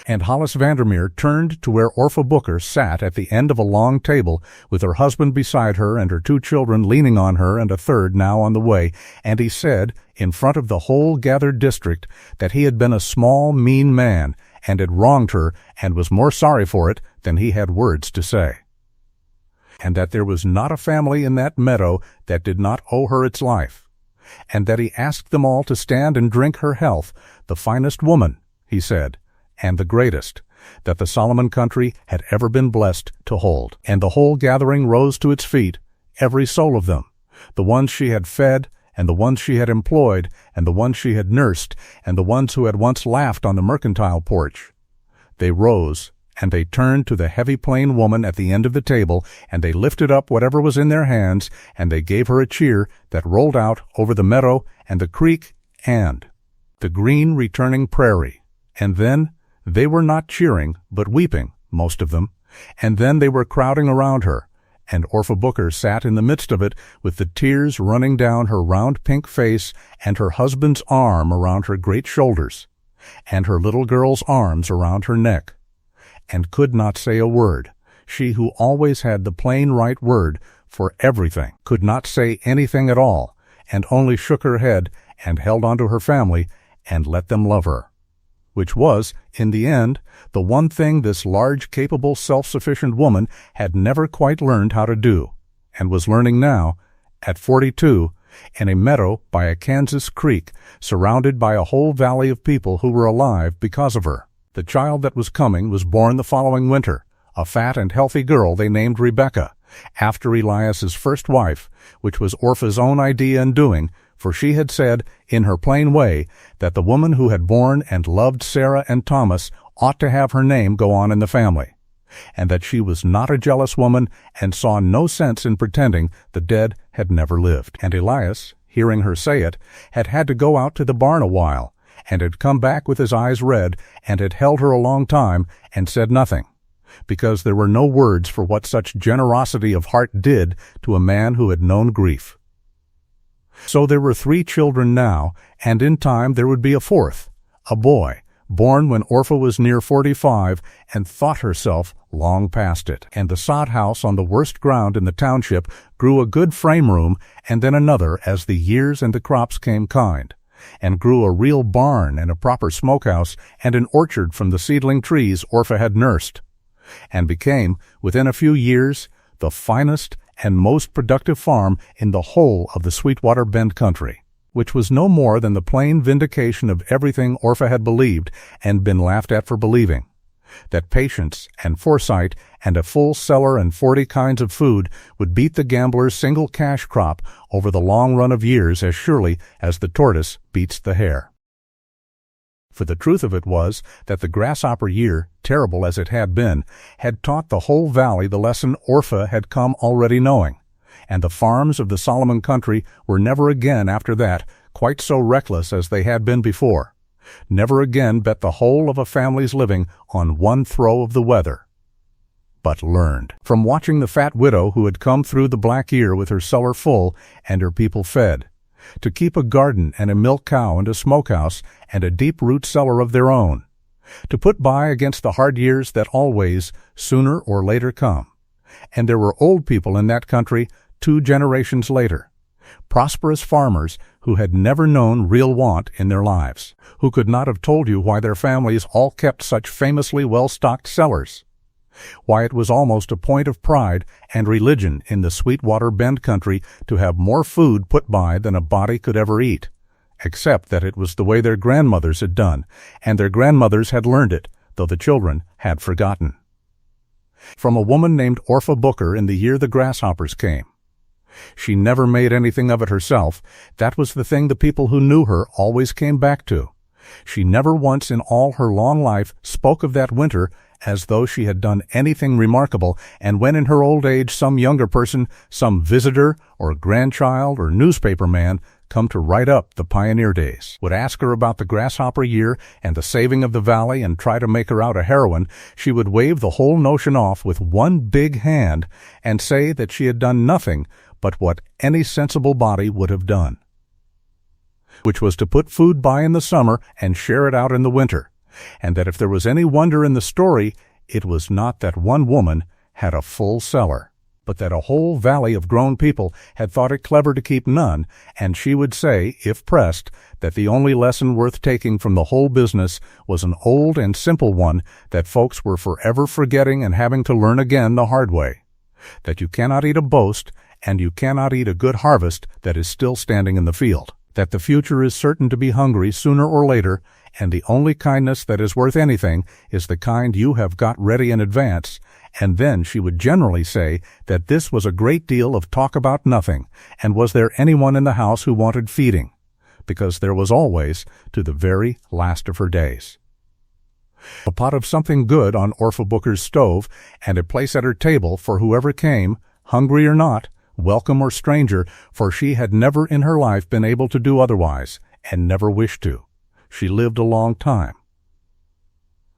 And Hollis Vandermeer turned to where Orpha Booker sat at the end of a long table, with her husband beside her and her 2 children leaning on her and a third now on the way, and he said, in front of the whole gathered district, that he had been a small, mean man, and had wronged her, and was more sorry for it than he had words to say. And that there was not a family in that meadow that did not owe her its life, and that he asked them all to stand and drink her health, the finest woman, he said, and the greatest, that the Solomon country had ever been blessed to hold. And the whole gathering rose to its feet, every soul of them, the ones she had fed, and the ones she had employed, and the ones she had nursed, and the ones who had once laughed on the mercantile porch. They rose, and they turned to the heavy plain woman at the end of the table, and they lifted up whatever was in their hands, and they gave her a cheer that rolled out over the meadow and the creek and the green returning prairie. And then they were not cheering, but weeping, most of them, and then they were crowding around her, and Orpha Booker sat in the midst of it with the tears running down her round pink face and her husband's arm around her great shoulders, and her little girl's arms around her neck, and could not say a word. She who always had the plain right word for everything could not say anything at all, and only shook her head and held on to her family and let them love her, which was, in the end, the one thing this large, capable, self-sufficient woman had never quite learned how to do, and was learning now, at 42, in a meadow by a Kansas creek, surrounded by a whole valley of people who were alive because of her. The child that was coming was born the following winter, a fat and healthy girl they named Rebekah, after Elias's first wife, which was Orpha's own idea and doing, for she had said, in her plain way, that the woman who had borne and loved Sarah and Thomas ought to have her name go on in the family, and that she was not a jealous woman and saw no sense in pretending the dead had never lived. And Elias, hearing her say it, had had to go out to the barn a while, and had come back with his eyes red, and had held her a long time, and said nothing, because there were no words for what such generosity of heart did to a man who had known grief. So there were 3 children now, and in time there would be a 4th, a boy, born when Orpha was near 45, and thought herself long past it. And the sod house on the worst ground in the township grew a good frame room, and then another as the years and the crops came kind, and grew a real barn and a proper smokehouse and an orchard from the seedling trees Orpha had nursed, and became, within a few years, the finest and most productive farm in the whole of the Sweetwater Bend country, which was no more than the plain vindication of everything Orpha had believed and been laughed at for believing, that patience and foresight and a full cellar and 40 kinds of food would beat the gambler's single cash crop over the long run of years as surely as the tortoise beats the hare. For the truth of it was that the grasshopper year, terrible as it had been, had taught the whole valley the lesson Orpha had come already knowing, and the farms of the Solomon country were never again after that quite so reckless as they had been before, never again bet the whole of a family's living on one throw of the weather, but learned. From watching the fat widow who had come through the black year with her cellar full and her people fed, to keep a garden and a milk cow and a smokehouse and a deep-root cellar of their own, to put by against the hard years that always, sooner or later, come. And there were old people in that country 2 generations later, prosperous farmers who had never known real want in their lives, who could not have told you why their families all kept such famously well-stocked cellars, why it was almost a point of pride and religion in the Sweetwater Bend country to have more food put by than a body could ever eat, except that it was the way their grandmothers had done, and their grandmothers had learned it, though the children had forgotten. From a woman named Orpha Booker in the year the grasshoppers came. She never made anything of it herself. That was the thing the people who knew her always came back to. She never once in all her long life spoke of that winter as though she had done anything remarkable, and when in her old age some younger person, some visitor or grandchild or newspaper man, come to write up the pioneer days, would ask her about the grasshopper year and the saving of the valley and try to make her out a heroine, she would wave the whole notion off with one big hand and say that she had done nothing but what any sensible body would have done, which was to put food by in the summer and share it out in the winter, and that if there was any wonder in the story, it was not that one woman had a full cellar, but that a whole valley of grown people had thought it clever to keep none, and she would say, if pressed, that the only lesson worth taking from the whole business was an old and simple one that folks were forever forgetting and having to learn again the hard way, that you cannot eat a boast, and you cannot eat a good harvest that is still standing in the field, that the future is certain to be hungry sooner or later, and the only kindness that is worth anything is the kind you have got ready in advance. And then she would generally say that this was a great deal of talk about nothing, and was there anyone in the house who wanted feeding? Because there was always, to the very last of her days. A pot of something good on Orpha Booker's stove, and a place at her table for whoever came, hungry or not, welcome or stranger, for she had never in her life been able to do otherwise, and never wished to. She lived a long time.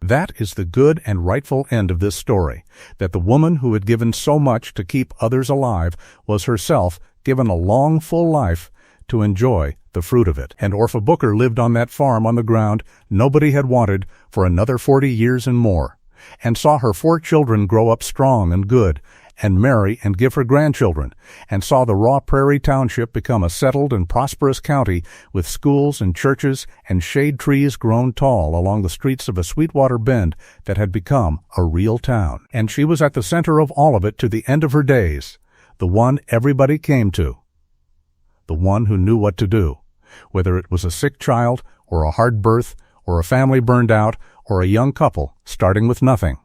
That is the good and rightful end of this story, that the woman who had given so much to keep others alive was herself given a long, full life to enjoy the fruit of it. And Orpha Booker lived on that farm on the ground nobody had wanted for another 40 years and more, and saw her 4 children grow up strong and good, and marry and give her grandchildren, and saw the raw prairie township become a settled and prosperous county with schools and churches and shade trees grown tall along the streets of a Sweetwater Bend that had become a real town. And she was at the center of all of it to the end of her days, the one everybody came to, the one who knew what to do, whether it was a sick child or a hard birth or a family burned out or a young couple starting with nothing.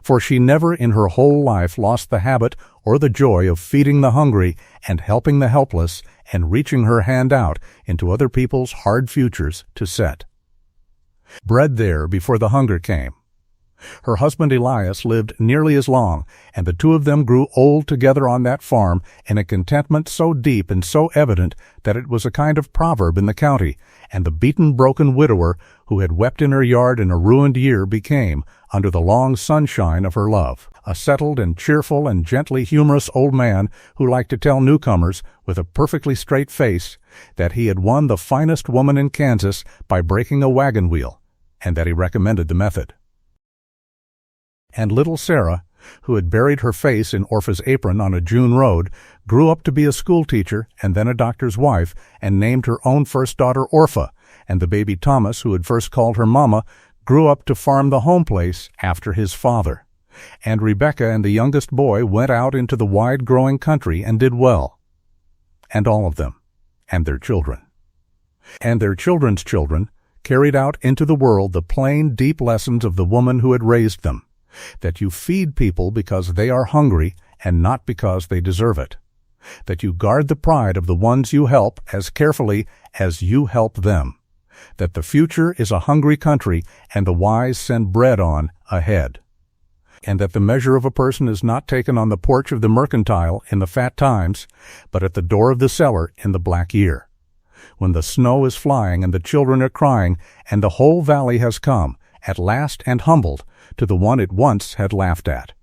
For she never in her whole life lost the habit or the joy of feeding the hungry and helping the helpless and reaching her hand out into other people's hard futures to set. Bred there before the hunger came. Her husband Elias lived nearly as long, and the two of them grew old together on that farm in a contentment so deep and so evident that it was a kind of proverb in the county, and the beaten, broken widower who had wept in her yard in a ruined year became, under the long sunshine of her love, a settled and cheerful and gently humorous old man who liked to tell newcomers, with a perfectly straight face, that he had won the finest woman in Kansas by breaking a wagon wheel, and that he recommended the method. And little Sarah, who had buried her face in Orpha's apron on a June road, grew up to be a schoolteacher and then a doctor's wife, and named her own first daughter Orpha, and the baby Thomas, who had first called her Mama, grew up to farm the home place after his father. And Rebecca and the youngest boy went out into the wide growing country and did well. And all of them, and their children. And their children's children carried out into the world the plain, deep lessons of the woman who had raised them, that you feed people because they are hungry and not because they deserve it, that you guard the pride of the ones you help as carefully as you help them, that the future is a hungry country and the wise send bread on ahead, and that the measure of a person is not taken on the porch of the mercantile in the fat times, but at the door of the cellar in the black year, when the snow is flying and the children are crying and the whole valley has come, at last and humbled, to the one it once had laughed at.